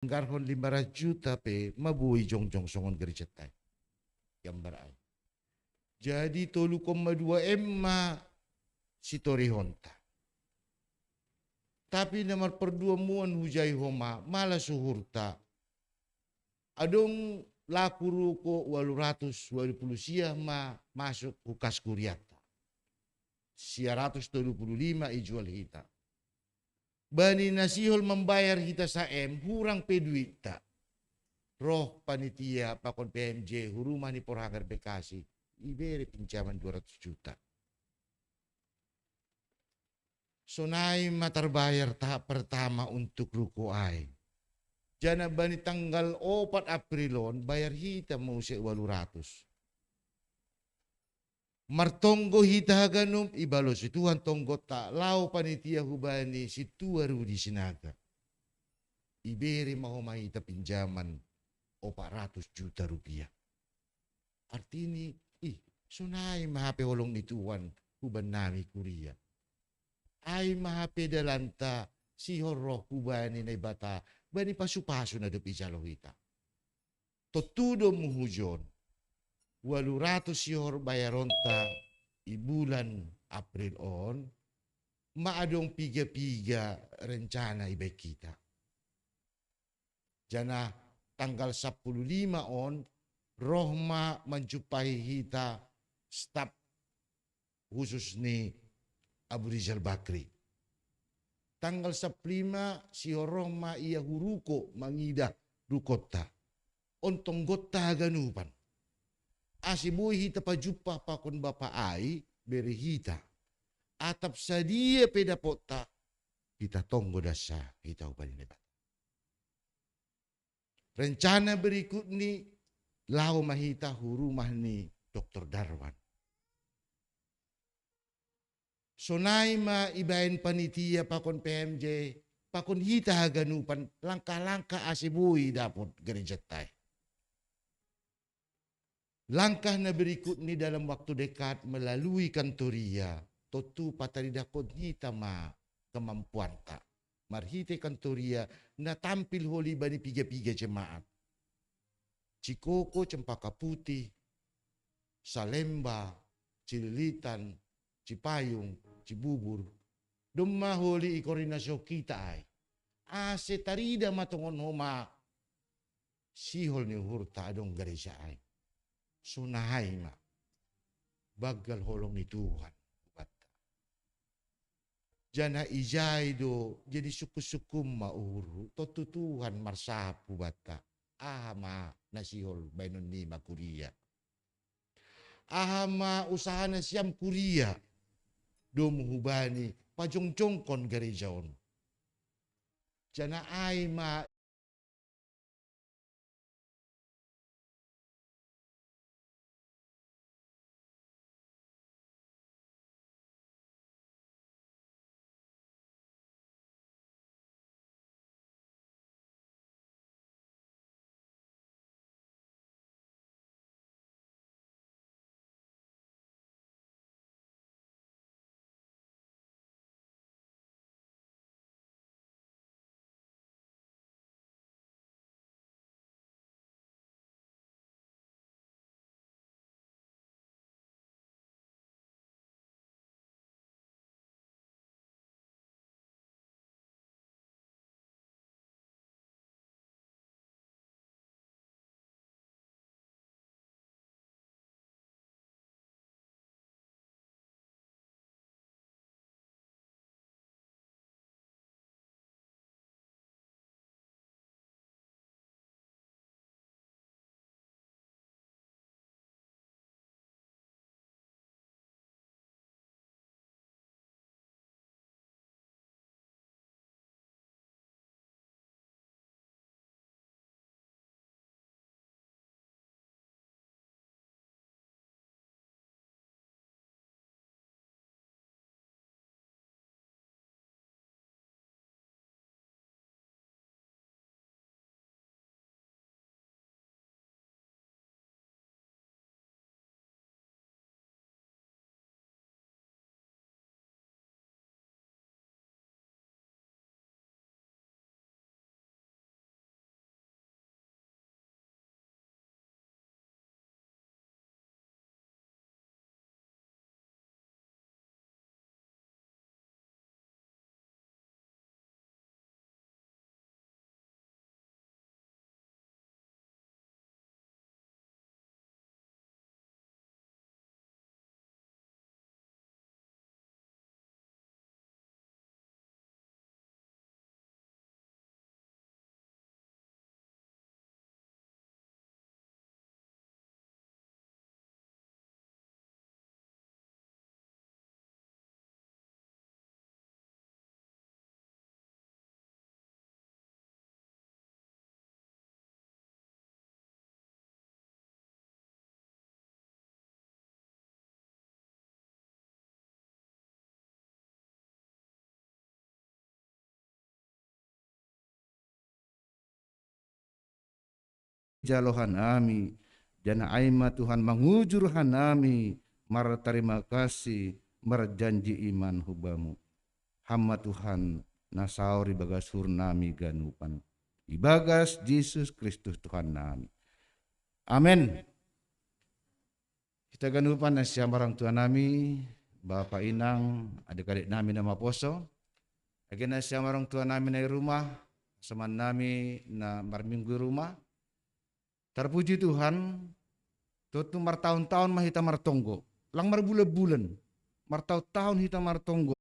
Garhon 500 juta pe mabui jong songon gericetai. Gambar ay. Jadi 3,2 M si Tori Honta. Tapi nomor perdua muan hujai homa malah suhurta. Adong laku ruko 820 sia masuk hukas kuriata. Sia 125 ijual hita. Bani nasihol membayar hita sa M, hurang peduita. Roh panitia pakon PMJ, huruma ni Porhagar Bekasi, iberi pinjaman 200 juta. Sonai matarbayar tahap pertama untuk ruko ay. Jana bani tanggal 4 Aprilon, bayar hita mau se 800. Martonggo hita ganum ibalo si Tuhan tonggo tak lau panitia hubani si tuaru di sinaga. Iberi mau mahita pinjaman 400 juta rupiah. Artini sunai mahape holong ni Tuhan huban nami kuria. Ay mahape dalanta si horoh hubani na ibata bani pasu-pasu na depi jalohita. Totudo muhujon. 800 yor bayaronta bulan April on, maadong piga-piga rencana ibe kita. Jana tanggal 15 on, Rohma menjumpai hita staf khusus ni Abu Rizal Bakri. Tanggal 15 si Rohma ia huruko mangida rukota. Ontong gota ganupan. Asibui hita pajupa pakon bapa ai beri hita. Atap sadia peda pota kita tonggo dasa kita upani nebat. Rencana berikut ni lau mahita hurumah ni Dr. Darwan. Sonai ma ibain panitia pakon PMJ pakon hita haganupan langkah-langkah asibui dapot gereja tay. Langkah na berikut ni dalam waktu dekat melalui kantoria. Totu pataridakot hita ma kemampuan tak. Marhite kantoria na tampil holi bani piga-piga jemaat. Cikoko Cempaka Putih, Salemba, Cililitan, Cipayung, Cibubur. Dumma holi ikorinasyo kita ay. Ase tarida matongon homa. Sihol ni hurta adong garisya ay. Sunahay ma bagal holong ni Tuhan bata. Jana ijay do jadi suku-sukum mauru totu Tuhan marsapu bata. Ahama nasihol bainon ni makuria. Ahama usaha na siyam kuria do muhubani pajong-jongkon garejaon. Jana ay ma jalohan ami dan aima Tuhan mengujur hanami mar terima kasih merjanji iman hubamu hamba Tuhan nasauri bagas hurnami ganupan ibagas Yesus Kristus Tuhan nami amin. Kita ganupan na siya marang Tuhan nami Bapak Inang adik-adik nami na maposo lagi na siya marang Tuhan nami na rumah saman nami na marminggu rumah. Terpuji Tuhan, tutu martahun-tahun mah hita martonggo. Lang marbulan-bulan, martahun-tahun hita martonggo.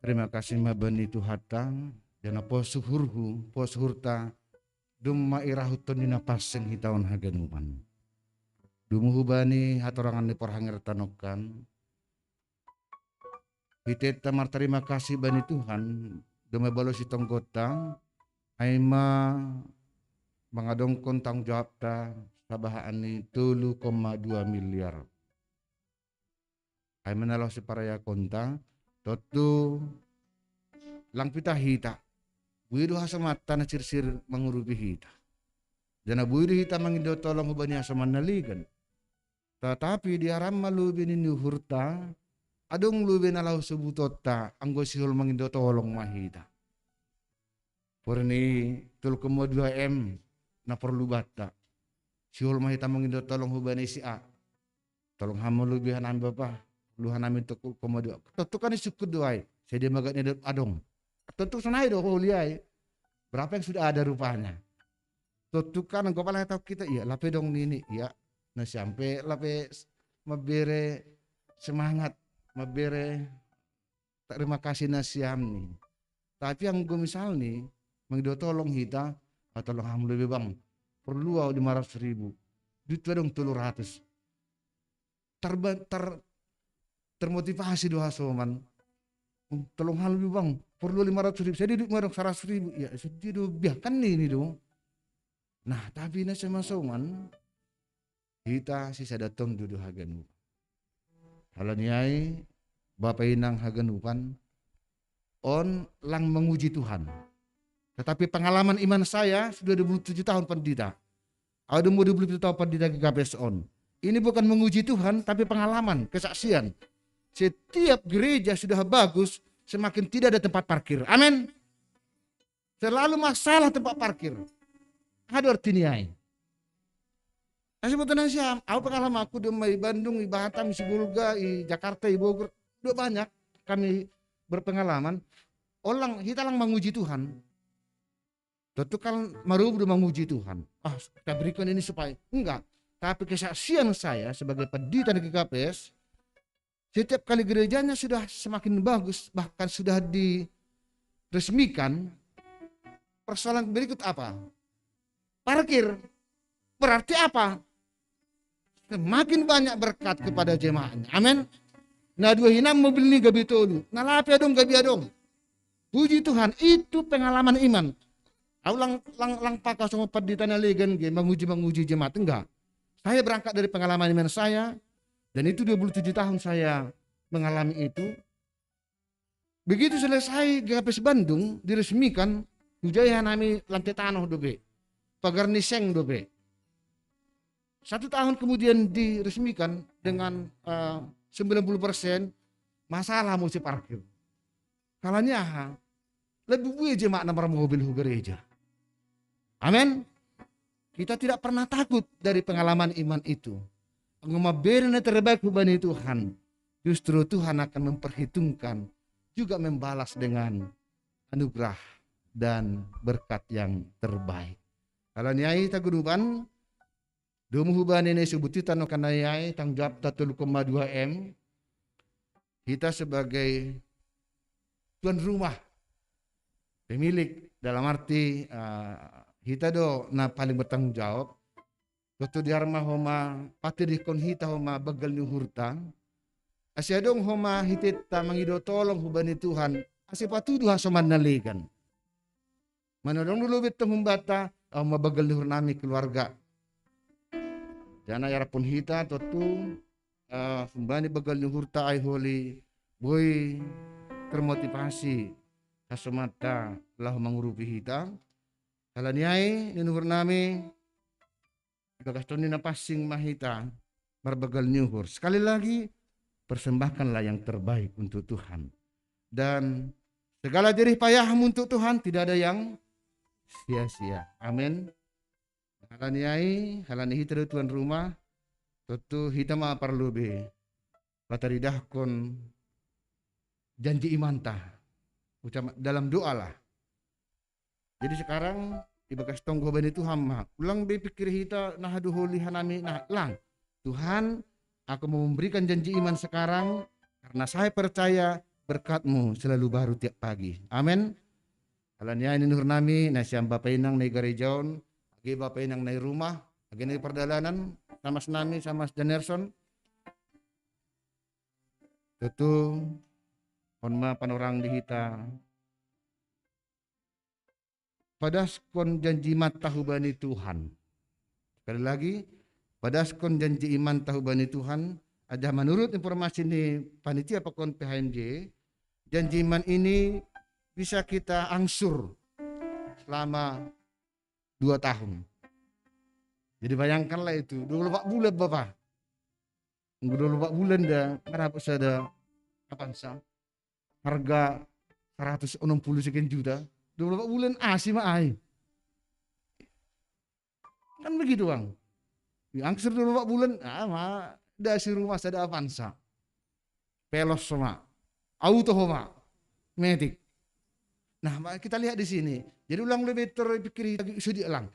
Terima kasih mabani Tuhatang jana pos hurta dumma irahuton dina paseng hitaon haganuman. Dumuhubani hatorangan ni porhanger tanokan. Hiteta mar terima kasih bani Tuhan dumma balos itong gotang aima mangadongkon tanggung jawab ta sabahaan ni 3,2 miliar. Ay manalo si paraya konta totu lang pita hita buido hasamata na sirsir mangurubi hita jana buido hita mangindo tolong hubanya sa manaligan tetapi di aram malubi ni hurta adong lubi na law subutot ta anggo sihul mangindo tolong mahita porni 3,2 M na perlu bata sihul mahita mangindo tolong hubani si A tolong hamo lubihan ang bapa luhan namin to komodo. Tentu kan isuk doai. Saya dia magatnya adong. Tentu sanai do liai. Berapa yang sudah ada rupanya. Tentu kan engkau pala tahu kita iya lape dong nini ya. Nah sampai lape mabere semangat mabere terima kasih nasiam nih. Tapi yang gue misal nih mengdo tolong hita atau tolong ham lebih bang perlu 500.000. Duit dong 300. Termotivasi doa soman tolong hal lebih bang perlu 500.000 saya duduk marok 100.000 ya sedih biarkan ini dong. Nah tapi na sama soman kita sisa datang duduk haganu halaniai bapak inang haganupan on lang menguji Tuhan tetapi pengalaman iman saya sudah 27 tahun pendeta ada 27 tahun pendeta GKPS on ini bukan menguji Tuhan tapi pengalaman kesaksian. Setiap gereja sudah bagus, semakin tidak ada tempat parkir. Amin. Selalu masalah tempat parkir. Ada artinya. Sebetulnya siapa? Aku pengalaman aku di Bandung, di Batam, di Bulga, di Jakarta, di Bogor, udah banyak kami berpengalaman. Kita lang menguji Tuhan. Tentu kan maru udah menguji Tuhan. Kita berikan ini supaya enggak. Tapi kesaksian saya sebagai pendeta di GKPS. Setiap kali gerejanya sudah semakin bagus, bahkan sudah diresmikan, persoalan berikut apa? Parkir. Berarti apa? Semakin banyak berkat kepada jemaahnya. Amin. Nah dua hinam mobil ini gabi tolu. Nah lapi adong gabi adong. Puji Tuhan, itu pengalaman iman. Aku lang pakai sama pendeta legan menguji jemaat enggak. Saya berangkat dari pengalaman iman saya. Dan itu 27 tahun saya mengalami itu. Begitu selesai GKPS Bandung diresmikan, hujaya nami lantai tanah dobe. Pagar niseng dobe. 1 tahun kemudian diresmikan dengan 90% masalah mesti parkir. Kalanya lebih buih jemaat nomor mobil gereja. Amin. Kita tidak pernah takut dari pengalaman iman itu. Ngemaberin yang terbaik hubani Tuhan. Justru Tuhan akan memperhitungkan. Juga membalas dengan anugerah dan berkat yang terbaik. Kalau nyai taguduban. Domu hubani ini sebutitan no kanayai. Tanggung jawab 3,2 M. Kita sebagai tuan rumah. Pemilik. Dalam arti kita na paling bertanggung jawab. Waktu di harma homa pati di kon hita homa bagal ni hurta. Asyadong homa hitita mangido tolong hubani Tuhan. Asy patuduh soman naligan. Manodong dulu bit humbata homa bagal ni nami keluarga. Jana yarapun hita totu hubani bagal ni hurta ay holi boy termotivasi kasumata lah mangurupi hita. Kalaniai ninuhur nami Gagastoni na passing mahita marbagal nyuhur. Sekali lagi persembahkanlah yang terbaik untuk Tuhan. Dan segala jerih payahmu untuk Tuhan tidak ada yang sia-sia. Amin. Halaniai, halani hita tuan rumah. Tentu hita ma perlu be. Pataridah kon janji imanta. Ucap dalam doa lah. Jadi sekarang ibagas tonggo bani Tuhan mah. Ulang berpikir hita nah duhuli hanami nah lang. Tuhan, aku mau memberikan janji iman sekarang karena saya percaya berkat-Mu selalu baru tiap pagi. Amin. Alanya ini nur nami nasyam Bapak inang na garejaon, agi Bapak inang na rumah, agi na perdalanan, sama nami sama Janerson. Tentu honma panorang dihita. Padaskon janji mata hubani Tuhan. Sekali lagi, padaskon janji iman tahubani Tuhan. Ada menurut informasi ini panitia pakon PHMJ, janji iman ini bisa kita angsur selama 2 tahun. Jadi bayangkanlah itu 24 bulan Bapak. 24 bulan dah, kenapa ada apa harga 160 sekian juta. 24 bulan asih mah ai. Kan begitu Bang. Angsur 24 bulan, mah dasi rumah sada Avanza. Pelos sama, auto sama, metik. Nah, kita lihat di sini. Jadi ulang lebih terpikir sudi ulang.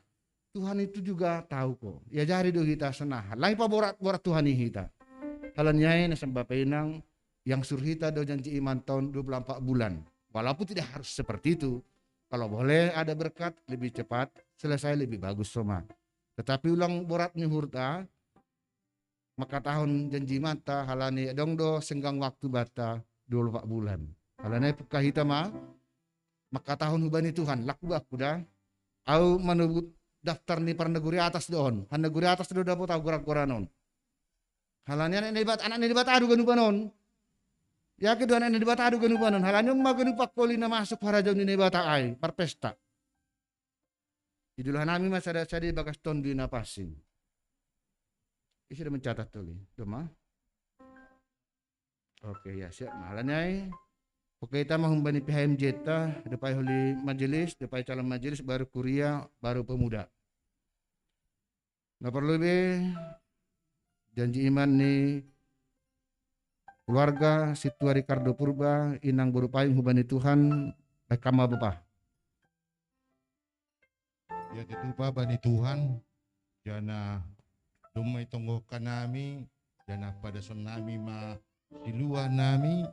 Tuhan itu juga tahu kok. Ya jari do kita senah. Lain pa borat Tuhan kita. Halan nyai nasam bapenang yang suruh kita do janji iman tahun 24 bulan. Walaupun tidak harus seperti itu. Kalau boleh ada berkat lebih cepat, selesai lebih bagus semua. Tetapi ulang boratnya hurta, maka tahun janji mata halani dong do senggang waktu bata 24 bulan. Halani pekah kita mah maka tahun hubani Tuhan laku aku dah au menubut daftar ni para neguri atas doon han neguri atas do dapat tahu gorak-goranon halanya anak ni debat adu ganu panon ya kedua anak ni debat adu ganu panon halanya maganu pakoli na masuk harajaw ni bata ay parpesta idul hanami mas ada bagas ton di napasin isi sudah mencatat tuh doma oke ya siap halanya oke, kita menghubungi PHMJ depai holi majelis, depai calon majelis, baru kuria, baru pemuda. Nggak perlu be janji iman nih keluarga Situa Ricardo Purba inang berupaya hubani Tuhan kama bapa. Ya ketupa bani Tuhan, jana dumay tonggokan nami, jana pada son nami ma siluah nami,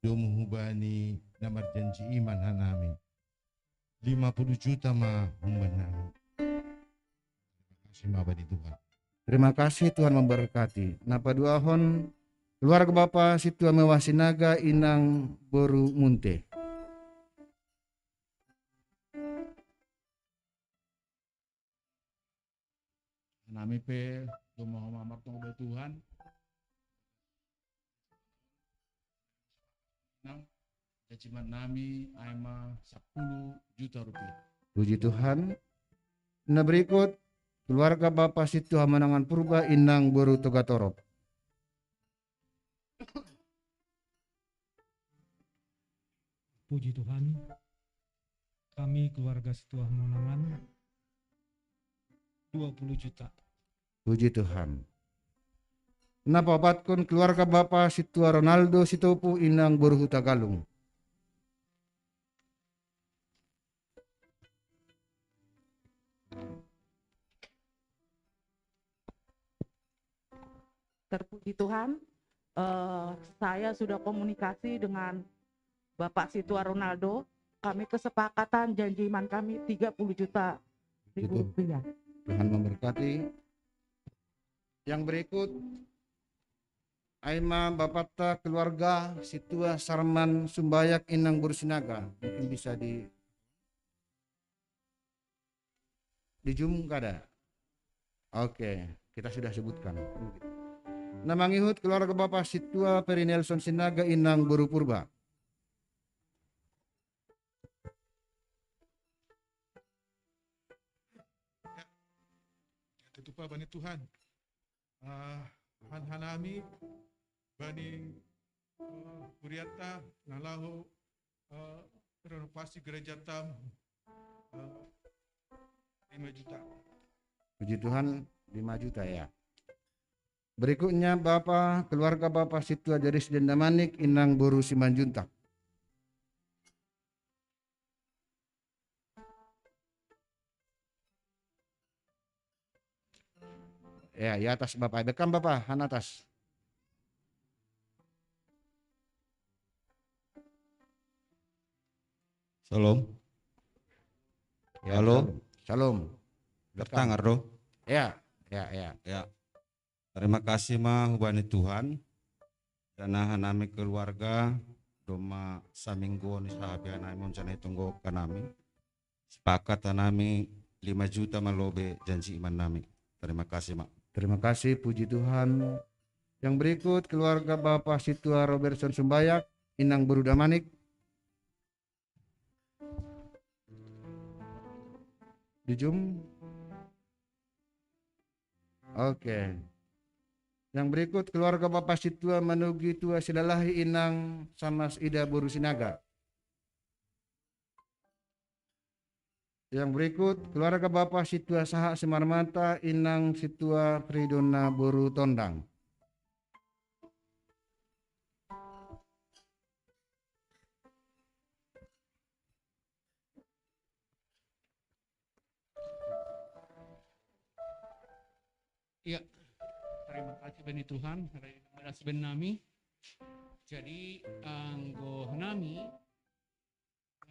hubani namar janji iman hanami 50 juta mah humban nami. Terima kasih bani Tuhan. Terima kasih Tuhan memberkati. Napa duahon keluarga Bapa Situa Mewasinaga inang boru munte. Nami pe dumoh mamar tong Tuhan. Nang caciman nami aima 10 juta rupiah. Puji Tuhan. Nah berikut keluarga Bapak Situa Manangan Purba inang boru Togatorop. Puji Tuhan, kami keluarga Situa Manangan 20 juta. Puji Tuhan. Napa batkon keluarga Bapak Situa Ronaldo Sitopu inang boru Hutagalung. Terpuji Tuhan, saya sudah komunikasi dengan Bapak Situa Ronaldo. Kami kesepakatan janji iman kami 30 juta ribu rupiah. Tuhan memberkati. Yang berikut Aima Bapata keluarga Situa Sarman Sumbayak inang Bursinaga. Mungkin bisa di zoom kada? Oke, kita sudah sebutkan. Nama ngihut keluarga Bapak Situa Peri Nelson Sinaga inang Boru Purba. Itu Pak bani Tuhan. Hanami bani Kuriata nalahu renovasi gereja tam 5 juta. Puji Tuhan 5 juta ya. Berikutnya Bapak keluarga Bapak Situa Jaris Dendamanik inang Boru Simanjuntak. Ya, di atas Bapak. Bekam Bapak, han atas. Shalom. Ya, Halo. Shalom. Tertangar do. Ya. Ya. Terima kasih hubani Tuhan. Dan nami keluarga doma saminggo ni sahabat nami monjana tunggu kanami. Sepakat nami 5 juta malobe janji iman nami. Terima kasih mak. Terima kasih, puji Tuhan. Yang berikut keluarga Bapak Situa Robertson Sumbayak, Inang Beruda Manik. Dijum. Oke. Yang berikut keluarga Bapak Situa Manugi Tua Sidalahi Inang Samas Ida Boru Sinaga. Yang berikut keluarga Bapak Situa Saha Semarmata Inang Situa Fridona Boru Tondang. Ya, terima kasih bani Tuhan, terima kasih bani nami. Jadi anggo nami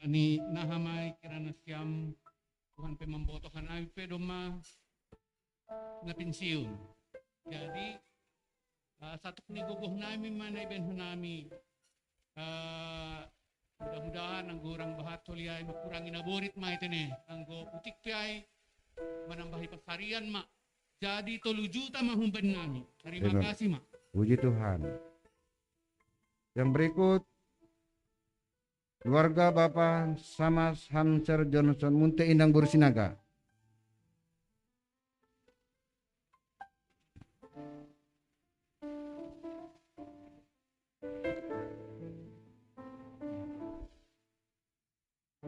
ni nahamai kirana siam Tuhan pe membotokan nami pe doma na pensiun. Jadi satu penigogoh nami mana ben nami mudah-mudahan anggo orang bahat toliay makurangi naborit ma itene anggo putik pe ay menambahi pasarian mak. Jadi 3 juta mahumban nami. Terima kasih mak. Puji Tuhan. Yang berikut keluarga Bapak Samas Hamser Johnson Munte Indang Bursinaga.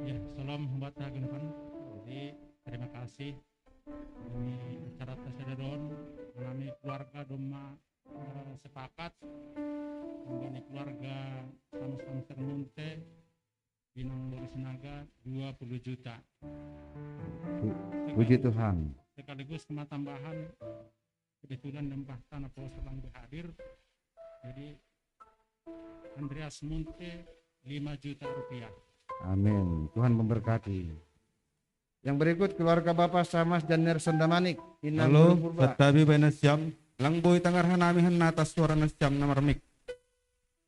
Ya, salam buat Hagenpan. Jadi terima kasih. Ini acara tasadadon kami keluarga doma sepakat mengenai keluarga sama-sama Munte Inang Bursinaga 20 juta. Puji Tuhan. Sekaligus kema tambahan kebetulan lembah tanah Poselang hadir. Jadi Andreas Munte 5 juta rupiah. Amin. Tuhan memberkati. Yang berikut keluarga Bapak Samas dan Nerson Damanik. Halo, tetapi bana siam lang boy tangar hanami atas suara nasiam nomor mik.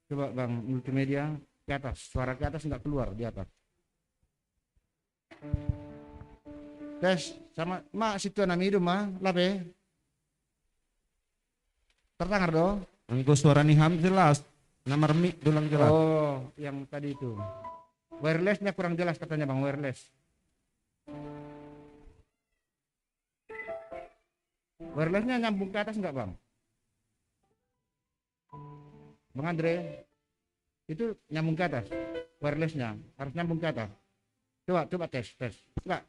Coba Bang multimedia ke atas. Suara ke atas enggak keluar di atas. Tes sama mak situ nami itu mah labe. Terdengar do? Anggo suara ni ham jelas. Nomor mik dulang jelas. Oh, yang tadi itu. Wirelessnya kurang jelas katanya Bang, wireless. Wirelessnya nyambung ke atas enggak Bang? Bang Andre, itu nyambung ke atas. Wirelessnya harus nyambung ke atas. Coba tes. Enggak.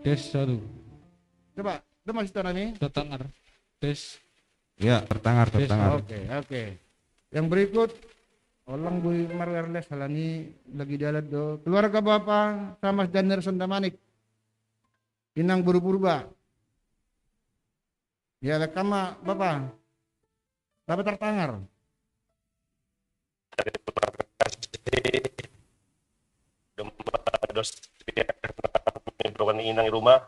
Tes 1. Coba, itu masih nami? Tertangar. Tes. Ya, tertangar. Oke. Yang berikut Olang Bui Mar wireless halani lagi dalat do. Keluarga Bapak Samas dan Nerson Damanik. Inang Buru-Purba. Ya rekam Bapak. Bapak tertangar. Program inang rumah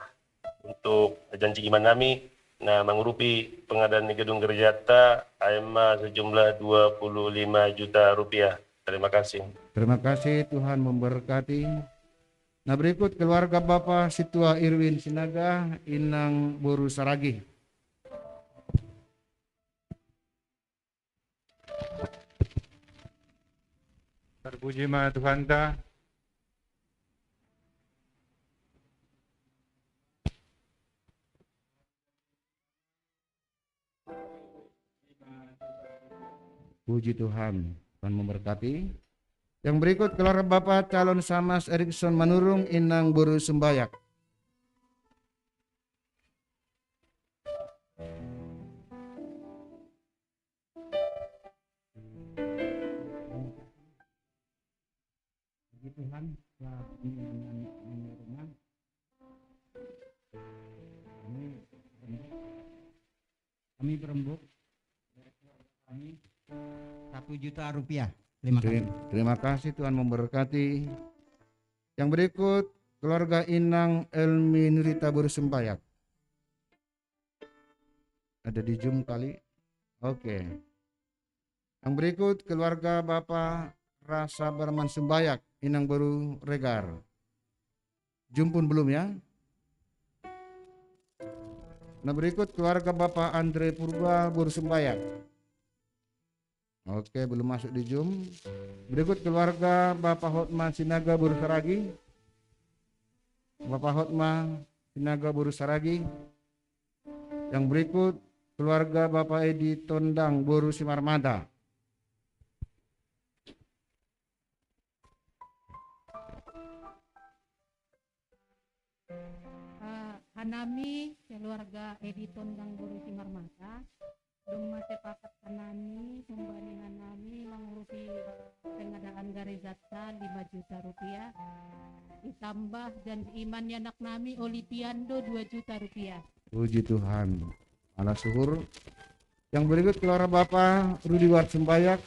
untuk janji iman nami nah mengurupi pengadaan gedung gerjata AMA sejumlah 25 juta rupiah. Terima kasih. Terima kasih, Tuhan memberkati. Nah berikut keluarga Bapak Situa Irwin Sinaga Inang Boru Saragi. Terpuji ma Tuhan ta. Puji Tuhan, Tuhan memberkati. Yang berikut keluarga Bapak calon Samas Erikson Manurung Inang Boru Sembayak. Puji Tuhan telah dengan rumah. Kami berembuk kami 1 juta rupiah. Terima kasih. Terima kasih, Tuhan memberkati. Yang berikut keluarga Inang Elmi Nurita Bersembayak. Ada di Zoom kali. Oke. Yang berikut keluarga Bapak Rasa Barman Sembayak, Inang Baru Regar. Zoom pun belum ya. Nah berikut keluarga Bapak Andre Purba Baru Sembayak. Oke, belum masuk di Zoom. Berikut keluarga Bapak Hotma Sinaga Baru Saragi. Bapak Hotma Sinaga Baru Saragi. Yang berikut keluarga Bapak Edi Tondang Boru Simarmada. Hanami keluarga Edi Tondang Boru Simarmada. Doma sepakat Hanami kembali Hanami mengurusi pengadaan Garizata 5 juta rupiah. Ditambah janji iman anak nami Olipiando 2 juta rupiah. Puji Tuhan. Allah syukur. Yang berikut keluarga Bapak Rudi Ward Sembayak,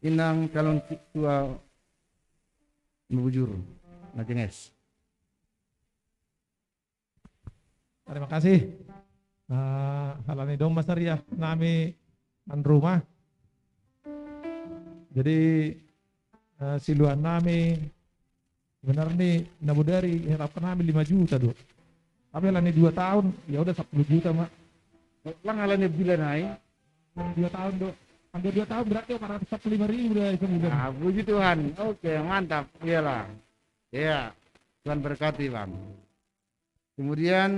Inang calon tua Bujur Najenges. Terima kasih. Halani dong Mas Arya, nami an rumah. Jadi siluan nami benar nih nabudari harapkan nami 5 juta do. Tapi halani 2 tahun, ya udah 10 juta mak. Lang halani bila naik 2 tahun do. Hampir 2 tahun berarti 445.000 udah sebulan. Puji Tuhan. Oke, mantap. Iyalah. Iya. Tuhan berkati, Bang. Kemudian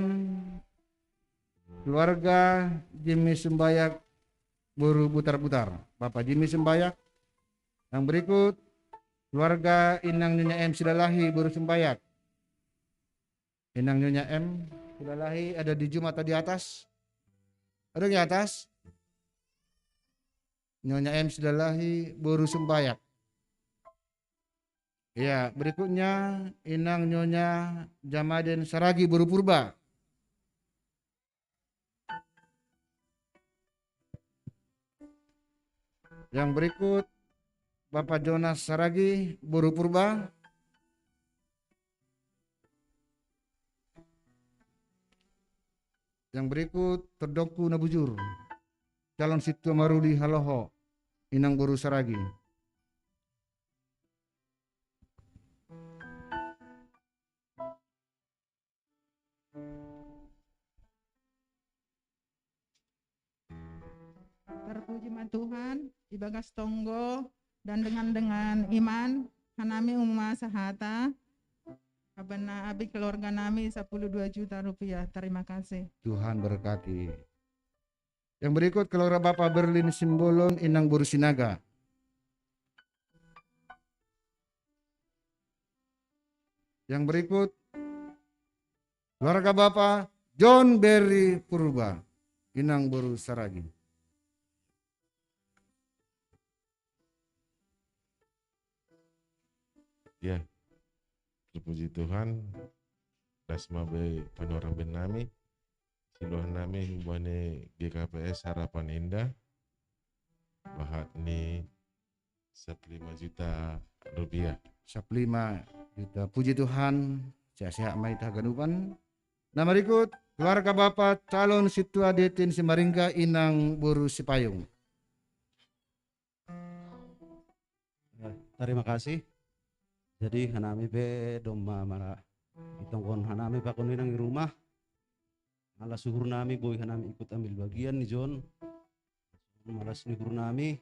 keluarga Jimmy Sembayak Boru Putar-Putar. Bapak Jimmy Sembayak. Yang berikut keluarga Inang Nyonya M Silalahi Boru Sembayak. Inang Nyonya M Silalahi ada di Zoom atau di atas? Ada di atas? Nyonya M Silalahi Boru Sembayak. Ya, berikutnya Inang Nyonya Jamaden Saragi Boru Purba. Yang berikut Bapak Jonas Saragi Boru Purba. Yang berikut Terdoku Nabujur calon Situ Maruli Haloho Inang Boru Saragi. Terpuji Tuhan, Ibagas Tonggo dan dengan iman Hanami Umma Sahata Abana Abi keluarga nami 12 juta rupiah. Terima kasih. Tuhan berkati. Yang berikut keluarga Bapak Berlin Simbolon Inang Boru Sinaga. Yang berikut keluarga Bapak John Berry Purba Inang Boru Saragi. Ya, terpuji Tuhan. Dasma be panorang benami, siluhan nami hubane GKPS Harapan Indah. Bahat ni 15 juta rupiah. 15 juta. Puji Tuhan. Sehat-sehat mai ganupan. Nama berikut keluarga Bapak calon Situa Detin Simaringga Inang Boru Sipayung. Terima kasih. Jadi hanami be doma mara itongkon hanami pakon nang rumah. Ala suhur nami boy hanami ikut ambil bagian nih John. Malas suhur nami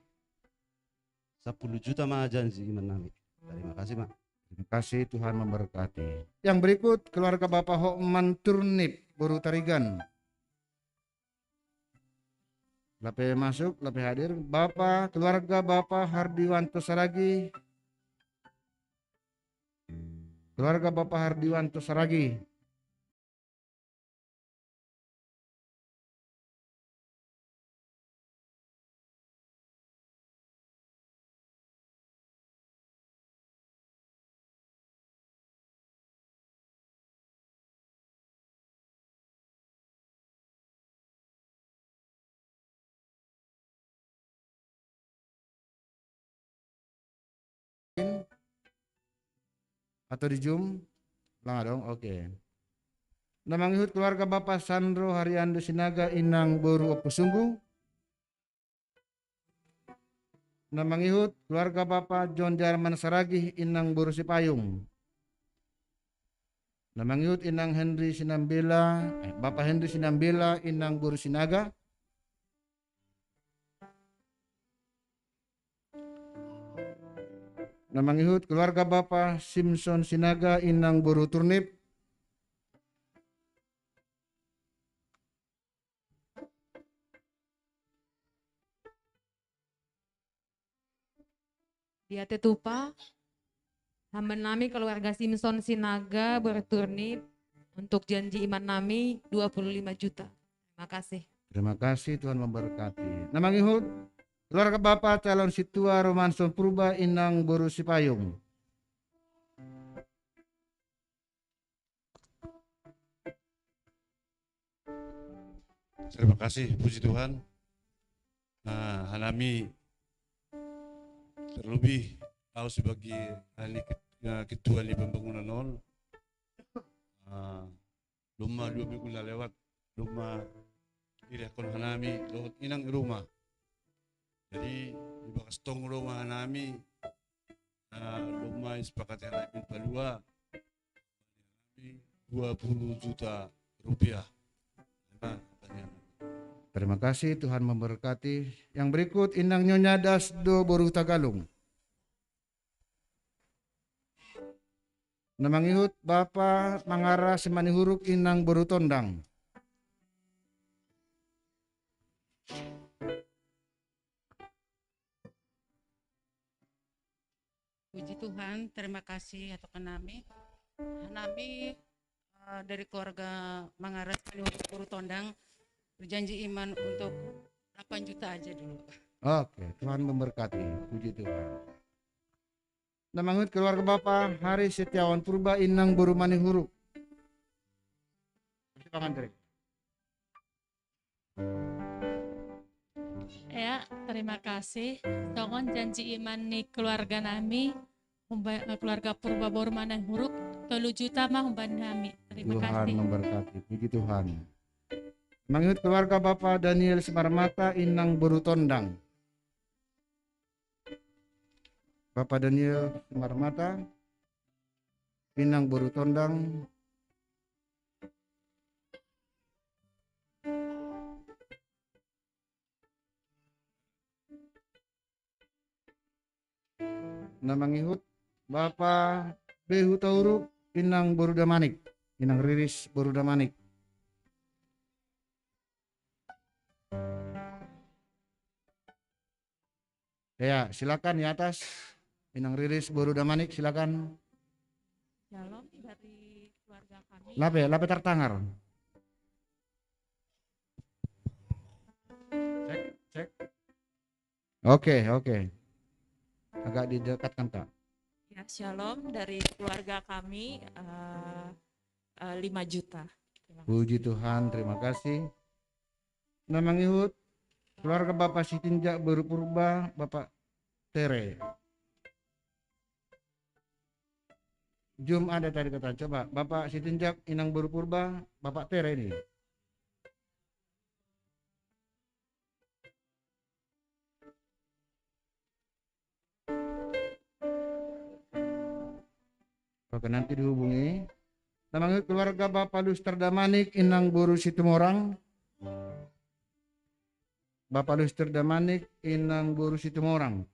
10 juta mah janji iman nami. Terima kasih Mak. Terima kasih, Tuhan memberkati. Yang berikut keluarga Bapak Hokman Turnip Boru Tarigan. Lape masuk, lape hadir. Bapak keluarga Bapak Hardiwanto Saragi. Keluarga Bapak Hardiwanto Saragi. Atau di Zoom? Lang dong, oke. Namangihut keluarga Bapak Sandro Haryando Sinaga Inang Boru Opusunggu. Namangihut keluarga Bapak John Jarman Saragih Inang Boru Sipayung. Namangihut Inang Henry Sinambela, Bapak Henry Sinambela Inang Boru Sinaga. Namangihut keluarga Bapak Simpson Sinaga Inang Boru Turnip. Dia tetupa, hamba nami keluarga Simpson Sinaga berturnip untuk janji iman nami 25 juta. Terima kasih. Terima kasih, Tuhan memberkati. Namangihut keluarga Bapak calon situa Romanson Purba Inang Boru Sipayung. Terima kasih, puji Tuhan. Nah, Hanami terlebih kalau sebagai ahli ketua di pembangunan nol, luma 2 minggu lewat, luma kira kon Hanami lewat inang rumah. Jadi di bakas tong rumah Hanami, luma sepakat Hanami palua 20 juta rupiah. Terima kasih, Tuhan memberkati. Yang berikut Inang Nyonya Dasdo Boru Tagalung. Namangihut Bapak Mangara Semanihuruk Inang Boru Tondang. Puji Tuhan, terima kasih atas Hanami. Hanami dari keluarga Mangara Semanihuruk Boru Tondang berjanji iman untuk 8 juta aja dulu. Oke, Tuhan memberkati. Puji Tuhan. Namangihut keluarga Bapak Hari Setiawan Purba Inang Boru Manihuruk. Ya, terima kasih. Tongon janji iman nih keluarga nami, keluarga Purba Boru Manihuruk, 3 juta mah umban nami. Terima Tuhan kasih. memberkati. Puji Tuhan. Namangihut keluarga Bapak Daniel Semarmata Inang Boru Tondang. Bapak Daniel Semarmata Inang Boru Tondang. Namangihut Bapak Behu Tauruk Inang Boru Damanik. Inang Riris Boru Damanik. Ya, silakan di atas. Inang Riris Boru Damanik, silakan. Shalom dari keluarga kami. Lape tertangar. Cek. Oke. Agak didekatkan, Kak. Ya, shalom dari keluarga kami 5 juta. Puji Tuhan, terima kasih. Namangihut keluarga Bapak Sitinjak Boru Purba, Bapak Tere. Jum ada tadi kata, coba Bapak Sitinjak Inang Boru Purba, Bapak Tere ini. Oke, nanti dihubungi. Namanya keluarga Bapak Luster Damanik Inang Boru Situmorang. Bapak Luster Damanik Inang Boru Situmorang.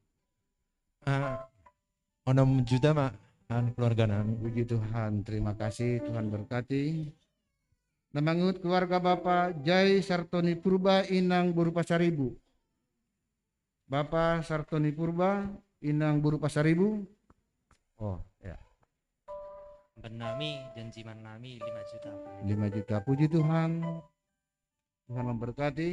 Onom juta mak keluarga nami. Puji Tuhan, terima kasih, Tuhan berkati. Namanya keluarga Bapak Jai Sartoni Purba Inang Boru Pasaribu. Bapak Sartoni Purba Inang Boru Pasaribu. Oh ya. Benami janji manami 5 juta. 5 juta, puji Tuhan. Tuhan memberkati.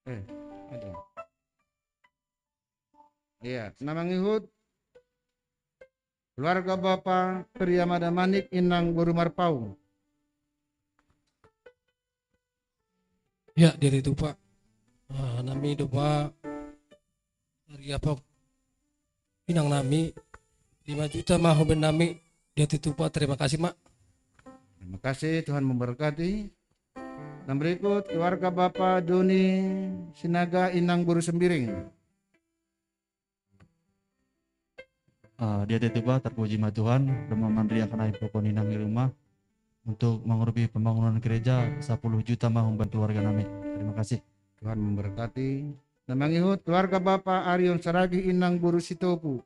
Ada. Iya, namangihut keluarga Bapak Priyamada Manik Inang Boru Marpau. Ya, dari itu Pak. Nami itu Pak dari apa inang nami 5 juta mah hoben nami dia titupa. Terima kasih mak. Terima kasih, Tuhan memberkati. Dan berikut keluarga Bapak Doni Sinaga Inang Buru Sembiring. Dia tiba terpuji ma Tuhan dan memandriakan pokon inang di rumah untuk mengurupi pembangunan gereja 10 juta mah membantu keluarga nami. Terima kasih. Tuhan memberkati. Dan mengikut keluarga Bapak Arion Saragi Inang Buru Sitopu.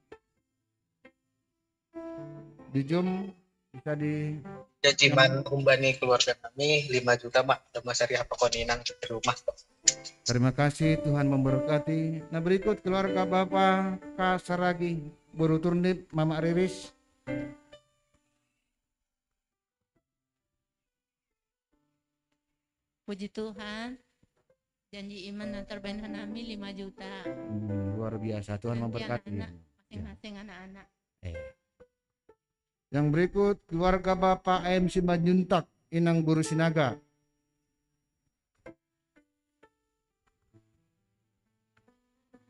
Dijum bisa di Jajiman umbani keluarga kami 5 juta mak Dama Syariah Pekoninang di rumah. Terima kasih, Tuhan memberkati. Nah berikut keluarga Bapak Kak Saragi Buru Turnip Mama Riris. Puji Tuhan, janji iman antar ben hanami 5 juta. Luar biasa, Tuhan Nanti memberkati. anak-anak, masing-masing anak-anak. Yang berikut keluarga Bapak AM Simanjuntak Inang Buru Sinaga.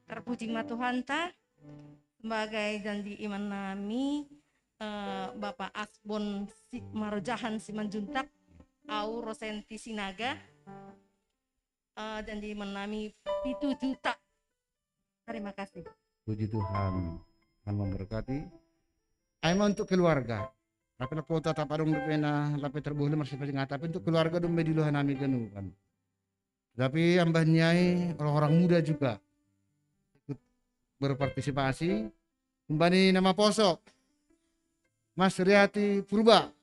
Terpuji ma Tuhan ta, sebagai janji iman nami Bapak Asbon Marjahan Simanjuntak au Rosenti Sinaga, janji iman nami 7 juta. Terima kasih. Puji Tuhan, Tuhan memberkati. Aima untuk keluarga. Tapi la kota taparung pena lape terbuhli masih pasti tapi untuk keluarga dong mediluhan nami kenu kan. Tapi ambah nyai orang-orang muda juga ikut berpartisipasi. Kembali nama posok Mas Riyati Purba.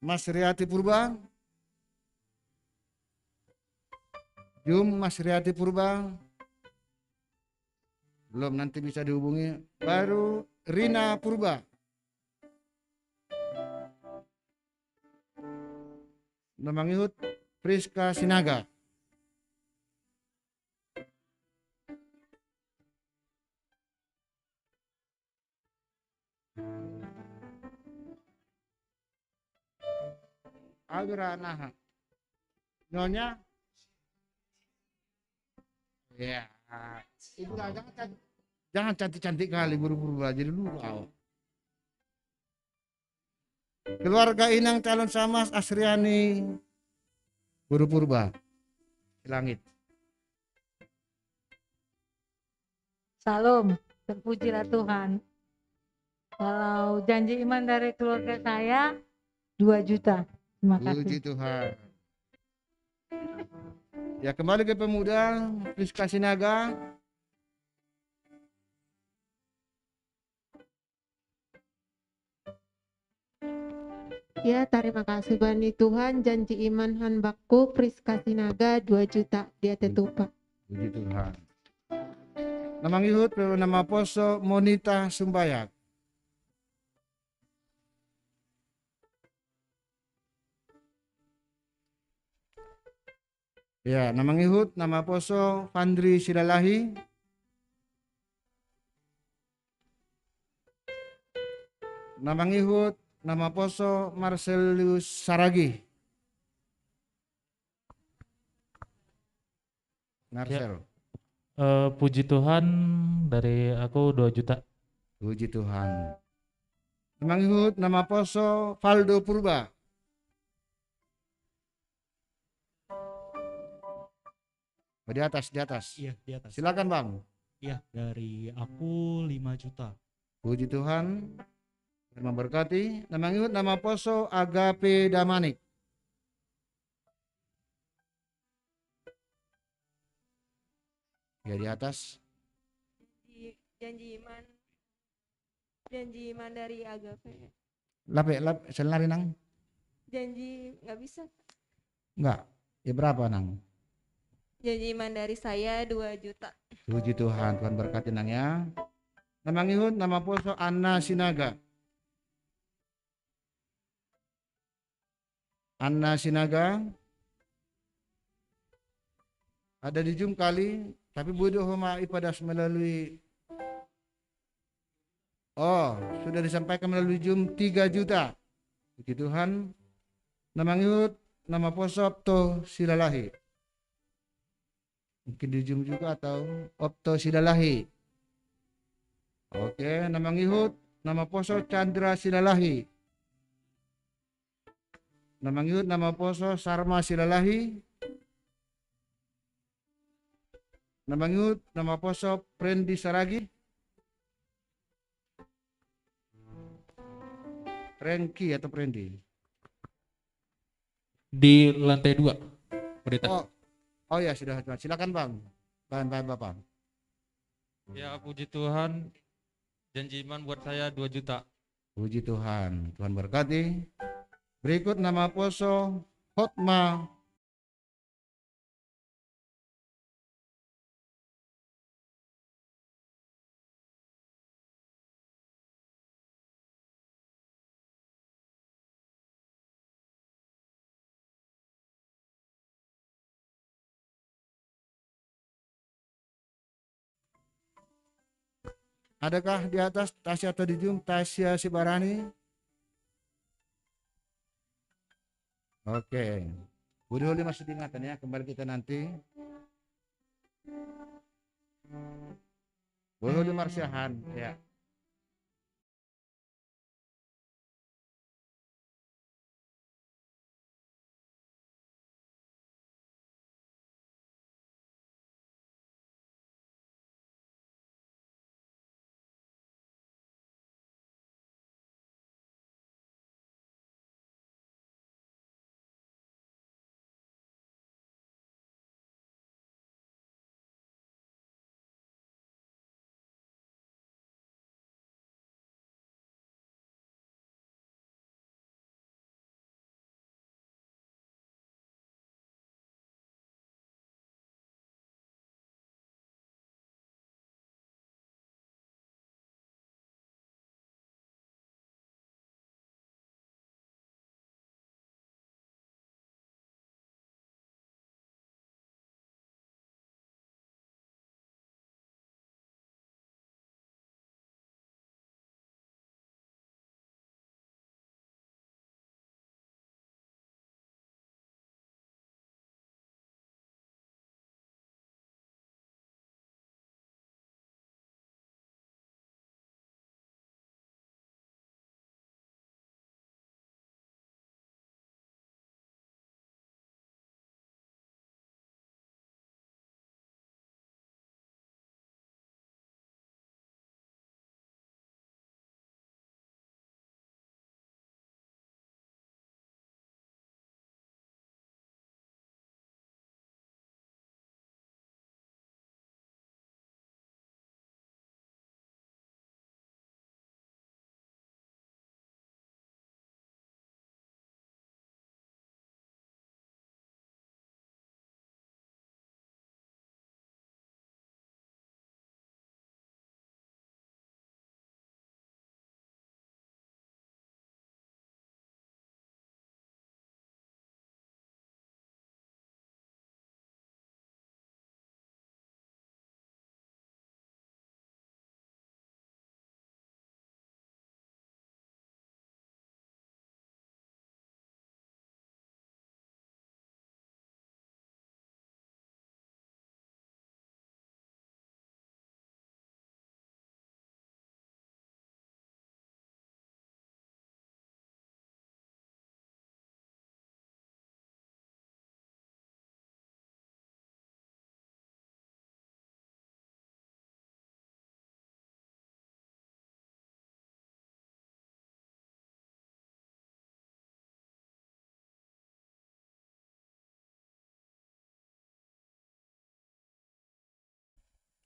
Mas Riyati Purba. Jum Mas Riyati Purba. Belum, nanti bisa dihubungi. Baru Rina Purba. Namangihut Priska Sinaga. Agra Naha. Nyonya. Ya. Ibu jangan cantik-cantik kali buru-buru jadi lupa. Keluarga Inang calon Samas Asriani Buru Purba Langit. Salam, terpujilah Tuhan. Kalau janji iman dari keluarga saya 2 juta. Terima kasih. Puji Tuhan. Ya kembali ke pemuda Priska Sinaga. Ya, terima kasih Bani Tuhan, janji iman hanbakku Priska Sinaga 2 juta dia tetupa. Puji Tuhan. Nama ngihut nama poso Monita Sumbayak. Ya, nama ngihut nama poso Fandri Sidalahi. Nama ngihut nama poso Marcelius Saragi. Marcel. Puji Tuhan dari aku 2 juta. Puji Tuhan. Nama ngihut nama poso Valdo Purba. Di atas, di atas. Iya, di atas. Silakan Bang. Iya, dari aku 5 juta. Puji Tuhan. Terima berkati. Nama ngikut nama poso Agape Damanik. Ya di atas. Janji iman dari Agape. Lape selari nang? Janji nggak bisa. Enggak. Ya berapa nang? Janji iman dari saya 2 juta. Puji Tuhan, Tuhan berkati nang ya. Nama ngikut nama poso Anna Sinaga. Anna Sinaga ada di Zoom kali, tapi bodoh sama ibadah melalui sudah disampaikan melalui Zoom 3 juta. Puji Tuhan. Nama ngikut nama poso Opto Silalahi. Mungkin di Zoom juga atau Opto Silalahi. Oke, nama ngihut, nama poso Chandra Silalahi. Nama ngihut, nama poso Sarma Silalahi. Nama ngihut, nama poso Prendi Saragi. Renki atau Prendi? Di lantai 2, Pendeta. Oh ya sudah, silakan Bang. Bahan Bapak. Ya puji Tuhan, janji iman buat saya 2 juta. Puji Tuhan, Tuhan berkati. Berikut nama poso Hotma. Adakah di atas Tasya atau di ujung Tasya Sibarani? Oke. Budi Holi masih diingatan ya, kembali kita nanti. Budi Holi Marsyahan ya.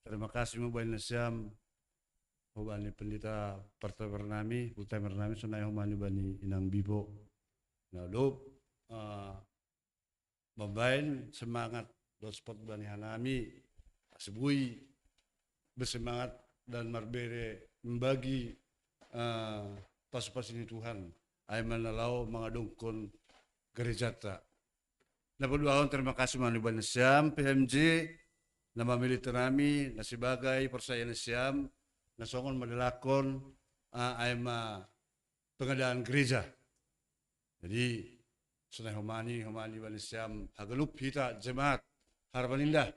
Terima kasih Mubani Nasyam, Mubani Pendeta Partai Bernami, Putai Bernami, Sunai Humani Bani Inang Bibo. Nah, membain semangat spot Bani Hanami, Asibui bersemangat dan marbere membagi pas-pas ini Tuhan. Aiman lalau mengadungkun gereja tak. Nah, berdoa terima kasih Mubani Nasyam, PMJ, nama militer kami, na sebagai persayaan Siam, na songon madalakon ayma pengadaan gereja. Jadi, sunai humani bani Siam, hagalup hita jemaat harapan indah.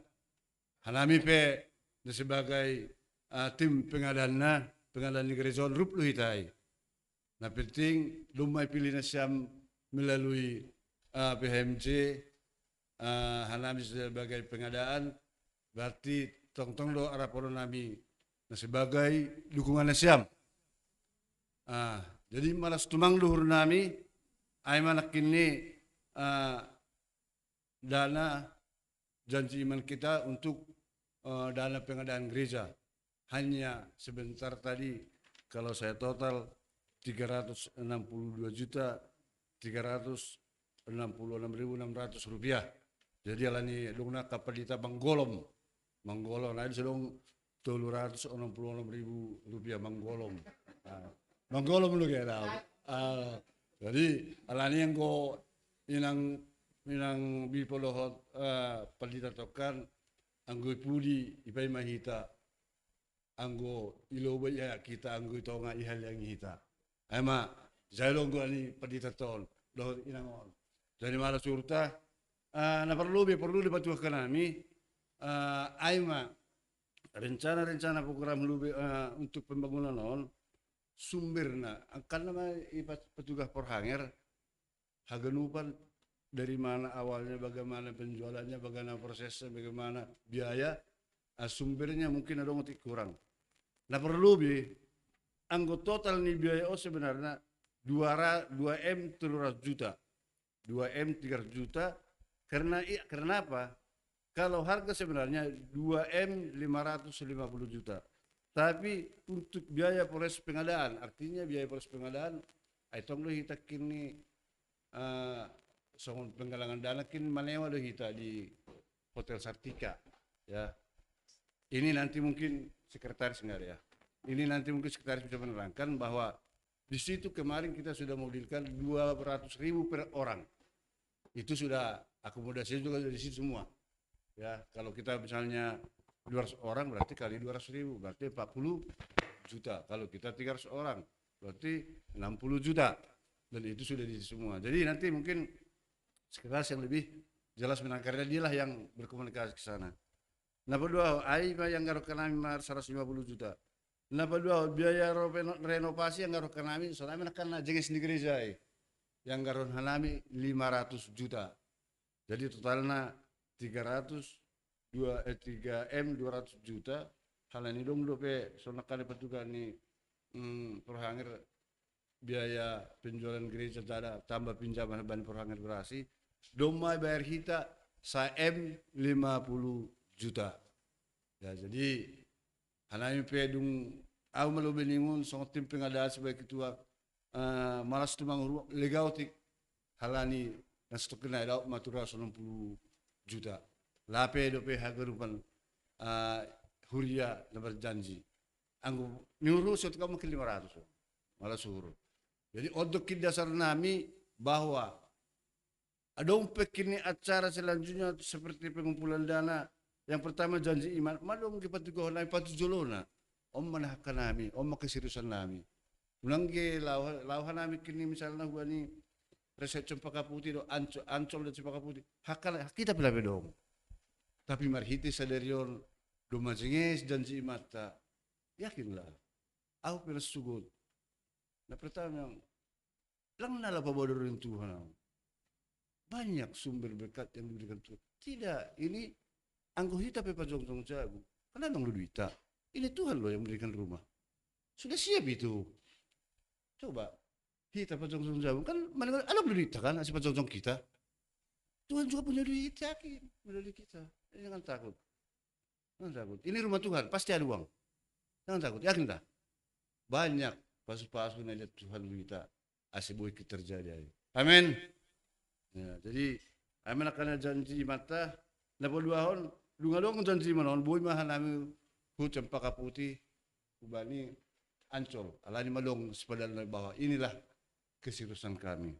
Hanami pe na sebagai tim pengadaan na, pengadaan gereja rup lu hitai. Nah penting lumai pilih nasiam melalui PHMJ hanami sebagai pengadaan berarti tong do arapono nami sebagai dukungan nasiam. Jadi malas tumang luhur nami ay manak kini dana janji iman kita untuk dana pengadaan gereja. Hanya sebentar tadi kalau saya total 362.366.600 rupiah. Jadi alani dongna kapadita manggolom nah itu sedang 266.000 rupiah manggolom. Manggolom lu kaya jadi alani yang ko inang bipolohot padita tokan anggo pudi ipai mahita anggo iloba ya kita anggo tonga ihal yang hita. Ema jailong ko ani padita ton dohot inangon. Jadi malah surta na perlu dipatuhkan kami aima rencana program lube untuk pembangunan non sumberna karena petugas porhanger haganupan dari mana awalnya, bagaimana penjualannya, bagaimana prosesnya, bagaimana biaya, sumbernya mungkin ada ngotik kurang. Nah perlu anggo total nih biaya sebenarnya 2M 300 juta. 2M 300 juta karena apa? Kalau harga sebenarnya 2M 550 juta. Tapi untuk biaya proses pengadaan, artinya biaya proses pengadaan aitong lo hita kini soal penggalangan dana kini manewa lo hita di Hotel Sartika ya. Ini nanti mungkin sekretaris enggak ya. Ini nanti mungkin sekretaris bisa menerangkan bahwa di situ kemarin kita sudah modilkan 200.000 per orang. Itu sudah akomodasi juga di situ semua. Ya, kalau kita misalnya 200 orang berarti kali 200.000 berarti 40 juta. Kalau kita 300 orang berarti 60 juta. Dan itu sudah di semua. Jadi nanti mungkin sekretaris yang lebih jelas menangkarnya dialah yang berkomunikasi ke sana. Napa dua AIMA yang garuk kami 150 juta. Napa dua biaya renovasi yang garuk kami soalnya kan jenis di gereja yang garuk kami 500 juta. Jadi totalnya 3M 200 juta. Hal ini dong dope soalnya kan petugas nih perhanger biaya penjualan gereja ada tambah pinjaman ban perhanger berasi. Domai bayar kita saem 50 juta. Ya jadi hanami pedung au malu beningun song tim pengadaan sebagai ketua malas tumang legautik halani dan stok kena ada matura 90 juta. Lape dope hagarupan huria na berjanji. Anggo nyuruh satu kamu ke 500 malah suruh. Jadi untuk dasar nami bahwa ada kini acara selanjutnya seperti pengumpulan dana. Yang pertama janji iman, malong kita juga naik patu jolona. Om manahkan nami, om keseriusan nami. Ulangge lauhan nami kini misalnya gua ni resep cempaka putih do ancol dan cempaka putih. Hakala kita pilih dong. Tapi marhiti sadarion do majenges janji mata. Yakinlah. Aku pernah sugod. Nah pertama lang nala pabodorin Tuhan. Banyak sumber berkat yang diberikan Tuhan. Tidak, ini anggo hita pe pajong-jong jago. Karena nang duita. Ini Tuhan loh yang memberikan rumah. Sudah siap itu. Coba hita pajong-jong jago kan mana ada duita kan si pajong-jong kita. Tuhan juga punya duit, yakin punya duit kita. Jangan takut. Jangan takut. Ini rumah Tuhan, pasti ada uang. Jangan takut, yakin dah. Banyak pasu-pasu yang lihat Tuhan duita. Asibui terjadi. Amin. Ya, jadi amin akan janji mata. Napa dua hon, dunga dong janji manon. Boy mahan nami hujan cempaka putih, ubani ancol. Alani malong sepadal na bawah. Inilah keseriusan kami.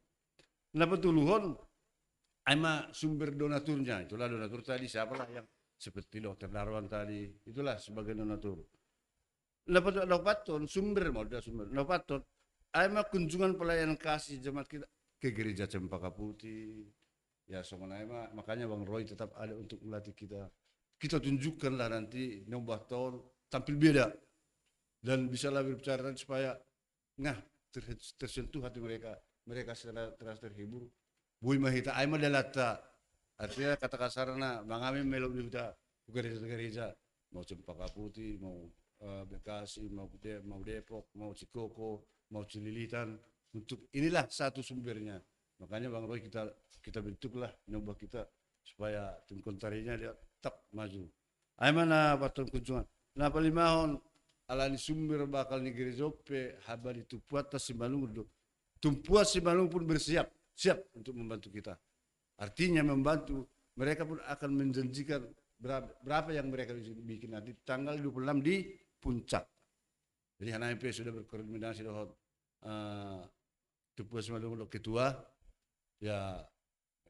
Napa tuluhon, ama sumber donaturnya. Itulah donatur tadi. Siapalah yang seperti Dokter Darwan tadi. Itulah sebagai donatur. Napa lopaton sumber mau ada sumber. Lopaton, ama kunjungan pelayanan kasih jemaat kita ke gereja Cempaka Putih. Ya soalnya makanya Bang Roy tetap ada untuk melatih kita. Kita tunjukkanlah nanti nambah tahun tampil beda. dan bisalah berbicara supaya tersentuh hati mereka secara terasa terhibur. Bui mahita aima dalata, artinya kata kasarnya mangami melo kita gereja-gereja mau Cempaka Putih, mau Bekasi, mau Depok, mau Cikoko, mau Cililitan, untuk inilah satu sumbernya. Makanya Bang Roy kita bentuklah nyoba kita supaya tim kontarinya dia tetap maju. Aimana patron kunjungan. Nah palimahon alani sumber bakal ni gereja pe habari tupuat Simalungun do. Tumpuat Simalungun pun siap untuk membantu kita. Artinya membantu, mereka pun akan menjanjikan berapa yang mereka bikin nanti tanggal 26 di Puncak. Jadi HNMP sudah berkoordinasi dengan Tumpuat Simalungun ketua, ya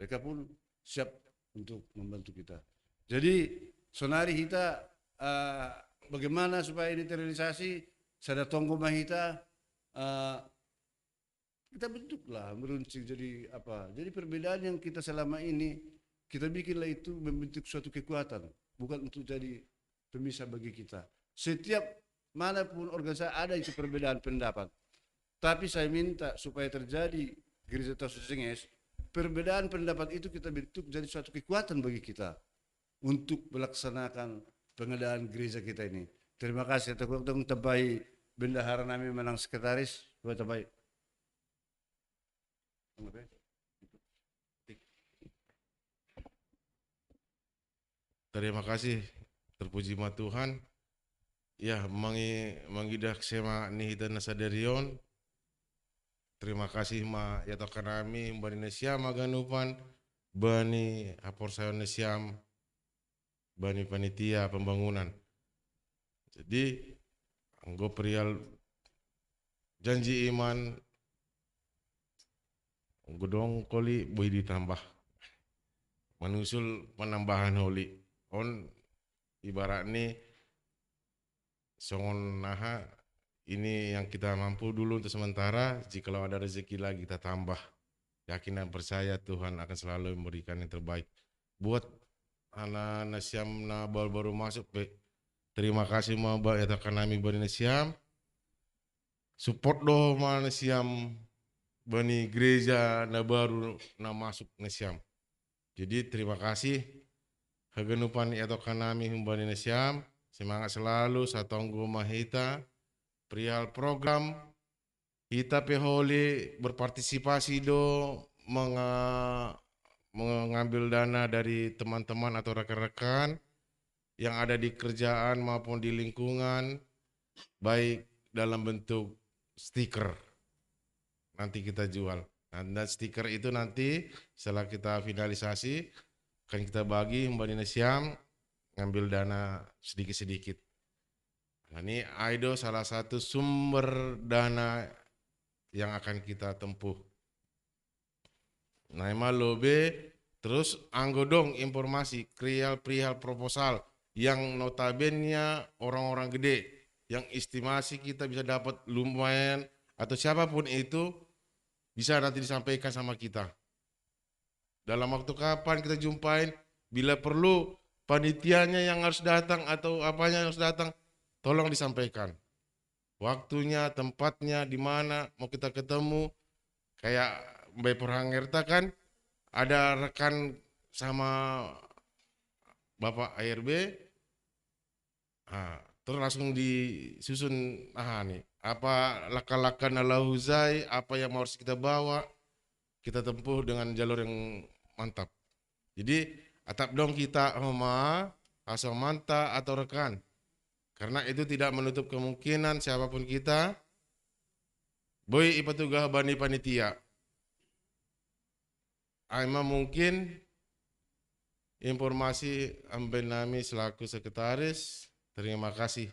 mereka pun siap untuk membantu kita. Jadi sonari kita bagaimana supaya ini terrealisasi, sada tonggo mahita kita bentuklah meruncing jadi apa? Jadi perbedaan yang kita selama ini kita bikinlah itu membentuk suatu kekuatan, bukan untuk jadi pemisah bagi kita. Setiap manapun organisasi ada itu perbedaan pendapat. Tapi saya minta supaya terjadi gereja Taususenges, perbedaan pendapat itu kita bentuk jadi suatu kekuatan bagi kita untuk melaksanakan pengadaan gereja kita ini. Terima kasih. Tepuk tebai bendahara nami menang sekretaris buat tebai. Terima kasih, terpuji ma Tuhan. Ya, mangidak sema nihita nasaderion. Terima kasih ma ya tokanami bani Indonesia maganupan bani aporsayon Indonesia bani panitia pembangunan. Jadi anggo perial janji iman godong koli boleh ditambah menusul penambahan holi on ibarat nih songon naha ini yang kita mampu dulu untuk sementara, jikalau ada rezeki lagi kita tambah. Yakin dan percaya Tuhan akan selalu memberikan yang terbaik. Buat anak-anak Siam na baru masuk, terima kasih ma ya kami bani Siam. Support doh ma Siam bani gereja na baru na masuk na Siam. Jadi terima kasih hagenupan ya kami bani Siam. Semangat selalu satonggo mahita. Perihal program kita peholi berpartisipasi do mengambil dana dari teman-teman atau rekan-rekan yang ada di kerjaan maupun di lingkungan, baik dalam bentuk stiker nanti kita jual. Dan stiker itu nanti setelah kita finalisasi akan kita bagi Mbak Nina Siam ngambil dana sedikit-sedikit. Nah, ini AIDO salah satu sumber dana yang akan kita tempuh. Nah, lobe terus anggodong informasi perihal proposal yang notabene orang-orang gede yang estimasi kita bisa dapat lumayan atau siapapun itu bisa nanti disampaikan sama kita. Dalam waktu kapan kita jumpain, bila perlu panitianya yang harus datang atau apanya yang harus datang, tolong disampaikan waktunya, tempatnya, di mana mau kita ketemu. Kayak Mbak Perhangerta kan ada rekan sama Bapak ARB, terus langsung disusun nih apa laka-laka nalahuzai, apa yang harus kita bawa, kita tempuh dengan jalur yang mantap. Jadi atap dong kita sama asal manta atau rekan. Karena itu tidak menutup kemungkinan siapapun kita, boy ipatugah bani panitia. Aima mungkin informasi ambil nami selaku sekretaris. Terima kasih.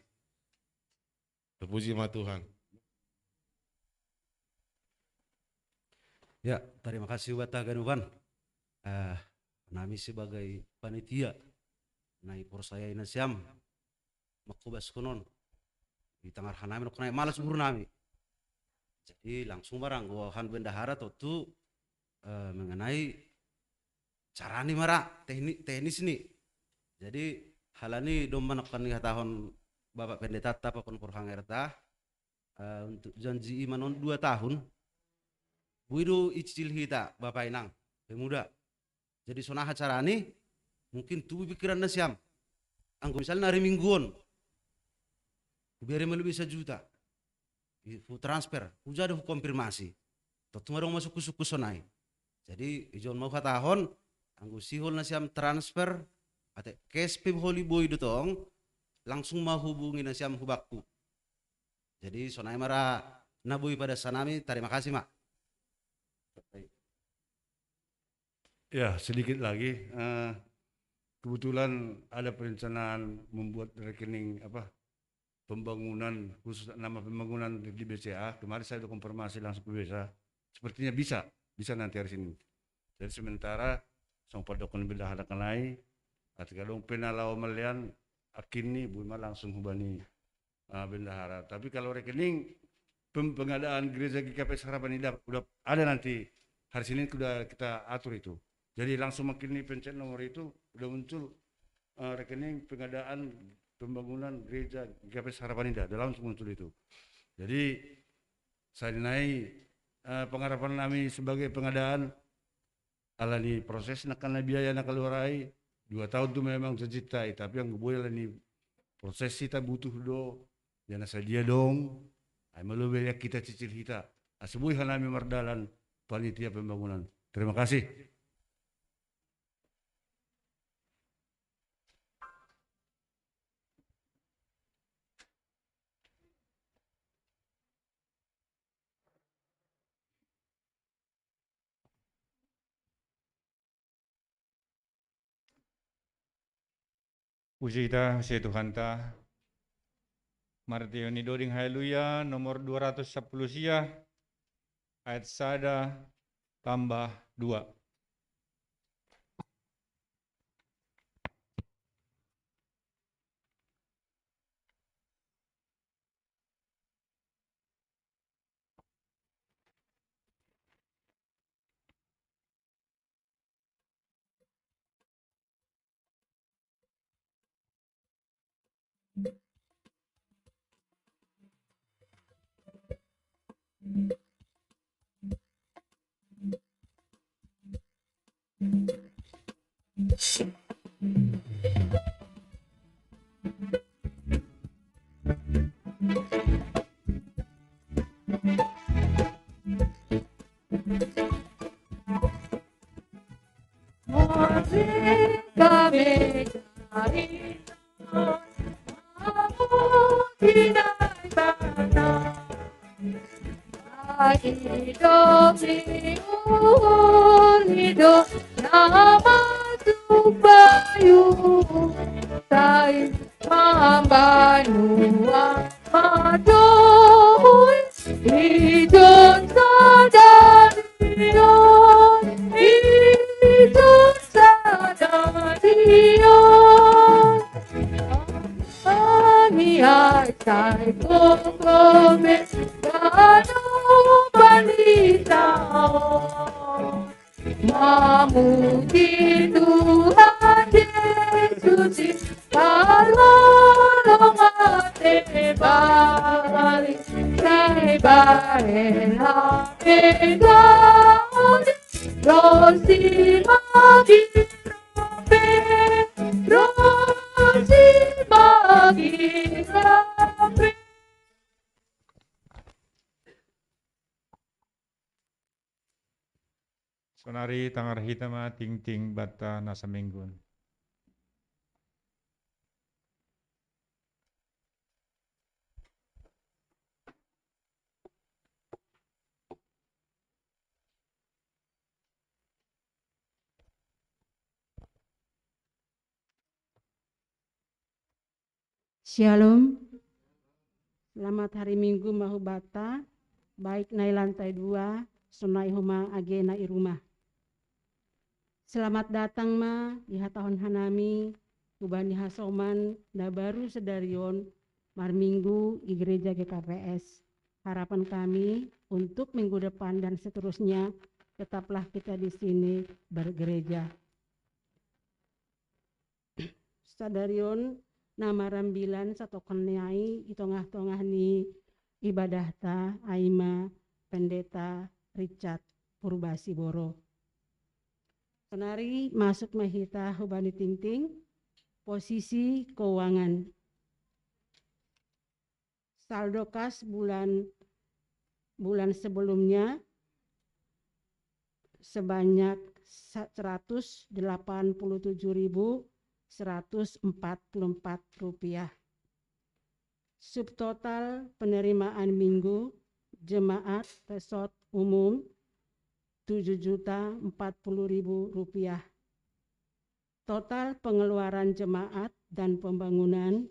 Terpuji ma Tuhan. Ya, terima kasih buat Ganuban. Nami sebagai panitia, nai persaya ina Siam. Makubas konon di tengah hanami nak naik malas buru nami. Jadi langsung barang gua han bendahara tu mengenai cara ni mara teknis ni. Jadi halani dom menekan tahun Bapak Pendeta Tapakon Purhangerta untuk janji iman 2 tahun. Buido icil hita Bapak Inang pemuda. Jadi sonah acara ini mungkin tubuh pikiran nasiam. Anggo misalnya hari mingguan biar lebih 1 juta. Fu transfer, udah ada konfirmasi. Tuh marong masuk suku sonai. Jadi ijon mau katahon anggo sihol nasiam transfer atau cash pim holy boy dotong langsung mau hubungi nasiam hubakku. Jadi sonai mara nabui pada sanami, terima kasih mak. Ya sedikit lagi, kebetulan ada perencanaan membuat rekening pembangunan khusus nama pembangunan di BCA. Kemarin saya sudah konfirmasi langsung ke BCA, sepertinya bisa nanti hari Senin. Jadi sementara sang padokon bila hadakan lain, ketika dong penalau melian akin nih buma langsung hubani bendahara. Tapi kalau rekening pengadaan gereja GKP Harapan Indah udah ada nanti hari Senin sudah kita atur itu. Jadi langsung makin nih pencet nomor itu udah muncul rekening pengadaan pembangunan gereja GKP Harapan Indah, udah langsung muncul itu. Jadi saya dinai pengharapan kami sebagai pengadaan alani proses nakana biaya nakaluarai 2 tahun itu memang sejuta, tapi yang boleh alani proses kita butuh do jangan saja dong. Ay malu banyak kita cicil kita. Asebuy hanami mardalan panitia pembangunan. Terima kasih. Puji kita, puji Tuhan ta. Martioni doding haleluya nomor 210 sia ayat 1 tambah 2. Hidup hidup nama Tubayu tai mambanua madoy hidup sadarion hidup sadarion ami ai tai kokome kano Balitao Mamuti Tuhan Yesus Kalorong ate balik Kay barela pedon Rosi magi rope Rosi magi rope Sonari tangar hitama ting ting bata nasa minggun. Shalom. Selamat hari Minggu Mahubata. Baik nai lantai 2, sonai huma age nai rumah. Selamat datang ma iha tahun hanami kubani hasoman da baru sedarion mar minggu di gereja GKPS. Harapan kami untuk minggu depan dan seterusnya tetaplah kita di sini bergereja. Sadarion nama rambilan satu kenai di tengah-tengah ni ibadah ta Aima Pendeta Richard Purbasiboro. Senari masuk mahita hubani tingting posisi keuangan. Saldo kas bulan sebelumnya sebanyak 187.144 rupiah. Subtotal penerimaan minggu jemaat resort umum 7.040.000 rupiah. Total pengeluaran jemaat dan pembangunan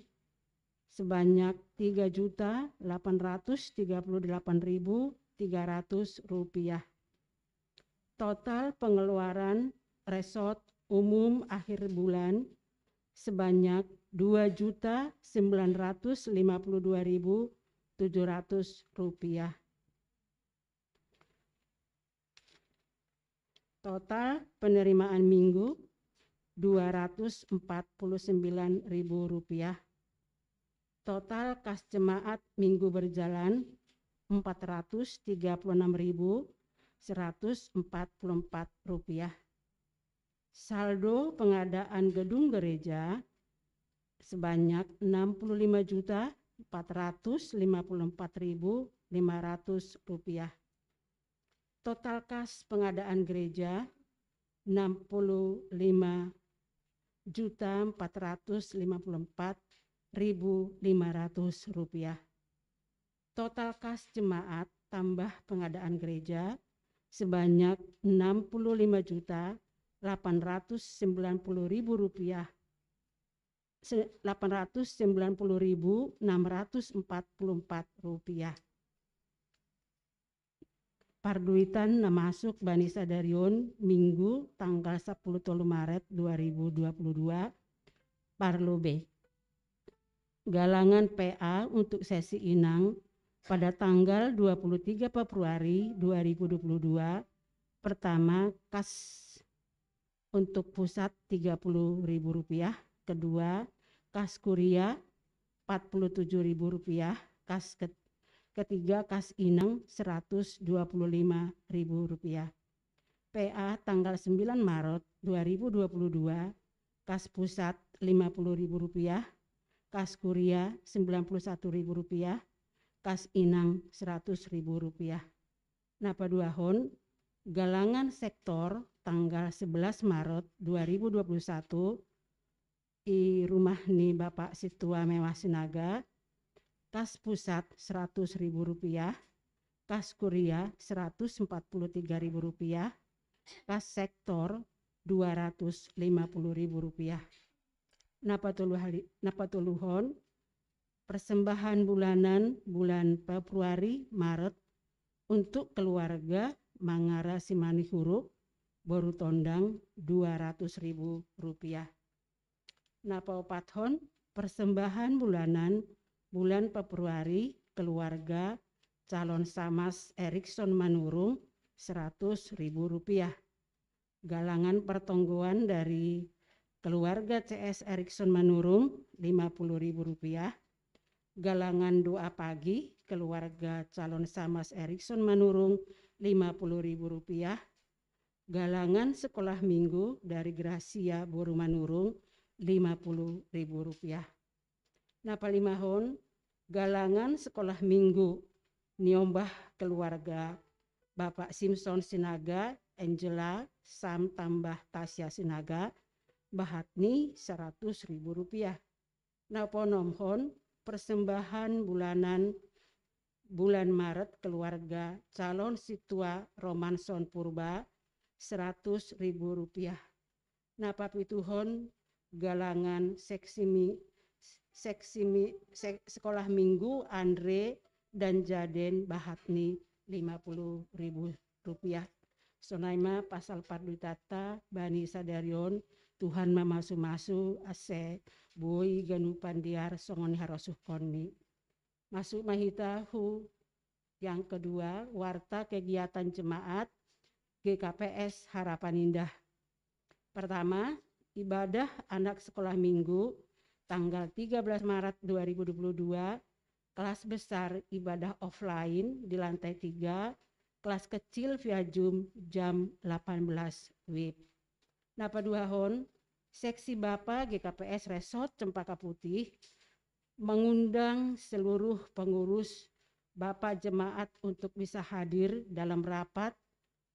sebanyak 3.838.300 rupiah. Total pengeluaran resort umum akhir bulan sebanyak 2.952.700 rupiah. Total penerimaan minggu 249.000 rupiah. Total kas jemaat minggu berjalan 436.144 rupiah. Saldo pengadaan gedung gereja sebanyak 65.454.500 rupiah. Total kas pengadaan gereja 65.454.500 rupiah. Total kas jemaat tambah pengadaan gereja sebanyak 65.890.000 rupiah. 890.644 rupiah. Parduitan na masuk Bani Sadarion Minggu tanggal 10 Maret 2022 Parlo B. Galangan PA untuk sesi inang pada tanggal 23 Februari 2022. Pertama, kas untuk pusat Rp30.000. Kedua, kas kuria Rp47.000. Kas ketiga, kas inang Rp125.000. PA tanggal 9 Maret 2022, kas pusat Rp50.000. Kas kuria Rp91.000, kas inang Rp100.000. Napa duahon galangan sektor tanggal 11 Maret 2021 di rumah nih Bapak Situa Mewah Sinaga, kas pusat Rp100.000, kas kuria Rp143.000, kas sektor Rp250.000. Napa tuluhon persembahan bulanan bulan Februari Maret untuk keluarga Mangara Simani Huruf Boru Tondang Rp200.000. Napa opathon persembahan bulanan bulan Februari keluarga calon Samas Erikson Manurung Rp100.000. Galangan pertonggoan dari keluarga CS Erikson Manurung Rp50.000. Galangan doa pagi keluarga calon Samas Erikson Manurung Rp50.000. Galangan sekolah minggu dari Gracia Boru Manurung Rp50.000. Napa limahon galangan sekolah minggu niombah keluarga Bapak Simpson Sinaga, Angela Sam tambah Tasya Sinaga Bahatni Rp100.000. Napa nomhon persembahan bulanan bulan Maret keluarga calon Situa Romanson Purba Rp100.000. Napa pituhon galangan sekolah minggu Andre dan Jaden Bahatni Rp50.000. Sonaima pasal parduitata Bani Sadarion Tuhan mamasu-masu ase boi ganupan diar songon harosuh koni. Masuk mahitahu yang kedua, warta kegiatan jemaat GKPS Harapan Indah. Pertama, ibadah anak sekolah minggu tanggal 13 Maret 2022, kelas besar ibadah offline di lantai 3, kelas kecil via Zoom jam 18 WIB. Napa duahon, seksi Bapa GKPS Resort Cempaka Putih mengundang seluruh pengurus Bapak Jemaat untuk bisa hadir dalam rapat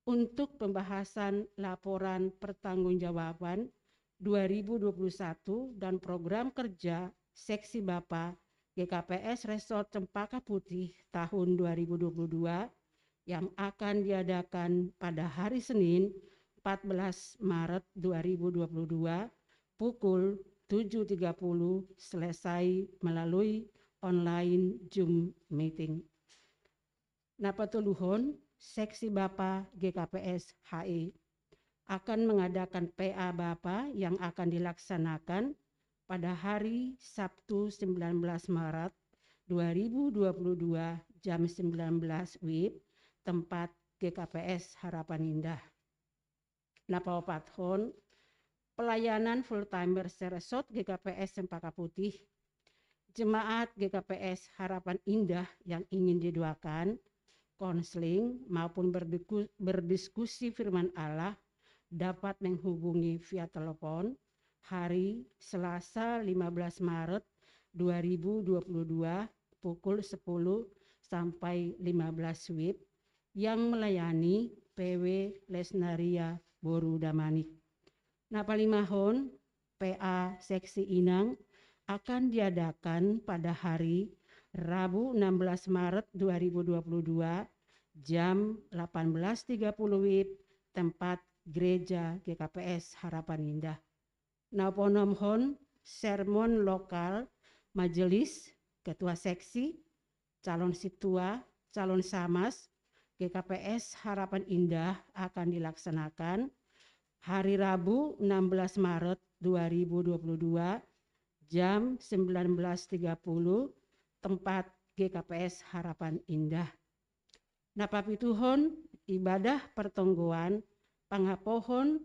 untuk pembahasan laporan pertanggungjawaban 2021 dan program kerja seksi Bapa GKPS Resort Cempaka Putih tahun 2022 yang akan diadakan pada hari Senin 14 Maret 2022 pukul 7.30 selesai melalui online Zoom meeting. Napatuluhon, seksi Bapa GKPS HI akan mengadakan PA Bapa yang akan dilaksanakan pada hari Sabtu 19 Maret 2022 jam 19 WIB, tempat GKPS Harapan Indah. Napaopathon, pelayanan full-timer Resort GKPS Cempaka Putih, jemaat GKPS Harapan Indah yang ingin didoakan, konseling maupun berdiskusi firman Allah dapat menghubungi via telepon hari Selasa 15 Maret 2022 pukul 10 sampai 15 WIB yang melayani PW Lesnaria Boru Damanik. Napalimahon, PA Seksi Inang akan diadakan pada hari Rabu 16 Maret 2022 jam 18.30 WIB, tempat Gereja GKPS Harapan Indah. Naponomhon, sermon lokal, majelis, ketua seksi, calon situa, calon samas, GKPS Harapan Indah akan dilaksanakan hari Rabu 16 Maret 2022 jam 19.30 tempat GKPS Harapan Indah. Napapituhon ibadah pertonggoan pangapohon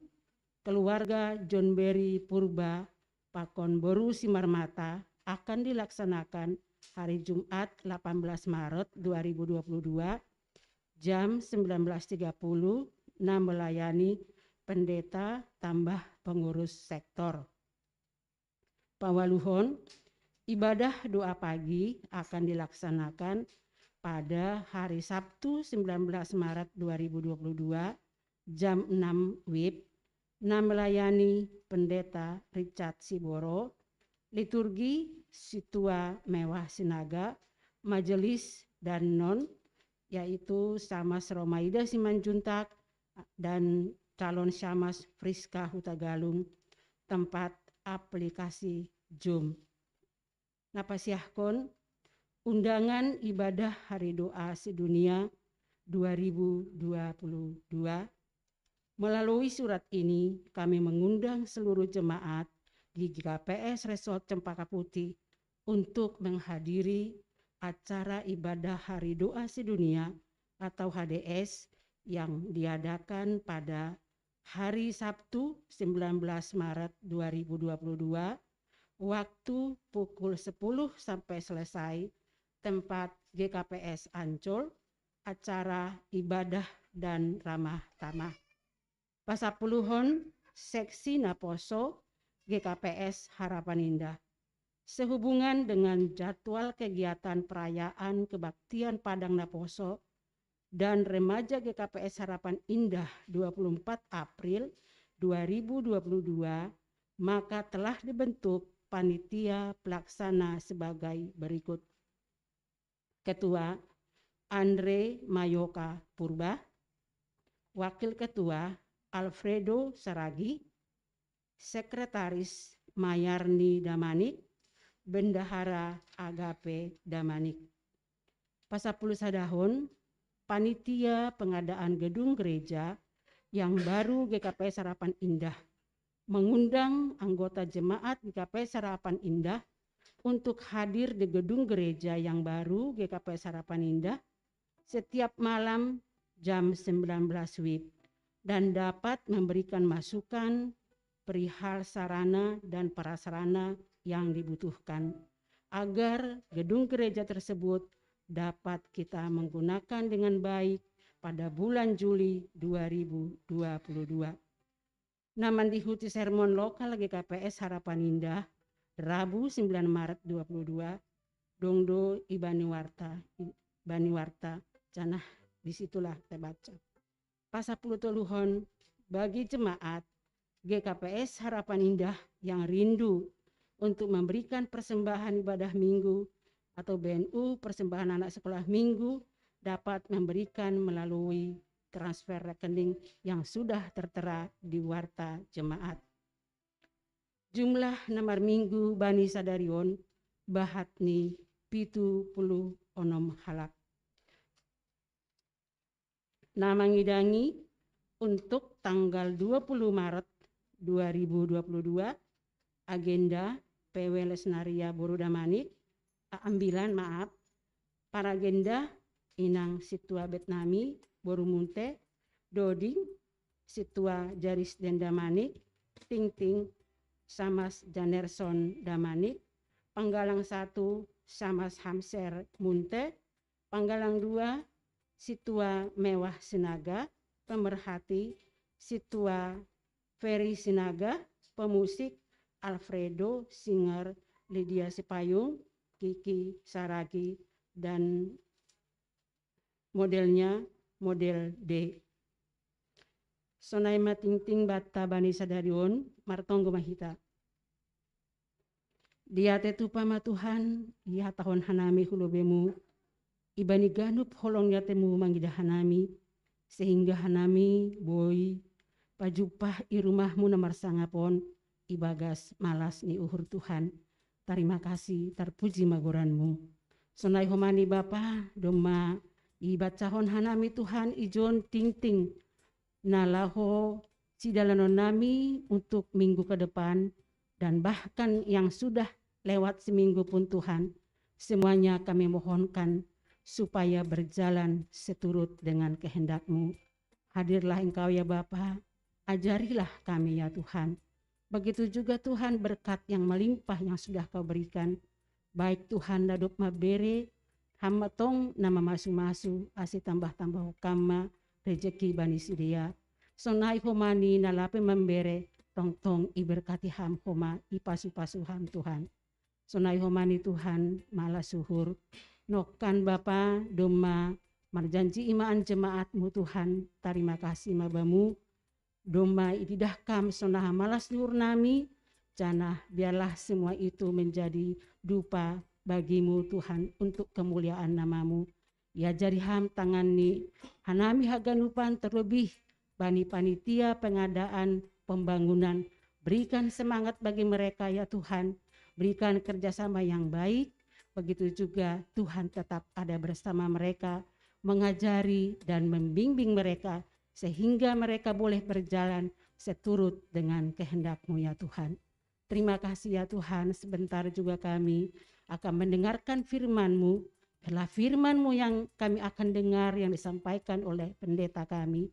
keluarga John Berry Purba Pakon Boru Simarmata akan dilaksanakan hari Jumat 18 Maret 2022 jam 19.30 melayani pendeta tambah pengurus sektor. Pawaluhon, ibadah doa pagi akan dilaksanakan pada hari Sabtu 19 Maret 2022 jam 6 WIB melayani pendeta Richard Siboro, liturgi situa mewah sinaga, majelis dan non yaitu Samas Romaida Simanjuntak dan calon Samas Friska Hutagalung, tempat aplikasi Zoom. Napasiahkon undangan ibadah Hari Doa Sedunia 2022. Melalui surat ini kami mengundang seluruh jemaat di GKPS Resort Cempaka Putih untuk menghadiri acara ibadah Hari Doa Sedunia atau HDS yang diadakan pada hari Sabtu 19 Maret 2022 waktu pukul 10 sampai selesai, tempat GKPS Ancol, acara ibadah dan ramah tamah. Pasapuluhon seksi Naposo GKPS Harapan Indah. Sehubungan dengan jadwal kegiatan perayaan kebaktian Padang Naposo dan remaja GKPS Harapan Indah 24 April 2022, maka telah dibentuk panitia pelaksana sebagai berikut. Ketua Andre Mayoka Purba, Wakil Ketua Alfredo Saragi, Sekretaris Mayarni Damanik, Bendahara Agape Damanik. Pasapuluh sadahun, panitia pengadaan gedung gereja yang baru GKPS Harapan Indah mengundang anggota jemaat GKPS Harapan Indah untuk hadir di gedung gereja yang baru GKPS Harapan Indah setiap malam jam 19 WIB dan dapat memberikan masukan perihal sarana dan prasarana yang dibutuhkan agar gedung gereja tersebut dapat kita menggunakan dengan baik pada bulan Juli 2022. Naman dihuti sermon lokal GKPS Harapan Indah, Rabu 9 Maret 22, Dongdo Baniwarta, canah disitulah saya baca. Pasapuluh teluhon bagi jemaat GKPS Harapan Indah yang rindu untuk memberikan persembahan ibadah minggu atau BNU persembahan anak sekolah minggu dapat memberikan melalui transfer rekening yang sudah tertera di warta jemaat. Jumlah nomor minggu Bani Sadarion Bahatni Pitu Puluh Onom Halak. Nama ngidangi untuk tanggal 20 Maret 2022 agenda PW Lesnaria Borudamanik ambilan para agenda Inang Situa Betnami Borumunte Doding Situa Jaris Dendamanik Ting Ting Samas Janerson Damanik Panggalang 1 Samas Hamser Munte Panggalang 2 Situa Mewah Sinaga Pemerhati Situa Ferry Sinaga Pemusik Alfredo Singer Lydia Sipayung Kiki Saragi dan modelnya model D. Sonaima Tingting Bata Bani Sadarion Martonggo Mahita. Dia tetupama Tuhan, ia tahun hanami hulubemu, ibani ganup holong yatemu manggida hanami, sehingga hanami boy pajupah irumahmu namar sangapon, ibagas malas ni uhur Tuhan. Terima kasih, terpuji magoranmu. Sonai homani Bapa, doma ibacahon hanami Tuhan ijon ting-ting nalaho sidalanon nami untuk minggu ke depan dan bahkan yang sudah lewat seminggu pun Tuhan, semuanya kami mohonkan supaya berjalan seturut dengan kehendak-Mu. Hadirlah Engkau ya Bapa, ajarilah kami ya Tuhan. Begitu juga Tuhan berkat yang melimpah yang sudah Kau berikan. Baik Tuhan dadup mabere, hamba tong nama masu-masu, asi tambah-tambah kama, rejeki bani sidia. Sonai homani nalape membere, tong-tong iberkati ham homa, ipasu-pasu ham Tuhan. Sonai homani Tuhan, malah suhur. Nokan Bapa, doma, marjanji imaan jemaat-Mu Tuhan, terima kasih mabamu. Doma ididahkam sonah malas nur nami, janah biarlah semua itu menjadi dupa bagimu Tuhan untuk kemuliaan namamu. Ya jari ham tangani hanami haganupan terlebih bani panitia pengadaan pembangunan. Berikan semangat bagi mereka ya Tuhan, berikan kerjasama yang baik. Begitu juga Tuhan tetap ada bersama mereka, mengajari dan membimbing mereka sehingga mereka boleh berjalan seturut dengan kehendak-Mu ya Tuhan. Terima kasih ya Tuhan, sebentar juga kami akan mendengarkan firman-Mu. Biarlah firman-Mu yang kami akan dengar yang disampaikan oleh pendeta kami.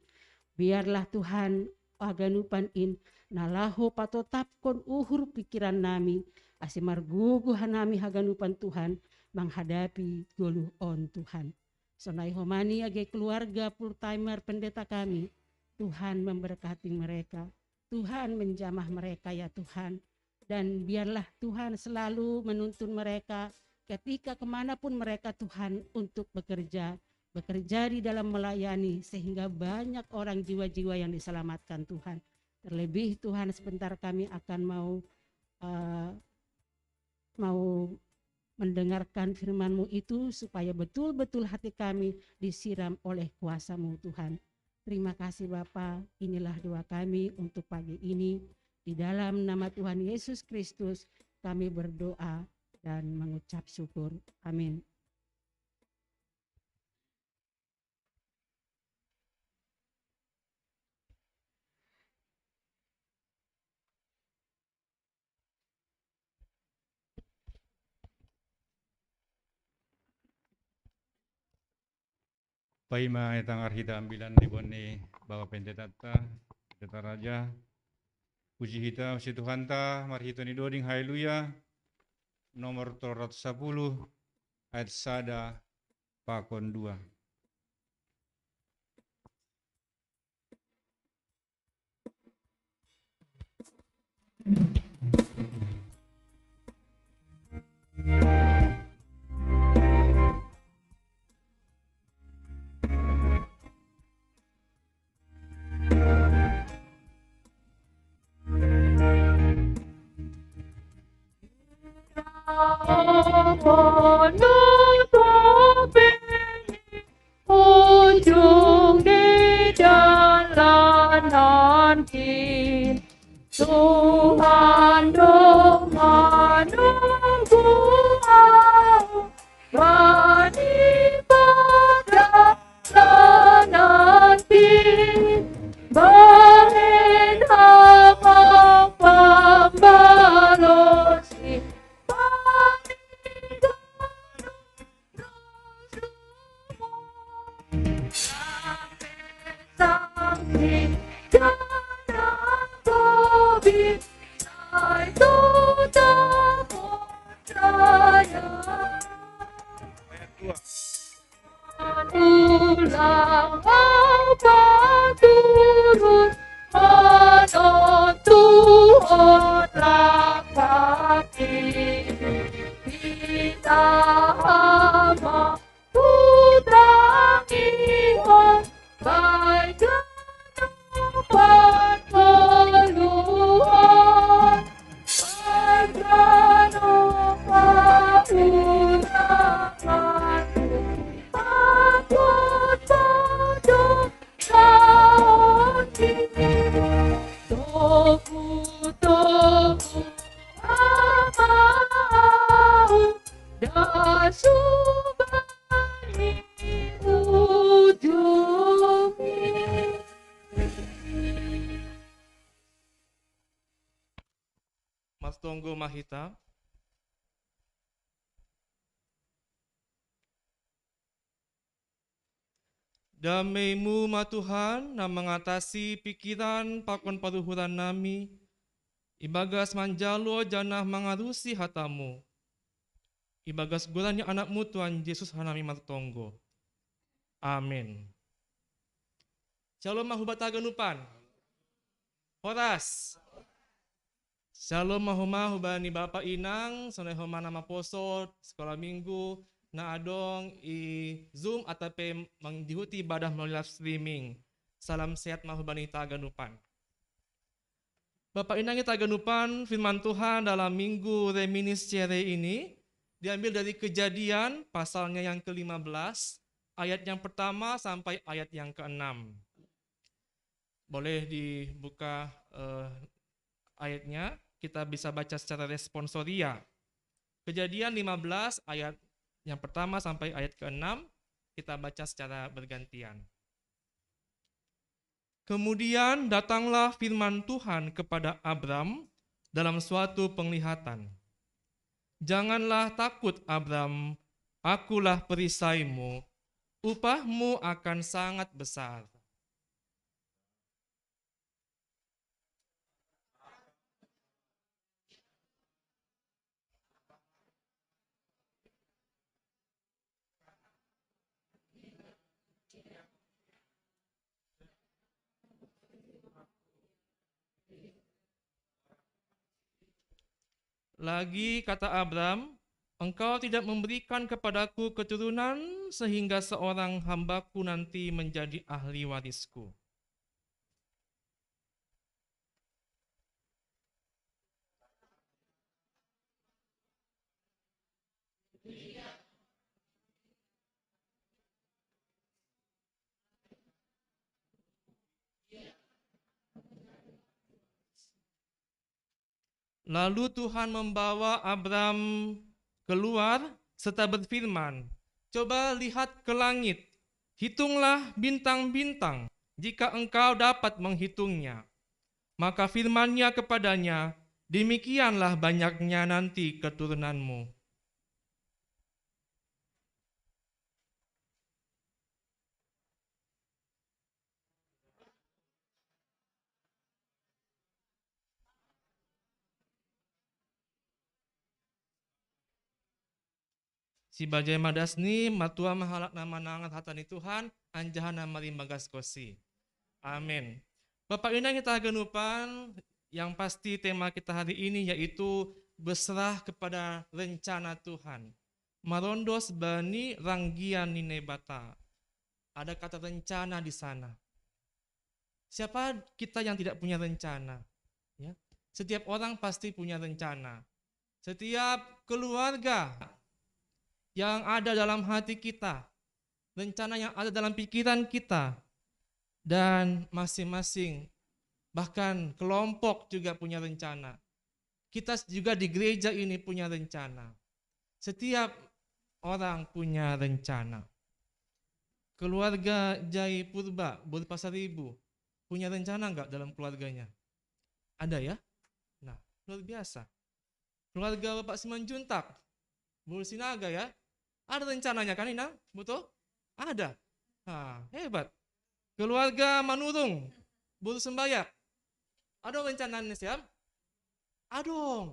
Biarlah Tuhan aganupan in nalahu patotapkon uhur pikiran nami, asimar guguhan nami haganupan Tuhan menghadapi goluh on Tuhan. Sonai homani age keluarga full-timer pendeta kami, Tuhan memberkati mereka, Tuhan menjamah mereka ya Tuhan. Dan biarlah Tuhan selalu menuntun mereka ketika kemanapun mereka Tuhan untuk bekerja di dalam melayani sehingga banyak orang jiwa-jiwa yang diselamatkan Tuhan. Terlebih Tuhan sebentar kami akan mau mendengarkan firman-Mu itu supaya betul-betul hati kami disiram oleh kuasa-Mu Tuhan. Terima kasih Bapa, inilah doa kami untuk pagi ini. Di dalam nama Tuhan Yesus Kristus kami berdoa dan mengucap syukur. Amin. Paima etang arhita ambilan di bone Bapak Pendeta Raja. Puji hita si Tuhan ta, marhito ni doding haleluya. nomor 310 ayat sada pakon 2. Ujung di jalanan kita, Tuhan doa menunggu aku, beribadah nanti, berhendak membalas ulang apa turun menuntutlah kaki kita hamba putra Iman baik dapat keluhan berjanopah ulangan takut pada tahun ini Toku amau dan subani ujungi. Mas Tonggo Mahita. Damai-Mu ma Tuhan na mengatasi pikiran pakon paruhuran nami, ibagas manjalo janah mengarusi hatamu, ibagas guranya anak-Mu Tuhan Yesus hanami martonggo. Amin. Shalom mahubat taganupan. Horas. Shalom mahumahu bani Bapak Inang, soneho nama poso, sekolah minggu, na adong i Zoom ataupun mengikuti ibadah melalui live streaming. Salam sehat mahubani taganupan. Bapak Inangi taganupan, firman Tuhan dalam minggu reminiscere ini diambil dari Kejadian pasalnya yang ke-15, ayat yang pertama sampai ayat yang ke-6. Boleh dibuka ayatnya, kita bisa baca secara responsoria. Kejadian 15 ayat yang pertama sampai ayat ke-6, kita baca secara bergantian. Kemudian datanglah firman Tuhan kepada Abram dalam suatu penglihatan. Janganlah takut Abram, akulah perisaimu, upahmu akan sangat besar. Lagi kata Abram, engkau tidak memberikan kepadaku keturunan sehingga seorang hambaku nanti menjadi ahli warisku. Lalu Tuhan membawa Abram keluar serta berfirman, coba lihat ke langit, hitunglah bintang-bintang jika engkau dapat menghitungnya. Maka firman-Nya kepadanya, demikianlah banyaknya nanti keturunanmu. Si bajai madasni matua mahalak nama nangat hatani Tuhan anjahana marimba gaskosi. Amin. Bapak Ina kita genupan, yang pasti tema kita hari ini yaitu berserah kepada rencana Tuhan. Marondos bani ranggian ninebata. Ada kata rencana di sana. Siapa kita yang tidak punya rencana? Ya. Setiap orang pasti punya rencana. Setiap keluarga yang ada dalam hati kita, rencana yang ada dalam pikiran kita, dan masing-masing bahkan kelompok juga punya rencana. Kita juga di gereja ini punya rencana. Setiap orang punya rencana. Keluarga Jai Purba, Pasaribu, punya rencana enggak dalam keluarganya? Ada ya? Nah, luar biasa. Keluarga Bapak Simanjuntak, Sinaga ya, ada rencananya kan Inang? Betul? Ada. Nah, hebat. Keluarga Manurung, Sembayak, ada rencananya siap? Ada.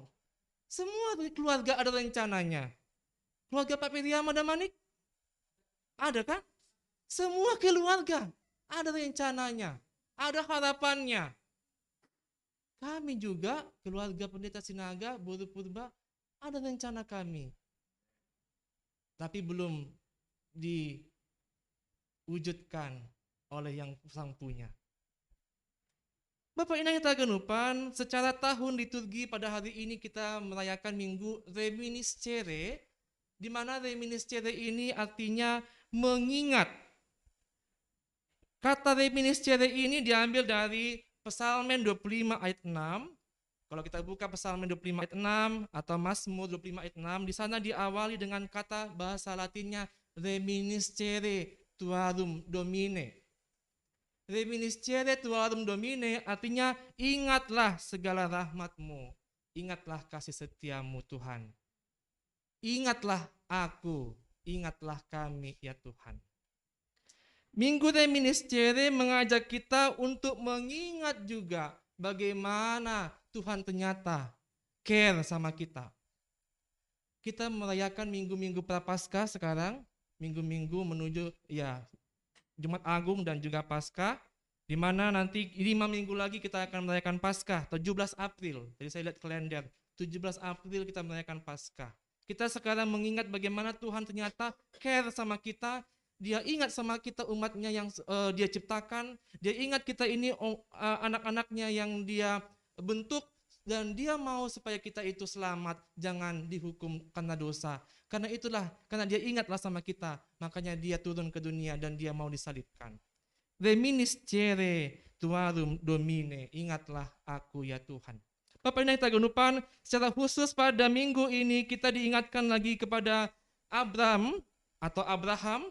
Semua keluarga ada rencananya. Keluarga Pak Piriama dan Manik? Ada kan? Semua keluarga ada rencananya, ada harapannya. Kami juga, keluarga Pendeta Sinaga, Boru Purba, ada rencana kami. Tapi belum diwujudkan oleh yang sang punya. Bapak Ina kita genupan, secara tahun liturgi pada hari ini kita merayakan minggu Reminiscere, di mana Reminiscere ini artinya mengingat. Kata Reminiscere ini diambil dari Psalmen 25 ayat 6. Kalau kita buka Psalmen 25 ayat 6 atau Mazmur 25 ayat 6, di sana diawali dengan kata bahasa Latinnya Reminiscere tuarum Domine. Reminiscere tuarum Domine artinya ingatlah segala rahmat-Mu, ingatlah kasih setiamu Tuhan. Ingatlah aku, ingatlah kami ya Tuhan. Minggu Reminiscere mengajak kita untuk mengingat juga bagaimana Tuhan ternyata care sama kita. Kita merayakan minggu-minggu Prapaskah sekarang, minggu-minggu menuju ya Jumat Agung dan juga Paskah, di mana nanti 5 minggu lagi kita akan merayakan Paskah, 17 April. Jadi saya lihat kalender, 17 April kita merayakan Paskah. Kita sekarang mengingat bagaimana Tuhan ternyata care sama kita. Dia ingat sama kita umatnya yang dia ciptakan. Dia ingat kita ini anak-anaknya yang dia bentuk. Dan dia mau supaya kita itu selamat. Jangan dihukum karena dosa. Karena itulah, karena dia ingatlah sama kita. Makanya dia turun ke dunia dan dia mau disalibkan. Reminiscere tuarum Domine. Ingatlah aku ya Tuhan. Bapak Ibu kita genupan, secara khusus pada minggu ini kita diingatkan lagi kepada Abraham atau Abraham,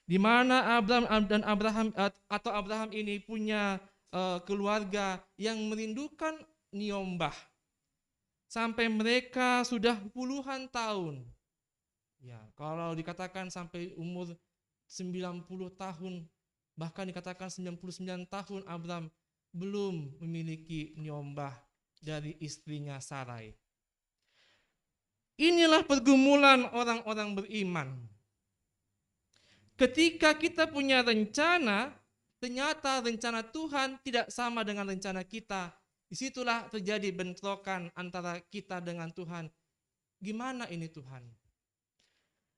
di mana Abraham ini punya keluarga yang merindukan niombah sampai mereka sudah puluhan tahun. Ya, kalau dikatakan sampai umur 90 tahun, bahkan dikatakan 99 tahun Abraham belum memiliki niombah dari istrinya Sarai. Inilah pergumulan orang-orang beriman. Ketika kita punya rencana, ternyata rencana Tuhan tidak sama dengan rencana kita. Disitulah terjadi bentrokan antara kita dengan Tuhan. Gimana ini Tuhan?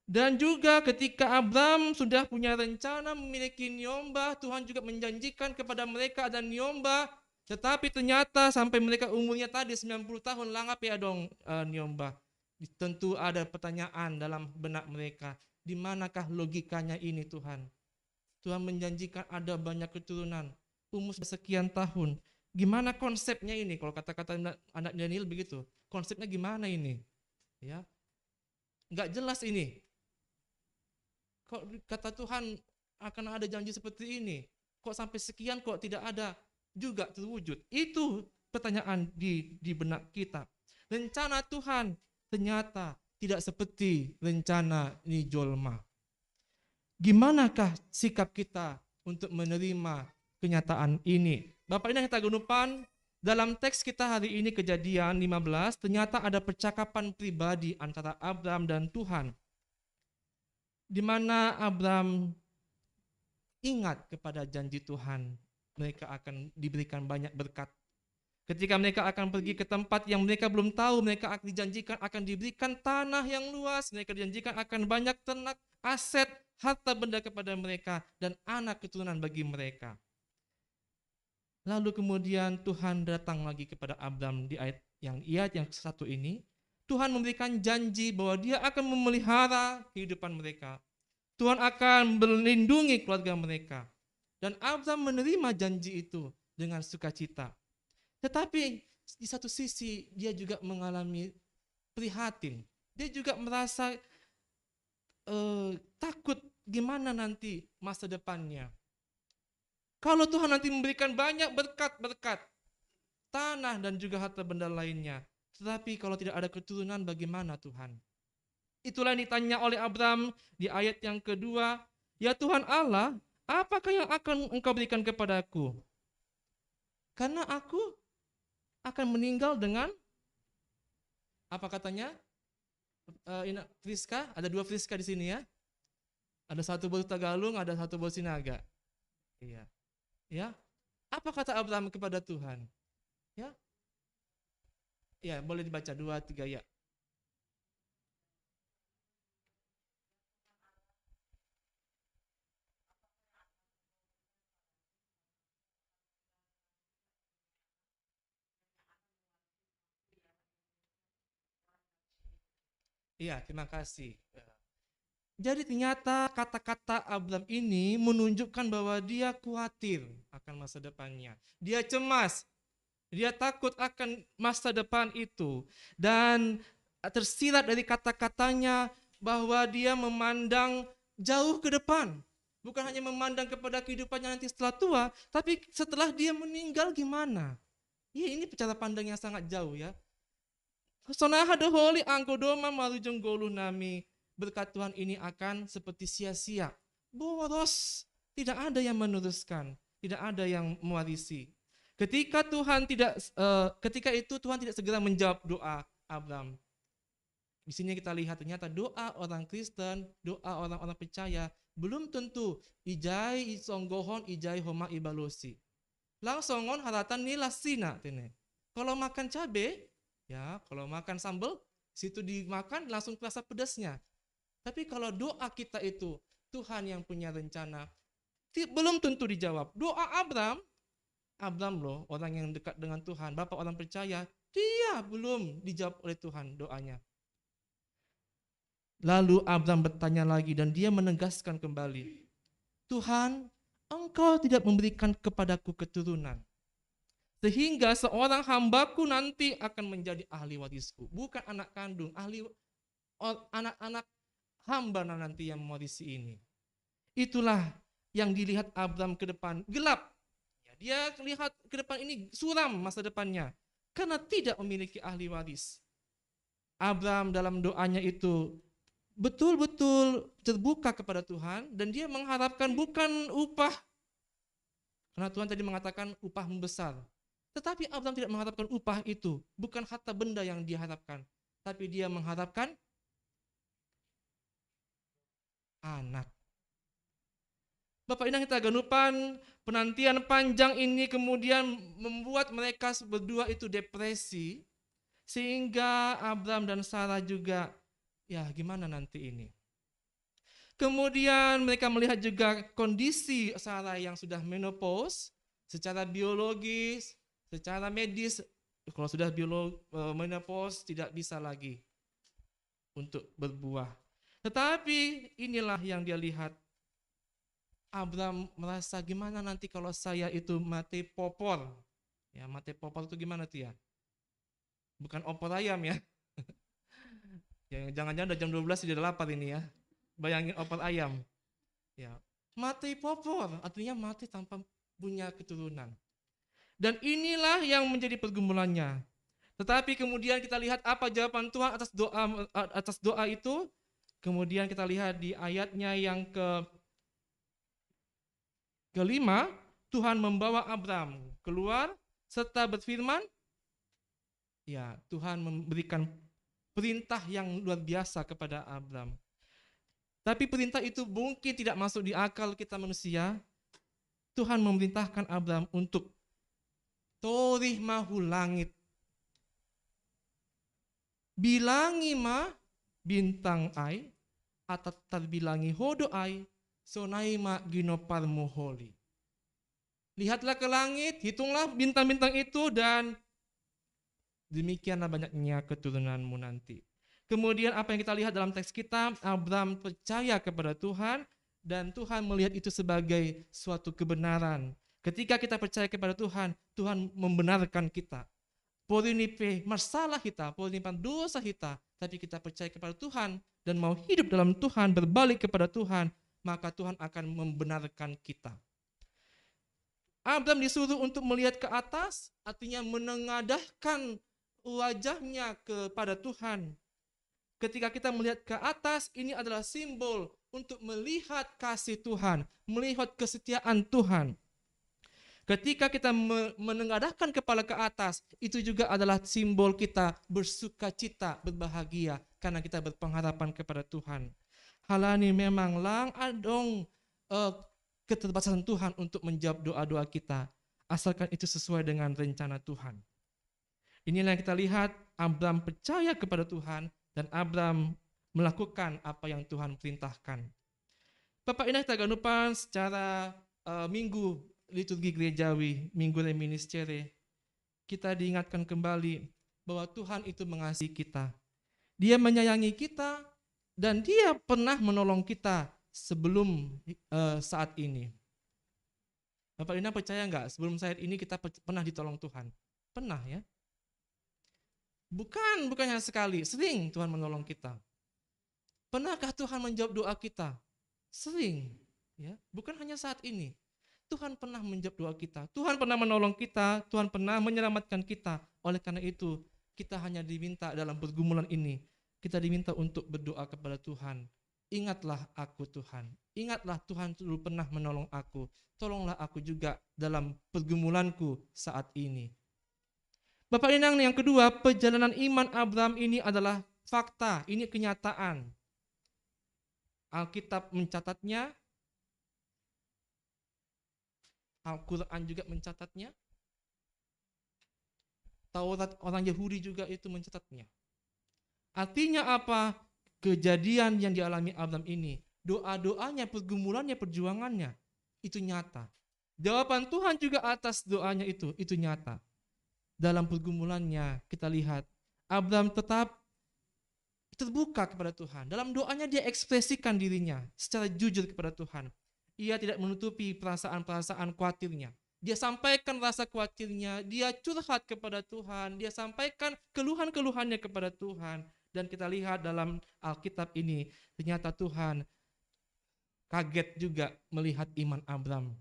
Dan juga ketika Abraham sudah punya rencana memiliki niombah, Tuhan juga menjanjikan kepada mereka ada niombah. Tetapi ternyata sampai mereka umurnya tadi 90 tahun langap ya dong niombah. Tentu ada pertanyaan dalam benak mereka. Di manakah logikanya ini Tuhan? Tuhan menjanjikan ada banyak keturunan. Umur sekian tahun. Gimana konsepnya ini? Kalau kata-kata anak Daniel begitu. Konsepnya gimana ini? Ya, nggak jelas ini. Kok kata Tuhan akan ada janji seperti ini? Kok sampai sekian kok tidak ada juga terwujud? Itu pertanyaan di benak kita. Rencana Tuhan ternyata tidak seperti rencana Nijolma. Gimanakah sikap kita untuk menerima kenyataan ini? Bapak Ibu kita genupan, dalam teks kita hari ini Kejadian 15, ternyata ada percakapan pribadi antara Abraham dan Tuhan. di mana Abram ingat kepada janji Tuhan, mereka akan diberikan banyak berkat. Ketika mereka akan pergi ke tempat yang mereka belum tahu, mereka akan dijanjikan akan diberikan tanah yang luas, mereka dijanjikan akan banyak ternak, aset, harta benda kepada mereka, dan anak keturunan bagi mereka. Lalu kemudian Tuhan datang lagi kepada Abram di ayat yang satu ini. Tuhan memberikan janji bahwa Dia akan memelihara kehidupan mereka. Tuhan akan melindungi keluarga mereka. Dan Abram menerima janji itu dengan sukacita. Tetapi di satu sisi dia juga mengalami prihatin. Dia juga merasa takut gimana nanti masa depannya. Kalau Tuhan nanti memberikan banyak berkat-berkat, tanah dan juga harta benda lainnya. Tetapi kalau tidak ada keturunan bagaimana Tuhan? Itulah yang ditanya oleh Abram di ayat yang kedua. Ya Tuhan Allah, apakah yang akan Engkau berikan kepadaku? Karena aku akan meninggal dengan, apa katanya? Friska, ada dua Friska di sini ya. Ada satu bau Tagalung, ada satu bau Sinaga. Iya. Ya. Apa kata Abraham kepada Tuhan? Ya. Ya, boleh dibaca 2, 3 ya. Iya, terima kasih. Jadi ternyata kata-kata Abram ini menunjukkan bahwa dia khawatir akan masa depannya. Dia cemas, dia takut akan masa depan itu. Dan tersirat dari kata-katanya bahwa dia memandang jauh ke depan. Bukan hanya memandang kepada kehidupannya nanti setelah tua, tapi setelah dia meninggal gimana? Ya, ini cara pandang yang sangat jauh ya. Sonaha doholi angkodoma marujung golu nami. Berkat Tuhan ini akan seperti sia-sia. Boros. Tidak ada yang meneruskan. Tidak ada yang mewarisi. Ketika itu Tuhan tidak segera menjawab doa Abram. Di sini kita lihat ternyata doa orang Kristen, doa orang-orang percaya belum tentu ijai isonggohon ijai homa ibalosi. Langsungon haratan nilasina. Kalau makan cabai, ya, kalau makan sambal, situ dimakan langsung terasa pedasnya. Tapi kalau doa kita itu Tuhan yang punya rencana, belum tentu dijawab. Doa Abram loh, orang yang dekat dengan Tuhan, bapak orang percaya, dia belum dijawab oleh Tuhan doanya. Lalu Abram bertanya lagi dan dia menegaskan kembali, Tuhan, Engkau tidak memberikan kepadaku keturunan. Sehingga seorang hambaku nanti akan menjadi ahli warisku. Bukan anak kandung, anak-anak hamba nanti yang mewarisi ini. Itulah yang dilihat Abram ke depan, gelap. Dia lihat ke depan ini suram masa depannya. Karena tidak memiliki ahli waris. Abram dalam doanya itu betul-betul terbuka kepada Tuhan. Dan dia mengharapkan bukan upah. Karena Tuhan tadi mengatakan upah membesar. Tetapi Abram tidak mengharapkan upah itu, bukan harta benda yang dia harapkan, tapi dia mengharapkan anak. Bapak Inang kita ganupan, penantian panjang ini kemudian membuat mereka berdua itu depresi, sehingga Abram dan Sarah juga, ya gimana nanti ini. Kemudian mereka melihat juga kondisi Sarah yang sudah menopause, secara biologis, secara medis, kalau sudah menopause tidak bisa lagi untuk berbuah. Tetapi inilah yang dia lihat. Abram merasa gimana nanti kalau saya itu mati popor. Ya, mati popor itu gimana tuh ya? Bukan opor ayam ya. Ya, jangan-jangan udah jam 12 sudah lapar ini ya. Bayangin opor ayam. Ya, mati popor artinya mati tanpa punya keturunan. Dan inilah yang menjadi pergumulannya. Tetapi kemudian kita lihat apa jawaban Tuhan atas doa itu. Kemudian kita lihat di ayatnya yang kelima, Tuhan membawa Abram keluar serta berfirman, ya Tuhan memberikan perintah yang luar biasa kepada Abram. Tapi perintah itu mungkin tidak masuk di akal kita manusia. Tuhan memerintahkan Abraham untuk torih mahu langit. Bilangi ma bintang ai, atau terbilangi hodo ai, sonai ma gino parmuholi. Lihatlah ke langit, hitunglah bintang-bintang itu, dan demikianlah banyaknya keturunanmu nanti. Kemudian apa yang kita lihat dalam teks kita, Abraham percaya kepada Tuhan dan Tuhan melihat itu sebagai suatu kebenaran. Ketika kita percaya kepada Tuhan, Tuhan membenarkan kita. Porinipe masalah kita, porinipan dosa kita, tapi kita percaya kepada Tuhan dan mau hidup dalam Tuhan, berbalik kepada Tuhan, maka Tuhan akan membenarkan kita. Abraham disuruh untuk melihat ke atas, artinya menengadahkan wajahnya kepada Tuhan. Ketika kita melihat ke atas, ini adalah simbol untuk melihat kasih Tuhan, melihat kesetiaan Tuhan. Ketika kita menengadahkan kepala ke atas, itu juga adalah simbol kita bersukacita, berbahagia, karena kita berpengharapan kepada Tuhan. Halani memang lang adong keterbatasan Tuhan untuk menjawab doa-doa kita, asalkan itu sesuai dengan rencana Tuhan. Inilah yang kita lihat, Abraham percaya kepada Tuhan, dan Abraham melakukan apa yang Tuhan perintahkan. Bapak Ibu Taganupan, secara minggu liturgi gerejawi, minggu reminiscere, kita diingatkan kembali bahwa Tuhan itu mengasihi kita. Dia menyayangi kita dan Dia pernah menolong kita sebelum saat ini. Bapak Ibu percaya nggak sebelum saat ini kita pernah ditolong Tuhan? Pernah ya? Bukan hanya sekali, sering Tuhan menolong kita. Pernahkah Tuhan menjawab doa kita? Sering, ya. Bukan hanya saat ini. Tuhan pernah menjawab doa kita. Tuhan pernah menolong kita, Tuhan pernah menyelamatkan kita. Oleh karena itu, kita hanya diminta dalam pergumulan ini, kita diminta untuk berdoa kepada Tuhan. Ingatlah aku Tuhan. Ingatlah Tuhan dulu pernah menolong aku. Tolonglah aku juga dalam pergumulanku saat ini. Bapak Inang, yang kedua, perjalanan iman Abraham ini adalah fakta, ini kenyataan. Alkitab mencatatnya, Al-Quran juga mencatatnya, Taurat orang Yahudi juga itu mencatatnya. Artinya apa? Kejadian yang dialami Abraham ini, doa-doanya, pergumulannya, perjuangannya, itu nyata. Jawaban Tuhan juga atas doanya itu nyata. Dalam pergumulannya kita lihat Abraham tetap terbuka kepada Tuhan. Dalam doanya dia ekspresikan dirinya secara jujur kepada Tuhan. Ia tidak menutupi perasaan-perasaan khawatirnya. Dia sampaikan rasa khawatirnya, dia curhat kepada Tuhan, dia sampaikan keluhan-keluhannya kepada Tuhan. Dan kita lihat dalam Alkitab ini, ternyata Tuhan kaget juga melihat iman Abraham.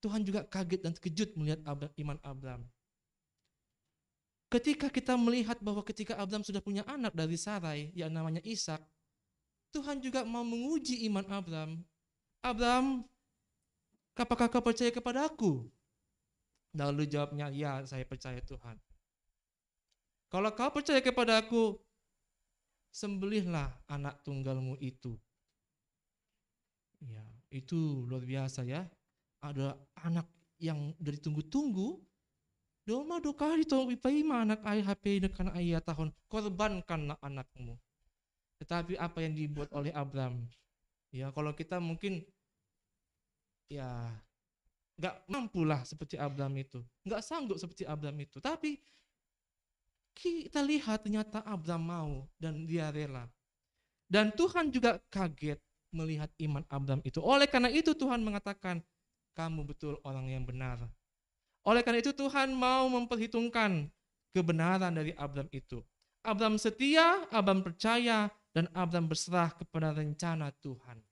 Tuhan juga kaget dan terkejut melihat iman Abraham. Ketika kita melihat bahwa ketika Abraham sudah punya anak dari Sarai yang namanya Ishak, Tuhan juga mau menguji iman Abraham. Abraham, apakah kau percaya kepada aku? Lalu jawabnya, ya saya percaya Tuhan. Kalau kau percaya kepada aku, sembelihlah anak tunggalmu itu. Ya, itu luar biasa ya. Ada anak yang dari tunggu-tunggu, doma doka itu ipaima anak ayah HP nekan ayah tahun, korbankanlah anakmu. Tetapi apa yang dibuat oleh Abraham? Ya, kalau kita mungkin ya nggak mampulah seperti Abraham itu, nggak sanggup seperti Abraham itu. Tapi kita lihat ternyata Abraham mau dan dia rela. Dan Tuhan juga kaget melihat iman Abraham itu. Oleh karena itu Tuhan mengatakan, kamu betul orang yang benar. Oleh karena itu Tuhan mau memperhitungkan kebenaran dari Abraham itu. Abraham setia, Abraham percaya, dan Abraham berserah kepada rencana Tuhan.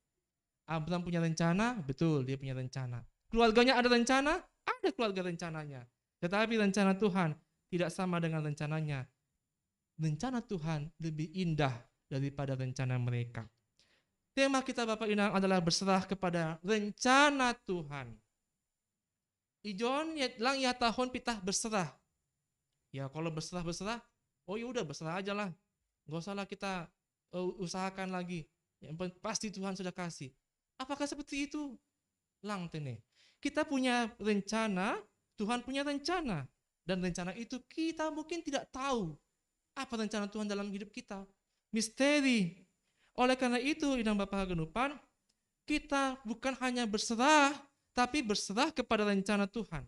Abraham punya rencana, betul dia punya rencana. Keluarganya ada rencana, ada keluarga rencananya. Tetapi rencana Tuhan tidak sama dengan rencananya. Rencana Tuhan lebih indah daripada rencana mereka. Tema kita Bapak Inang adalah berserah kepada rencana Tuhan. Ijon lang ya tahun pitah berserah. Ya kalau berserah, oh ya udah berserah aja lah. Gak usah lah kita usahakan lagi. Yang pasti Tuhan sudah kasih. Apakah seperti itu? Lang tene. Kita punya rencana, Tuhan punya rencana. Dan rencana itu kita mungkin tidak tahu apa rencana Tuhan dalam hidup kita. Misteri. Oleh karena itu, Inang Bapa Haganupan, kita bukan hanya berserah, tapi berserah kepada rencana Tuhan.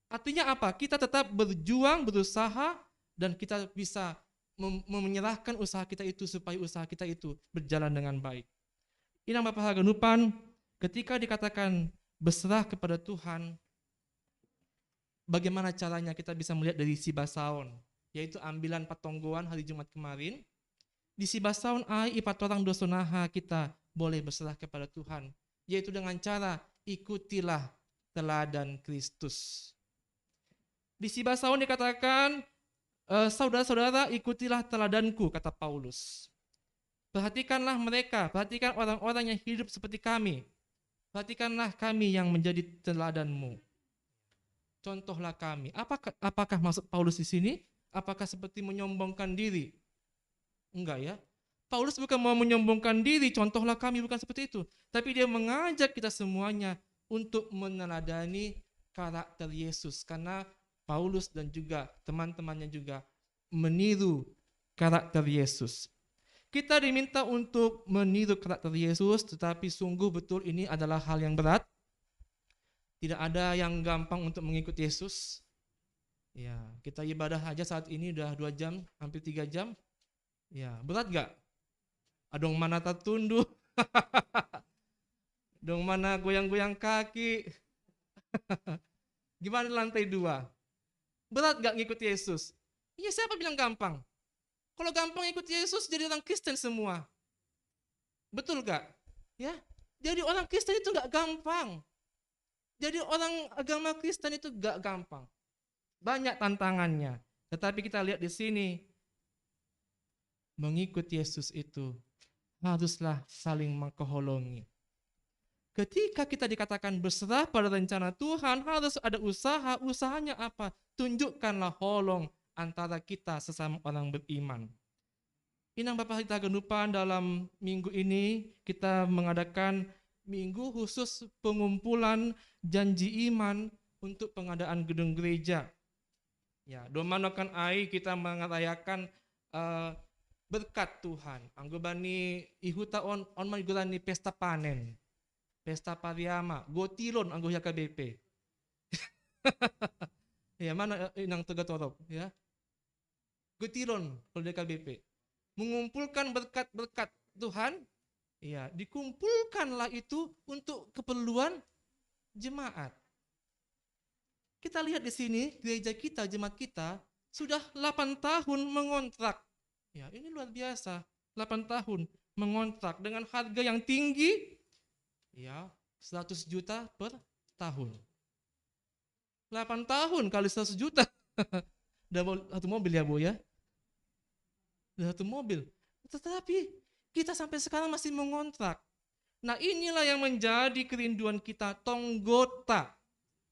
Artinya apa? Kita tetap berjuang, berusaha, dan kita bisa menyerahkan usaha kita itu supaya usaha kita itu berjalan dengan baik. Inang Bapa Haganupan, ketika dikatakan berserah kepada Tuhan, bagaimana caranya kita bisa melihat dari Sibasaon, yaitu ambilan patonggoan hari Jumat kemarin. Di Sibasaon ai ipat orang dosonaha kita boleh berserah kepada Tuhan, yaitu dengan cara ikutilah teladan Kristus. Di Sibasaon dikatakan, saudara-saudara ikutilah teladanku, kata Paulus. Perhatikanlah mereka, perhatikan orang-orang yang hidup seperti kami. Perhatikanlah kami yang menjadi teladanmu. Contohlah kami. Apakah maksud Paulus di sini? Apakah seperti menyombongkan diri? Enggak ya. Paulus bukan mau menyombongkan diri, contohlah kami, bukan seperti itu. Tapi dia mengajak kita semuanya untuk meneladani karakter Yesus. Karena Paulus dan juga teman-temannya juga meniru karakter Yesus. Kita diminta untuk meniru karakter Yesus, tetapi sungguh betul ini adalah hal yang berat. Tidak ada yang gampang untuk mengikuti Yesus. Ya, kita ibadah aja saat ini udah 2 jam, hampir 3 jam. Ya, berat gak? Adong mana tunduk, dong mana goyang-goyang kaki. Gimana lantai 2? Berat gak ngikuti Yesus? Iya, siapa bilang gampang? Kalau gampang ikut Yesus jadi orang Kristen semua. Betul gak? Ya, jadi orang Kristen itu gak gampang. Jadi orang agama Kristen itu gak gampang. Banyak tantangannya. Tetapi kita lihat di sini, mengikut Yesus itu haruslah saling mengkeholongi. Ketika kita dikatakan berserah pada rencana Tuhan, harus ada usaha. Usahanya apa? Tunjukkanlah holong antara kita sesama orang beriman. Inang Bapa Haganupan, dalam minggu ini kita mengadakan minggu khusus pengumpulan janji iman untuk pengadaan gedung gereja. Ya, domanokan ai kita merayakan berkat Tuhan. Anggobani ihuta on magurani pesta panen. Pesta pariama, gotilon anggo HKBP. Ya, mana Inang Tegatorop ya. Gotilon kalau DKBP. Mengumpulkan berkat-berkat Tuhan, ya, dikumpulkanlah itu untuk keperluan jemaat. Kita lihat di sini, gereja kita, jemaat kita sudah 8 tahun mengontrak. Ya, ini luar biasa. 8 tahun mengontrak dengan harga yang tinggi, ya, 100 juta per tahun. 8 tahun kali 100 juta. Udah 1 mobil ya, Bu ya. Udah 1 mobil. Tetapi kita sampai sekarang masih mengontrak. Nah, inilah yang menjadi kerinduan kita, tonggota.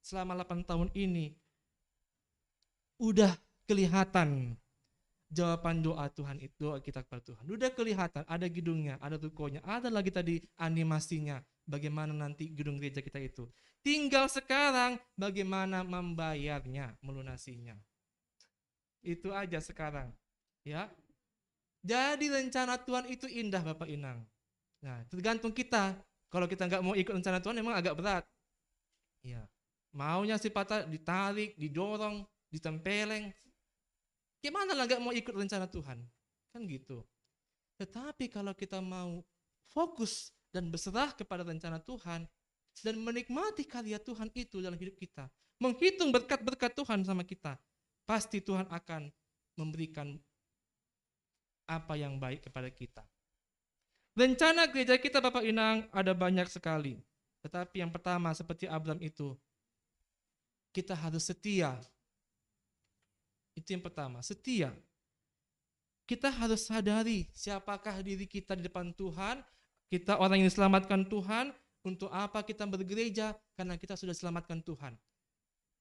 Selama 8 tahun ini udah kelihatan jawaban doa Tuhan itu, doa kita kepada Tuhan. Udah kelihatan, ada gedungnya, ada rukonya, ada lagi tadi animasinya, bagaimana nanti gedung gereja kita itu. Tinggal sekarang bagaimana membayarnya, melunasinya. Itu aja sekarang. Ya. Jadi rencana Tuhan itu indah, Bapak Inang. Nah, tergantung kita. Kalau kita nggak mau ikut rencana Tuhan, memang agak berat. Ya. Maunya sifatnya ditarik, didorong, ditempeleng. Gimana lah nggak mau ikut rencana Tuhan? Kan gitu. Tetapi kalau kita mau fokus dan berserah kepada rencana Tuhan dan menikmati karya Tuhan itu dalam hidup kita, menghitung berkat-berkat Tuhan sama kita, pasti Tuhan akan memberikan apa yang baik kepada kita. Rencana gereja kita, Bapak Inang, ada banyak sekali. Tetapi yang pertama, seperti Abraham itu, kita harus setia. Itu yang pertama, setia. Kita harus sadari siapakah diri kita di depan Tuhan. Kita orang yang diselamatkan Tuhan. Untuk apa kita bergereja? Karena kita sudah diselamatkan Tuhan.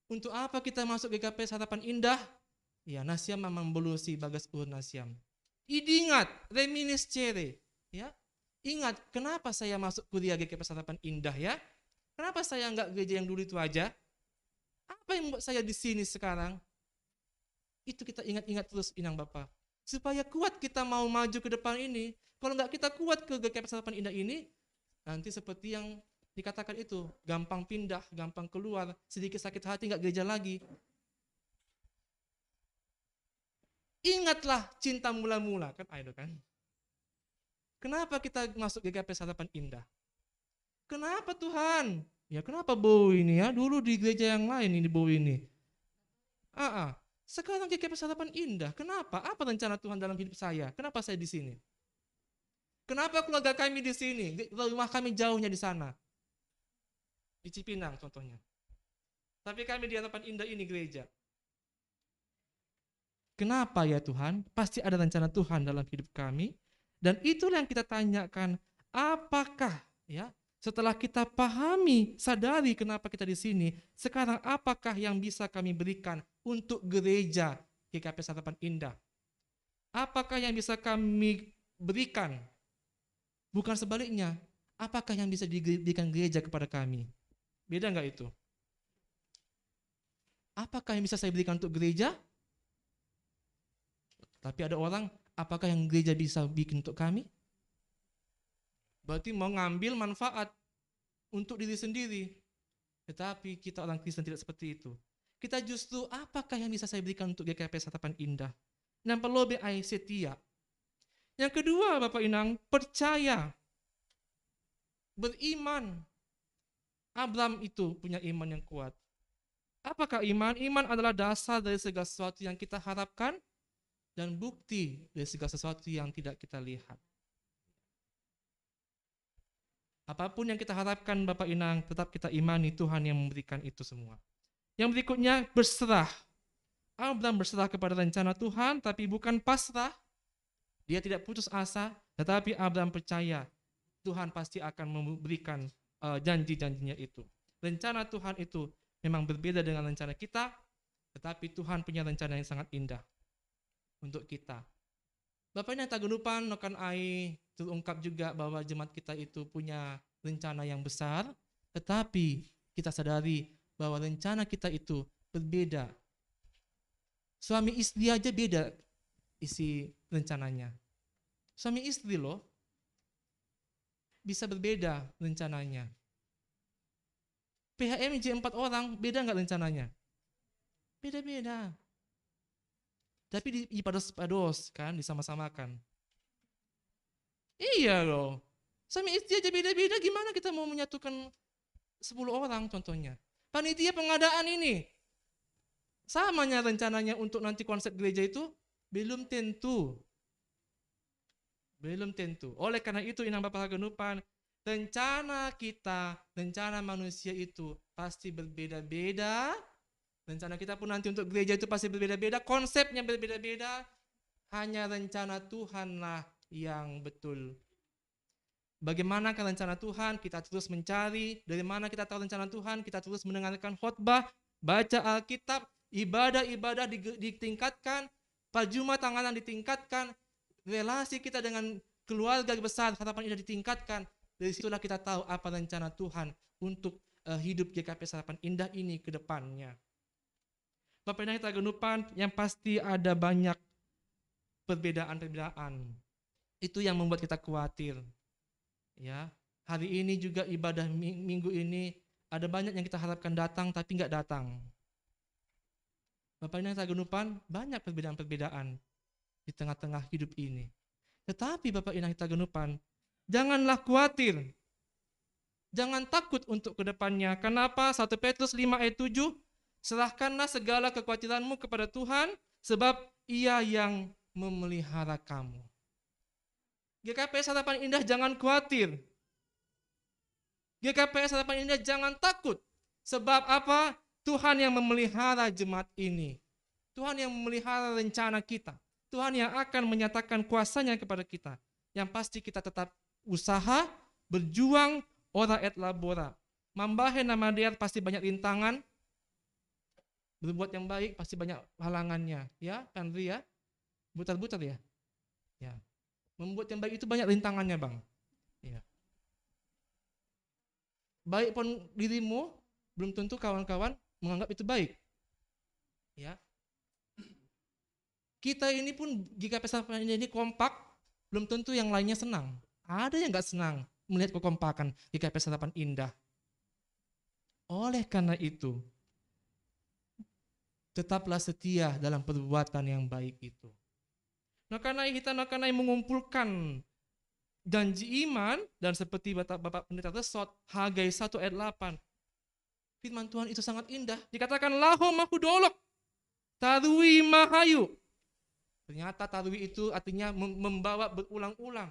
Untuk apa kita masuk GKP Harapan Indah? Ya, Nasyam memang belusi bagas ur Nasyam. Ingat, reminiscere, ya. Ingat, kenapa saya masuk kuliah GKP Harapan Indah ya? Kenapa saya nggak gereja yang dulu itu aja? Apa yang membuat saya di sini sekarang? Itu kita ingat-ingat terus, Inang Bapak. Supaya kuat kita mau maju ke depan ini. Kalau nggak kita kuat ke GKP Harapan Indah ini, nanti seperti yang dikatakan itu, gampang pindah, gampang keluar, sedikit sakit hati nggak gereja lagi. Ingatlah cinta mula-mula, kan ayo kan. Kenapa kita masuk GKP Harapan Indah? Kenapa Tuhan? Ya kenapa bau ini ya? Dulu di gereja yang lain ini bau ini. Sekarang GKP Harapan Indah. Kenapa? Apa rencana Tuhan dalam hidup saya? Kenapa saya di sini? Kenapa keluarga kami di sini? Rumah kami jauhnya di sana. Di Cipinang contohnya. Tapi kami di Harapan Indah ini gereja. Kenapa ya Tuhan? Pasti ada rencana Tuhan dalam hidup kami. Dan itulah yang kita tanyakan, apakah ya setelah kita pahami, sadari kenapa kita di sini, sekarang apakah yang bisa kami berikan untuk gereja GKP Harapan Indah? Apakah yang bisa kami berikan? Bukan sebaliknya, apakah yang bisa diberikan gereja kepada kami? Beda nggak itu? Apakah yang bisa saya berikan untuk gereja? Tapi ada orang, apakah yang gereja bisa bikin untuk kami? Berarti mau ngambil manfaat untuk diri sendiri. Tetapi kita orang Kristen tidak seperti itu. Kita justru, apakah yang bisa saya berikan untuk GKP Harapan Indah? Yang perlu ai setia. Yang kedua, Bapak Inang, percaya. Beriman. Abraham itu punya iman yang kuat. Apakah iman? Iman adalah dasar dari segala sesuatu yang kita harapkan dan bukti dari segala sesuatu yang tidak kita lihat. Apapun yang kita harapkan Bapak Inang, tetap kita imani Tuhan yang memberikan itu semua. Yang berikutnya, berserah. Abraham berserah kepada rencana Tuhan, tapi bukan pasrah. Dia tidak putus asa, tetapi Abraham percaya Tuhan pasti akan memberikan janji-janjinya itu. Rencana Tuhan itu memang berbeda dengan rencana kita, tetapi Tuhan punya rencana yang sangat indah untuk kita. Bapak ini tagunupan nokan ai terungkap juga bahwa jemaat kita itu punya rencana yang besar, tetapi kita sadari bahwa rencana kita itu berbeda. Suami istri aja beda isi rencananya. Suami istri loh bisa berbeda rencananya. PHMJ 4 orang beda nggak rencananya? Beda-beda. Tapi dipados-pados kan, disama-samakan. Iya loh. Suami istri aja beda-beda, gimana kita mau menyatukan 10 orang contohnya. Panitia pengadaan ini. Samanya rencananya untuk nanti konsep gereja itu belum tentu. Belum tentu. Oleh karena itu Inang Bapak Hagenupan, rencana kita, rencana manusia itu pasti berbeda-beda. Rencana kita pun nanti untuk gereja itu pasti berbeda-beda, konsepnya berbeda-beda. Hanya rencana Tuhanlah yang betul. Bagaimana rencana Tuhan? Kita terus mencari. Dari mana kita tahu rencana Tuhan? Kita terus mendengarkan khotbah, baca Alkitab, ibadah-ibadah ditingkatkan, Jumat tanganan ditingkatkan, relasi kita dengan keluarga besar Harapan Indah ditingkatkan. Dari situlah kita tahu apa rencana Tuhan untuk hidup GKP Harapan Indah ini ke depannya. Bapak Inang Tagenupan, yang pasti ada banyak perbedaan-perbedaan. Itu yang membuat kita khawatir. Ya, hari ini juga ibadah minggu ini ada banyak yang kita harapkan datang tapi nggak datang. Bapak Inang Tagenupan, banyak perbedaan-perbedaan di tengah-tengah hidup ini. Tetapi Bapak Inang Tagenupan, janganlah khawatir. Jangan takut untuk kedepannya. Kenapa? 1 Petrus 5 ayat 7, serahkanlah segala kekhawatiranmu kepada Tuhan, sebab Ia yang memelihara kamu. GKP Harapan Indah jangan khawatir. GKP Harapan Indah jangan takut. Sebab apa? Tuhan yang memelihara jemaat ini. Tuhan yang memelihara rencana kita. Tuhan yang akan menyatakan kuasanya kepada kita. Yang pasti kita tetap usaha, berjuang, ora et labora. Mambahe nama dia pasti banyak rintangan. Berbuat yang baik pasti banyak halangannya, ya, kan ya? Butar-butar ya. Ya. Membuat yang baik itu banyak rintangannya, Bang. Ya. Baik pun dirimu, belum tentu kawan-kawan menganggap itu baik. Ya. Kita ini pun jika pesta ini kompak, belum tentu yang lainnya senang. Ada yang nggak senang melihat kekompakan jika pesta indah. Oleh karena itu, tetaplah setia dalam perbuatan yang baik itu. Nah karena mengumpulkan janji iman dan seperti Bapak Pendeta Resot, Hagai 1 ayat 8. Firman Tuhan itu sangat indah. Dikatakan laho mahudolok, tarui mahayu. Ternyata tarui itu artinya membawa berulang-ulang.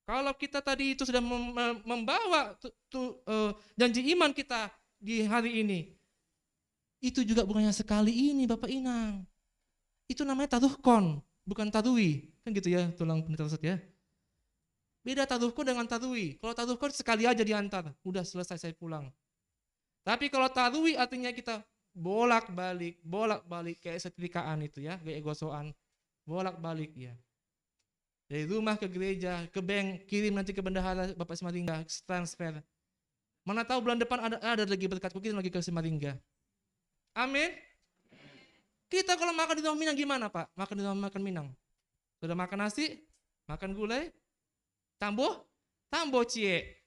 Kalau kita tadi itu sudah membawa janji iman kita di hari ini, itu juga bukannya sekali ini Bapak Inang. Itu namanya taruhkon, bukan tarui. Kan gitu ya, tulang Pendeta Resot ya. Beda taruhkon dengan tarui. Kalau taruhkon sekali aja diantar, udah selesai saya pulang. Tapi kalau tarui artinya kita bolak-balik kayak setrikaan itu ya, kayak gosoan. Bolak-balik ya. Dari rumah ke gereja, ke bank, kirim nanti ke bendahara Bapak Samaringga, transfer. Mana tahu bulan depan ada lagi berkat, kirim lagi ke Samaringga. Amin. Kita kalau makan di rumah Minang gimana Pak? Makan di rumah makan Minang. Sudah makan nasi, makan gulai, tambo cie.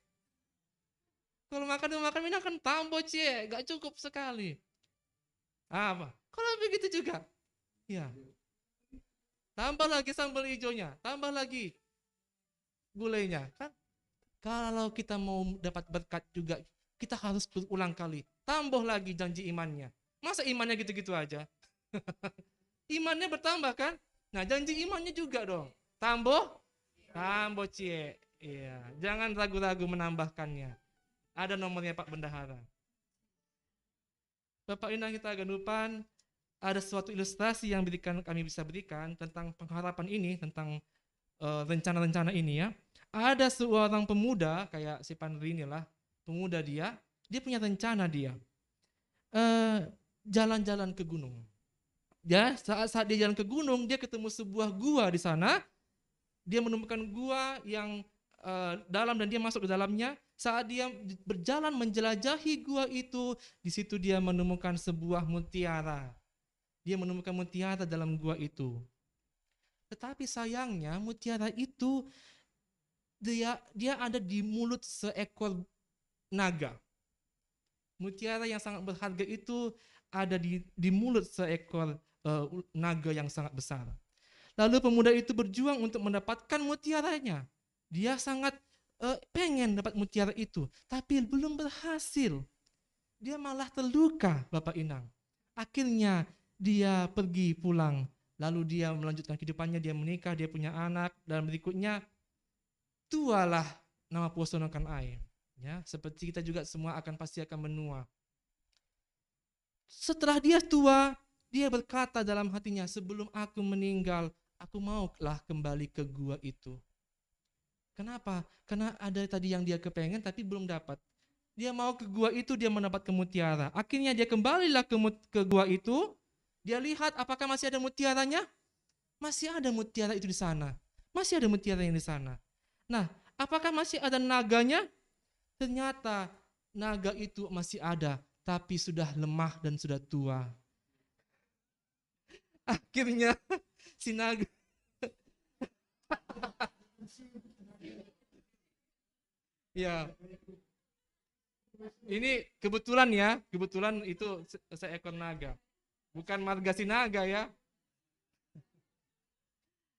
Kalau makan di rumah makan Minang kan tambo cie, gak cukup sekali. Apa? Kalau begitu juga. Ya. Tambah lagi sambal hijaunya, tambah lagi gulainya. Kan? Kalau kita mau dapat berkat juga, kita harus berulang kali. Tambah lagi janji imannya. Masa imannya gitu-gitu aja? Imannya bertambah kan? Nah janji imannya juga dong. Tambah cie. Iya, jangan ragu-ragu menambahkannya. Ada nomornya Pak Bendahara. Bapak Inang kita Ganupan, ada suatu ilustrasi yang kami bisa berikan tentang pengharapan ini, tentang rencana-rencana ini ya. Ada seorang pemuda kayak si Pandri inilah, pemuda dia punya rencana dia jalan-jalan ke gunung. Ya, saat dia jalan ke gunung, dia ketemu sebuah gua di sana. Dia menemukan gua yang dalam dan dia masuk ke dalamnya. Saat dia berjalan menjelajahi gua itu, di situ dia menemukan sebuah mutiara. Dia menemukan mutiara dalam gua itu. Tetapi sayangnya mutiara itu dia ada di mulut seekor naga. Mutiara yang sangat berharga itu ada di mulut seekor naga yang sangat besar. Lalu pemuda itu berjuang untuk mendapatkan mutiaranya. Dia sangat pengen dapat mutiara itu, tapi belum berhasil. Dia malah terluka, Bapak Inang. Akhirnya dia pergi pulang, lalu dia melanjutkan kehidupannya, dia menikah, dia punya anak, dan berikutnya tualah nama poso akan air. Ya, seperti kita juga semua pasti akan menua. Setelah dia tua, dia berkata dalam hatinya, sebelum aku meninggal, aku maulah kembali ke gua itu. Kenapa? Karena ada tadi yang dia kepengen tapi belum dapat. Dia mau ke gua itu, dia mendapatkan mutiara. Akhirnya dia kembalilah ke gua itu. Dia lihat apakah masih ada mutiaranya? Masih ada mutiara itu di sana. Masih ada mutiara yang di sana. Nah, apakah masih ada naganya? Ternyata naga itu masih ada, tapi sudah lemah dan sudah tua. Akhirnya si naga ya. Ini kebetulan ya, kebetulan itu seekor naga. Bukan marga Sinaga ya.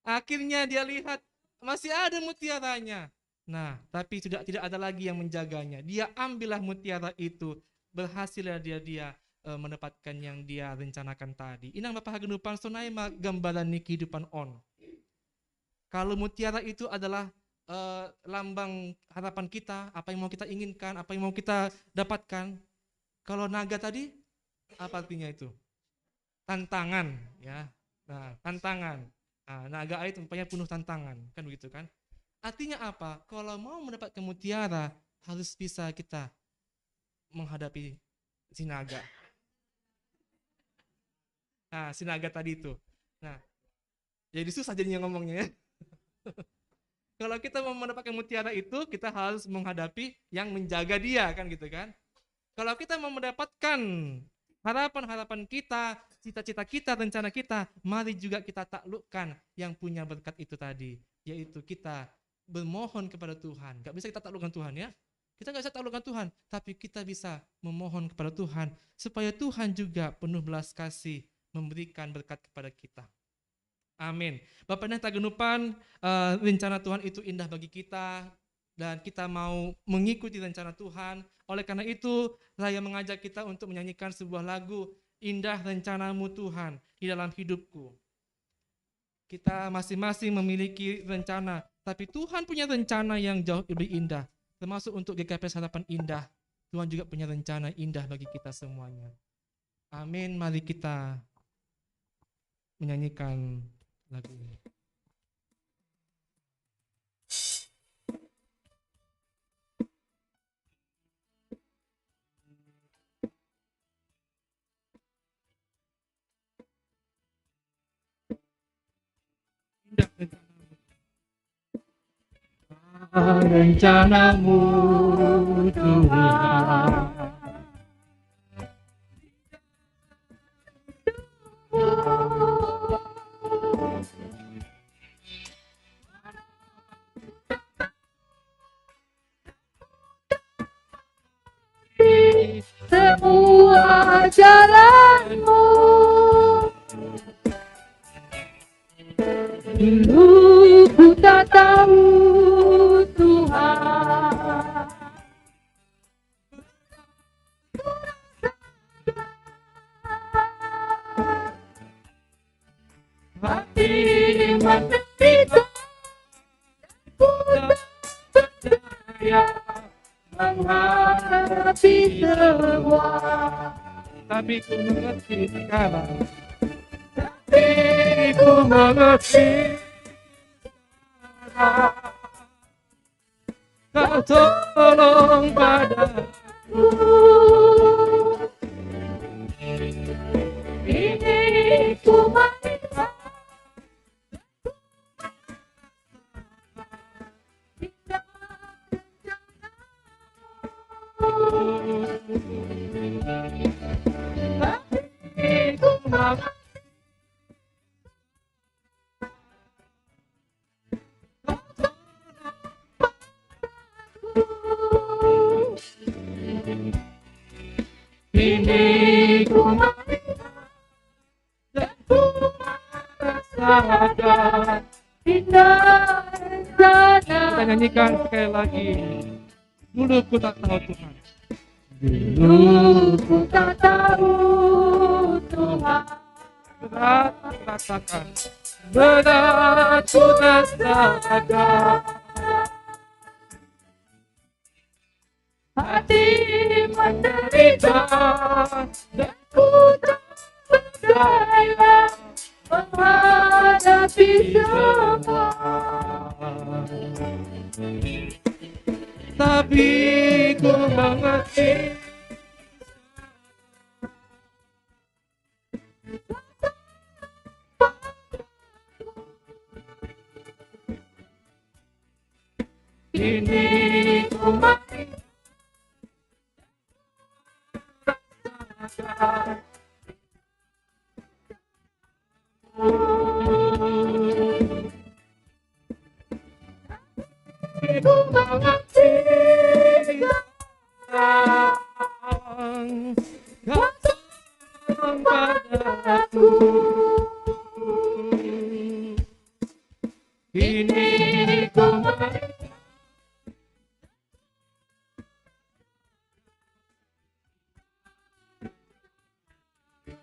Akhirnya dia lihat masih ada mutiaranya. Nah, tapi tidak ada lagi yang menjaganya. Dia ambillah mutiara itu. Berhasillah dia mendapatkan yang dia rencanakan tadi. Inang Bapak Hagenupan sonai gambaran kehidupan on. Kalau mutiara itu adalah lambang harapan kita, apa yang mau kita inginkan, apa yang mau kita dapatkan. Kalau naga tadi, apa artinya itu? Tantangan, ya. Nah, tantangan. Nah, naga itu rupanya penuh tantangan, kan begitu kan? Artinya apa? Kalau mau mendapatkan mutiara, harus bisa kita menghadapi si naga. Nah, si naga tadi itu. Nah, jadi susah jadinya ngomongnya ya. Kalau kita mau mendapatkan mutiara itu, kita harus menghadapi yang menjaga dia, kan gitu kan. Kalau kita mau mendapatkan harapan-harapan kita, cita-cita kita, rencana kita, mari juga kita taklukkan yang punya berkat itu tadi, yaitu kita bermohon kepada Tuhan. Gak bisa kita taklukkan Tuhan ya. Kita gak bisa taklukkan Tuhan, tapi kita bisa memohon kepada Tuhan supaya Tuhan juga penuh belas kasih memberikan berkat kepada kita. Amin. Bapak dan Tagenupan, rencana Tuhan itu indah bagi kita dan kita mau mengikuti rencana Tuhan. Oleh karena itu, saya mengajak kita untuk menyanyikan sebuah lagu, Indah Rencanamu Tuhan di dalam hidupku. Kita masing-masing memiliki rencana, tapi Tuhan punya rencana yang jauh lebih indah. Termasuk untuk GKP Harapan Indah, Tuhan juga punya rencana indah bagi kita semuanya. Amin. Mari kita menyanyikan lagu ini. Rencanamu Tuhan, semua jalanmu dulu ku tak tahu Tuhan, hati menderita, ku tak percaya menghadapi semua, Tapi ku mengerti sekarang. tapi ku mengerti Kau tolong padaku. ini ku melihat tapi ku mengerti ini ku melihat dan ku merasakan indah rencana. Kita nyanyikan sekali lagi. Dulu ku tak tahu Tuhan. Dulu ku tak tahu Tuhan, Berat ku rasakan. berat ku rasakan, hati menderita dan ku tak berdaya menghadapi semua. Tapi ku mengerti. Ini ku merasakan ku mengerti Kau tolong padaku. ini ku melihat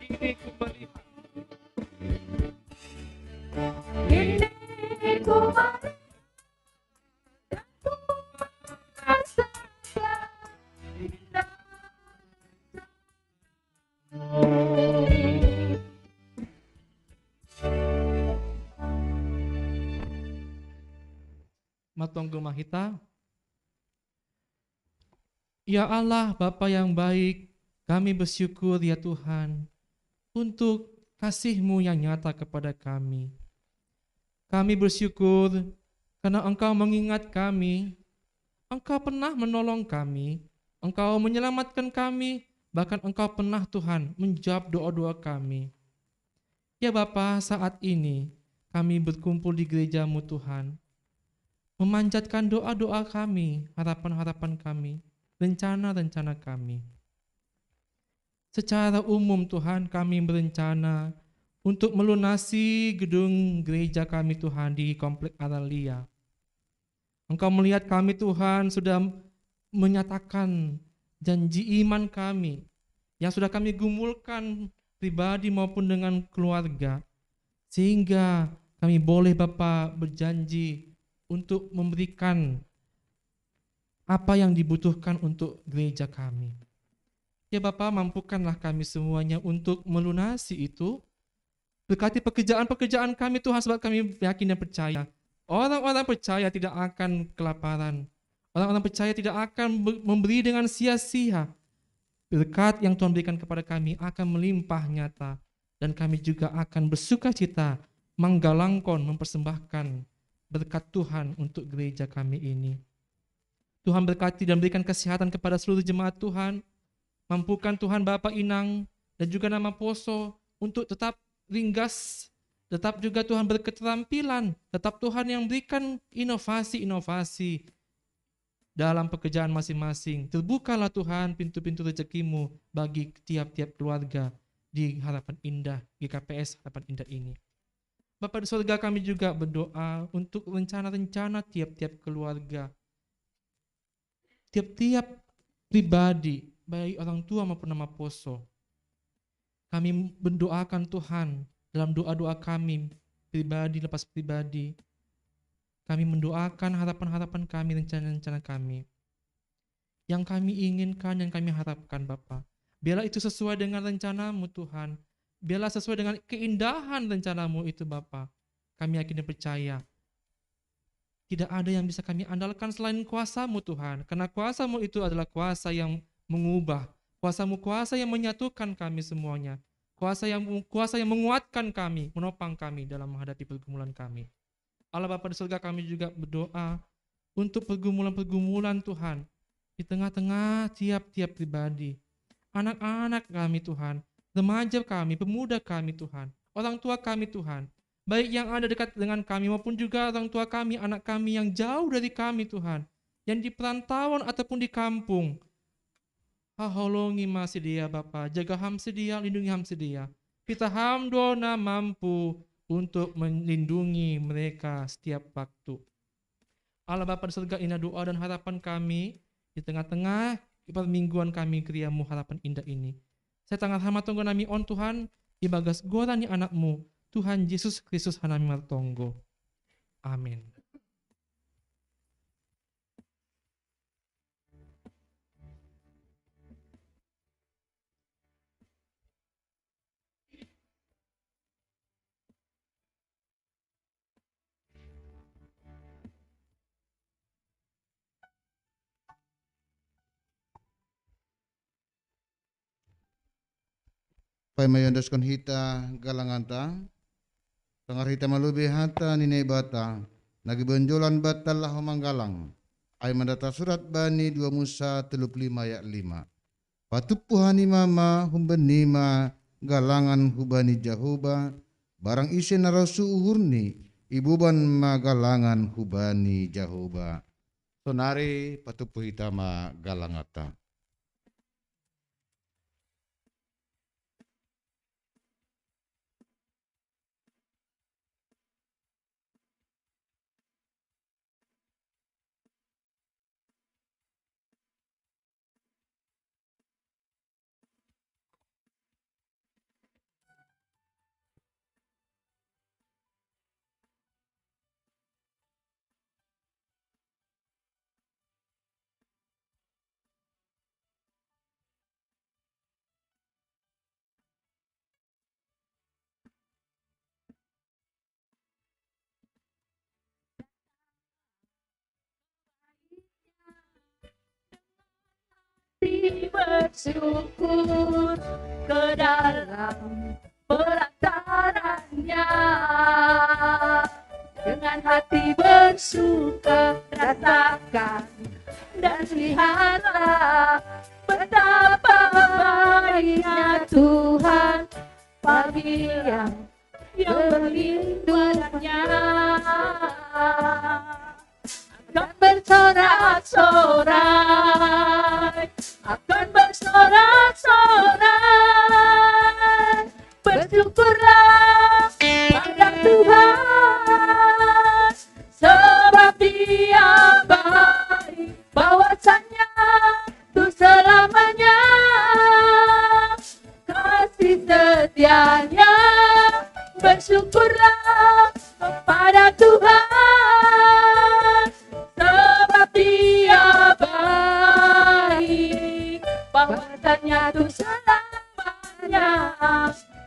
Ini ku melihat. ini ku melihat dan ku merasakan indah. Matonggo Mahita. Ya Allah, Bapa yang baik, kami bersyukur ya Tuhan untuk kasih-Mu yang nyata kepada kami. Kami bersyukur karena Engkau mengingat kami, Engkau pernah menolong kami, Engkau menyelamatkan kami, bahkan Engkau pernah Tuhan menjawab doa-doa kami. Ya Bapa, saat ini kami berkumpul di gereja-Mu Tuhan, memanjatkan doa-doa kami, harapan-harapan kami, rencana-rencana kami. Secara umum Tuhan, kami berencana untuk melunasi gedung gereja kami Tuhan di Komplek Aralia. Engkau melihat kami Tuhan sudah menyatakan janji iman kami yang sudah kami gumulkan pribadi maupun dengan keluarga, sehingga kami boleh Bapa berjanji untuk memberikan apa yang dibutuhkan untuk gereja kami. Ya Bapa, mampukanlah kami semuanya untuk melunasi itu. Berkati pekerjaan-pekerjaan kami Tuhan, sebab kami yakin dan percaya orang-orang percaya tidak akan kelaparan. Orang-orang percaya tidak akan memberi dengan sia-sia. Berkat yang Tuhan berikan kepada kami akan melimpah nyata. Dan kami juga akan bersuka cita, menggalangkan, mempersembahkan berkat Tuhan untuk gereja kami ini. Tuhan berkati dan berikan kesehatan kepada seluruh jemaat Tuhan. Mampukan Tuhan Bapak Inang dan juga nama Poso untuk tetap ringgas, tetap juga Tuhan berketerampilan, tetap Tuhan yang berikan inovasi-inovasi dalam pekerjaan masing-masing. Terbukalah Tuhan pintu-pintu rezekimu bagi tiap-tiap keluarga di Harapan Indah, GKPS Harapan Indah ini. Bapa di surga, kami juga berdoa untuk rencana-rencana tiap-tiap keluarga, tiap-tiap pribadi, baik orang tua maupun nama Poso. Kami mendoakan Tuhan dalam doa-doa kami, pribadi lepas pribadi. Kami mendoakan harapan-harapan kami, rencana-rencana kami. Yang kami inginkan, yang kami harapkan Bapa. Biarlah itu sesuai dengan rencana-Mu Tuhan. Biarlah sesuai dengan keindahan rencana-Mu itu Bapa. Kami yakin dan percaya. Tidak ada yang bisa kami andalkan selain kuasa-Mu Tuhan. Karena kuasa-Mu itu adalah kuasa yang mengubah. Kuasa-Mu kuasa yang menyatukan kami semuanya. Kuasa yang menguatkan kami, menopang kami dalam menghadapi pergumulan kami. Allah Bapa di surga, kami juga berdoa untuk pergumulan-pergumulan Tuhan di tengah-tengah tiap-tiap pribadi. Anak-anak kami Tuhan, remaja kami, pemuda kami Tuhan, orang tua kami Tuhan, baik yang ada dekat dengan kami maupun juga orang tua kami, anak kami yang jauh dari kami Tuhan, yang di perantauan ataupun di kampung. Haholongi masih dia Bapa, jaga ham sedia, lindungi ham sedia. Kita hamdona mampu untuk melindungi mereka setiap waktu. Allah Bapa di surga, inilah doa dan harapan kami di tengah-tengah permingguan kami kriamu Harapan Indah ini. Saya tangan hama tonggo nami on Tuhan, ibagas gorani anakmu, Tuhan Yesus Kristus hanami martonggo. Amin. Pai mayondas kon hita galanganta, tangar hita malubi hata nine bata, nagi benjolan batal lah manggalang. Ay mandata surat Bani 2 Musa 35 ayat 5. Patupuhani mama humbenima galangan hubani jahuba, barang isi narasu uhurni, ibuban magalangan hubani jahuba. Sonari patupuh hitama galangata. Bersyukur ke dalam pelatarannya, dengan hati bersuka rasakan dan lihatlah betapa baiknya Tuhan bagi yang berlindung padanya. Akan bersorak-sorai, akan bersorak-sorai, bersyukurlah pada Tuhan, sebab Dia baik, bahwasanya untuk selamanya kasih setianya. Bersyukurlah kepada Tuhan, sebab Dia baik, bahwasanya untuk selamanya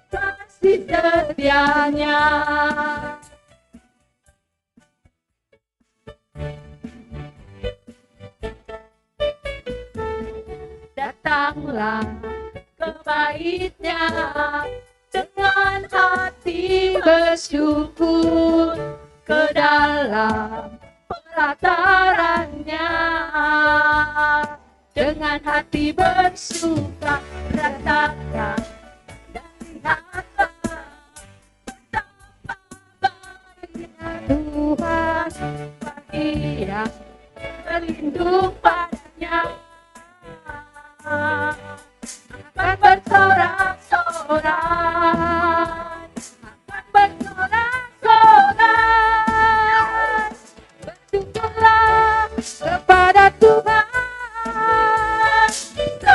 kasih setianya. Datanglah ke bait-Nya dengan hati bersyukur, ke dalam pelataran-Nya dengan hati bersuka rasakan dan lihatlah betapa baiknya Tuhan bagi yang berlindung padanya. Akan bersorak-sorai, akan bersorak-sorai, bersyukurlah kepada Tuhan,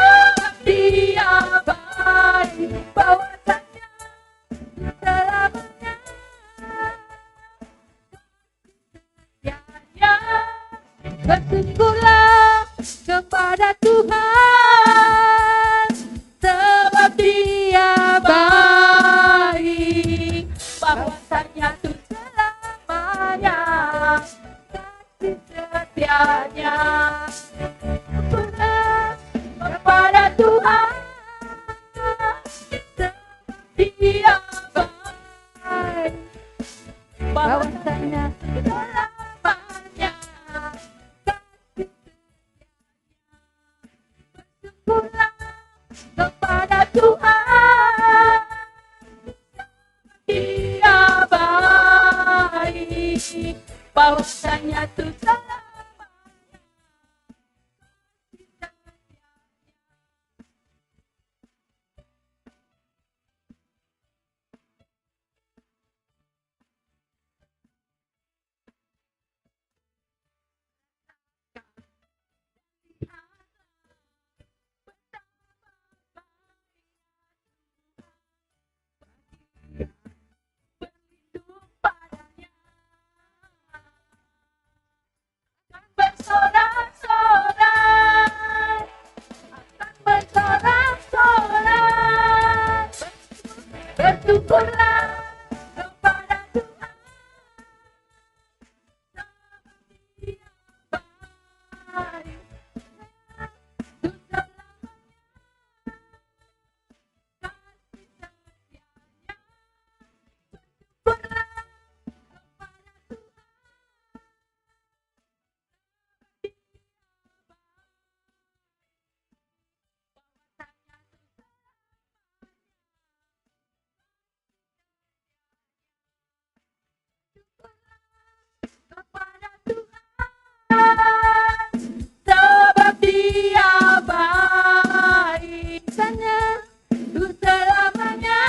sebab Dia baik, bahwasanya selamanya setia-nya. Bersyukurlah kepada Tuhan, sebab Dia baik, bahwasanya untuk selamanya kasih setianya. Bersyukurlah kepada Tuhan, sebab Dia baik, bahwasanya selamanya kepada Tuhan, Dia baik, bahwasanya Tuhan bersorak-sorai, akan bersorak-sorai, bersyukurlah kepada Tuhan, Dia baik, untuk selamanya kasih setianya. Bersyukurlah kepada Tuhan, kepada Tuhan, sebab Dia baik, untuk selamanya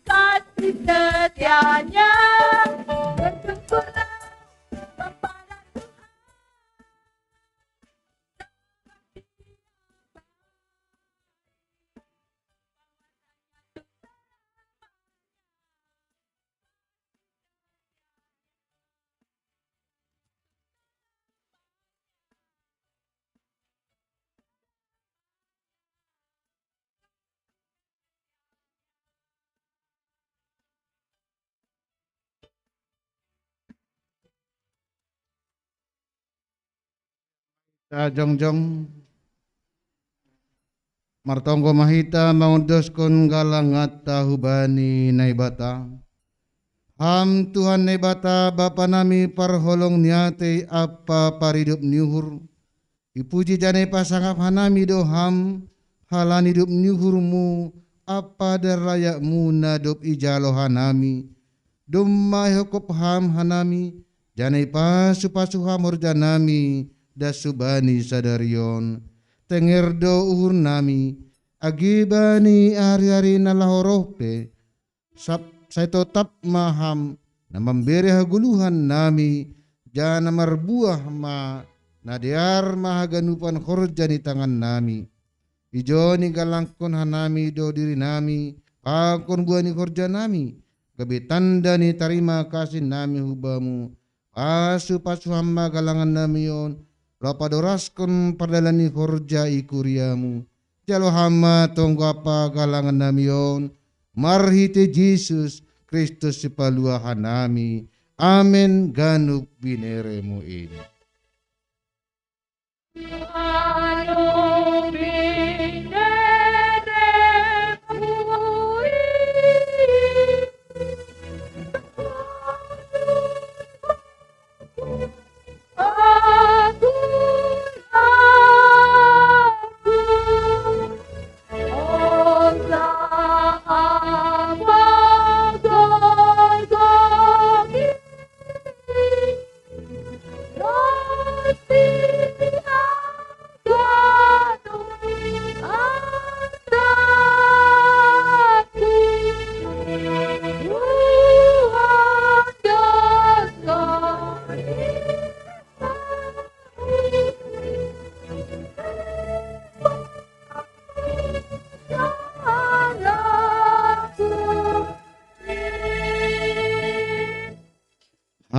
kasih setianya. Bersyukurlah kepada Tuhan, Jongjong martonggo mahita maundoskon galangata hubani naibata Ham Tuhan nebata Bapa nami parholong niate apa paridup nyuhur. Ipuji jane pasangap hanami doham halan hidup nyuhurmu apa darayakmu nadop ijalo hanami. Dumai hokop ham hanami jane pasu hamur janami dasubani sadarion. Tengerdo uhur nami agibani hari-hari nalahorope saya tetap maham na memberi haguluhan nami jana marbuah ma nadiar mahaganupan khorja ni tangan nami ijo ni galangkon hanami do diri nami pakon buah ni khorja nami kebitanda ni tarima kasih nami hubamu pasu hamma galangan nami yon lapadoraskon pardalani khorja ikuriamu jalo hama tonggo apa galangan nami yon marhite Jesus Kristus sipalua hanami amen ganuk bineremu ini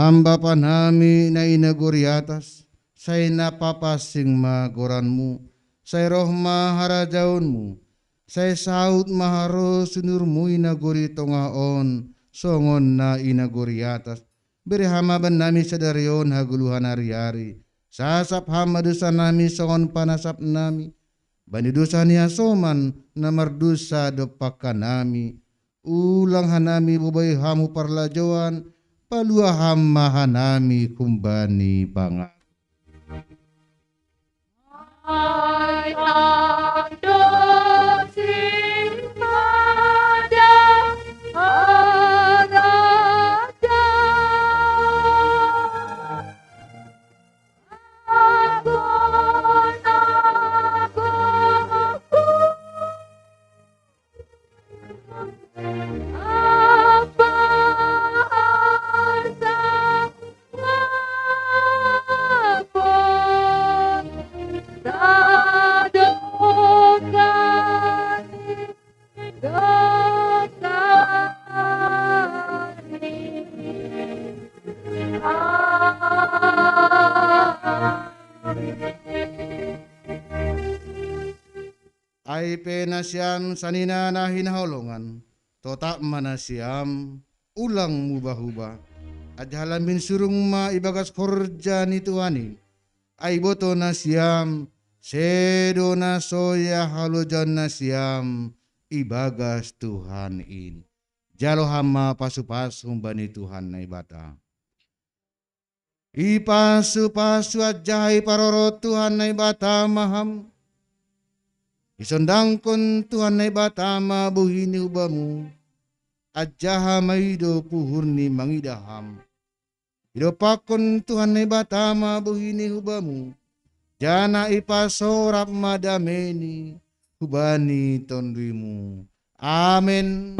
Hamba panami na inaguri atas, say napapasing magoranmu, say roh maharajaunmu, say saut maharo sunurmu inaguri tongaon, songon na inaguri atas, beri hamaban nami sadarion haguluhan hari-hari, sasap hamadusa nami songon panasap nami, banidusa niya soman na mardusa dopakan nami, ulang hanami bubay hamu parlajoan, palua hamma hanami kumbani bangat. Ay ando sing pada araja Ay penasiam sanina na hinaholongan, totak manasiam ulang mubah-ubah. Adhalamin surung ma ibagas korja ni tuani. Ay boto nasiam sedo na soya halojan nasiam ibagas Tuhan in. Jalo hama pasu-pasu bani Tuhan na ibata. Ipasu-pasu ajai paroro Tuhan na ibata maham. Isondangkon Tuhan na ibatama buhini ubamu. Ajaha maido puhurni mangidaham. Idopakon Tuhan na ibatama buhini ubamu. Jana ipasorap madameni hubani tondrimu. Amen.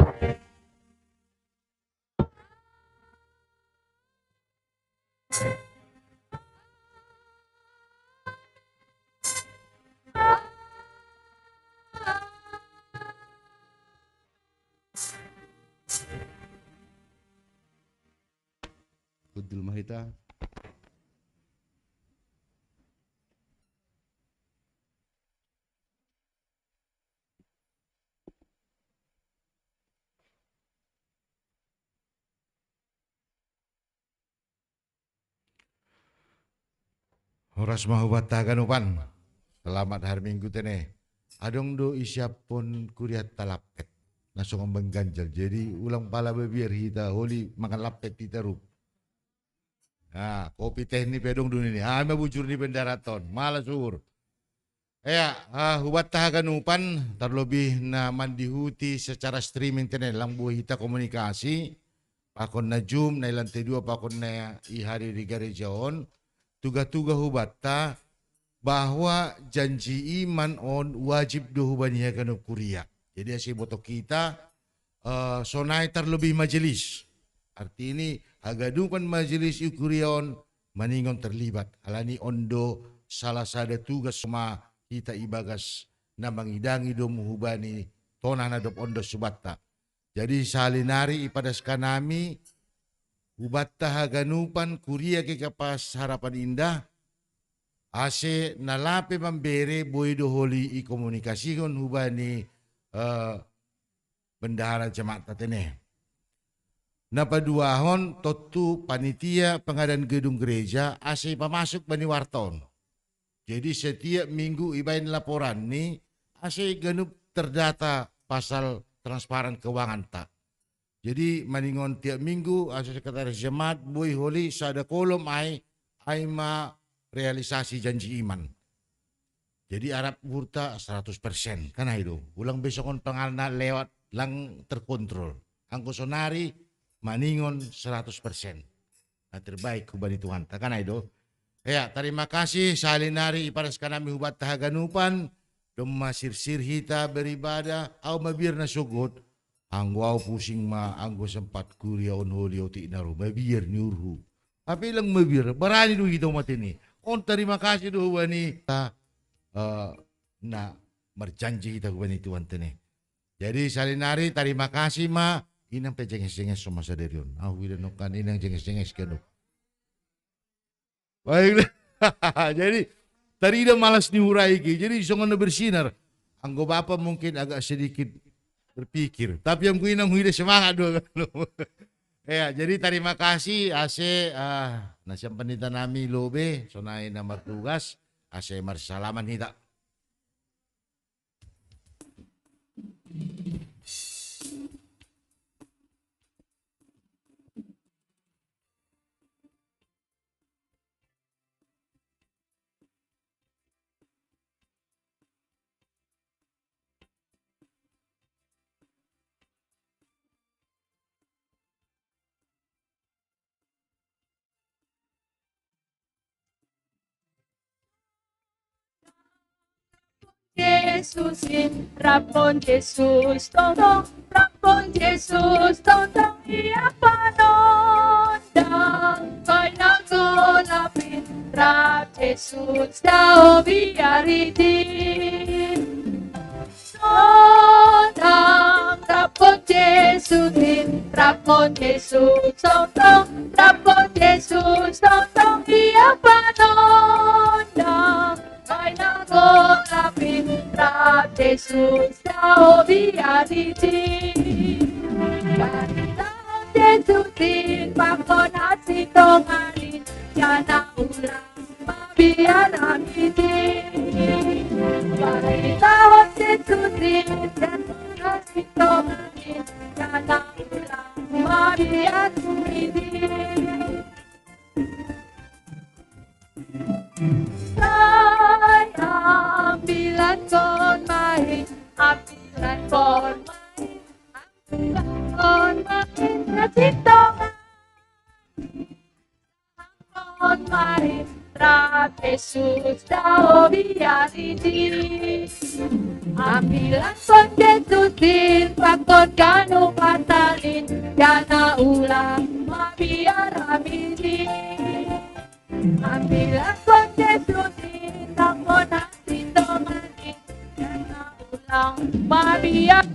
Kudul Mahita. Horas mahubatagan upan. Selamat hari Minggu tene. Adong do isyapun kuriat talapet. langsung mengganjal. Jadi ulang pala biar kita holi makan lapet kita rup. Nah, kopi teh ni pedong dunia ni. Ah, mabujur ni pendaraton. Malah sur. Ya, hubat tahaganupan terlebih na mandihuti secara streaming tene lang buah kita komunikasi. Pakon na Zoom na lantai 2 pakon na ihari di gerejaon. Tuga-tuga hubat ta bahwa janji iman on wajib dohubaniya kanu kuria. Jadi asih botok kita sonai terlebih majelis. Arti ini agadukan majelis ukurion maningon terlibat. Alani ondo salah sada tugas sama kita ibagas na mangidangi do muhubani tonah na dop ondo subatta. Jadi salinari ipadas kanami ubatta haganupan kuria ke kapas harapan indah ase nalape mambere boido holi i komunikasigon hubani bendahara jemaat tatene. Napaduahon totu panitia pengadaan gedung gereja ase pamasuk bani warton. Jadi setiap minggu ibain laporan ni ase ganup terdata pasal transparan keuangan tak. Jadi maningon tiap minggu ase sekretaris jemaat boy holi sada kolom ai ma realisasi janji iman. Jadi Arab burta 100% kan itu. Ulang besokon pengalna lewat lang terkontrol. Angko sonari maningon 100%. Nah, terbaik hubani Tuhan. Kan itu. Ya, terima kasih salinari iparas kanami hubat tahaganupan. Doma sir-sir hita beribadah. Au mabir na sugot. Anggo au pusing ma. Anggo sempat kuria on holi oti naru. Mabir nyurhu. Tapi lang mabir. Berani do kita umat ini. On terima kasih do hubani. Na merjanji kita hubani Tuhan tene. Jadi salinari terima kasih ma. Inang pe jenges-jenges sama saderion. Widanokan inang jenges-jenges kanu. Baik. Jadi tadi dah malas diurai ki. Jadi songon bersinar. Anggo Bapak mungkin agak sedikit berpikir. Tapi yang kuinang huide semangat dua. Ya, jadi terima kasih ase nasiam penita nami lobe sonai nama tugas ase marsalaman hita. Jesusin, rapon Jesus, tong rapon Jesus, tong iya panondang, kay nagolapin, rap Jesus, daw biaridin. Tong rapon Jesusin, rapon Jesus, tong rapon Jesus, tong iya panondang, kay nagolapin, rap Jesus, daw biaridin. Ganitang Jesusin, pakon at sitonganin, yan ang ulang mabiyan amitin. Ganitang Jesusin, yan ang sitonganin, yan ang ulang mabiyan amitin. Ambilan kon main, ambilan kon main, ambilan kon main, nasitongan kon main, rap Jesus daw biaridin. Ambilan kon Jesusin, pakon kanu patalin, yan na ulang mabiar amidin. Ambilan kon Jesusin, takon natin tumanin, yan na ulang mabiyak.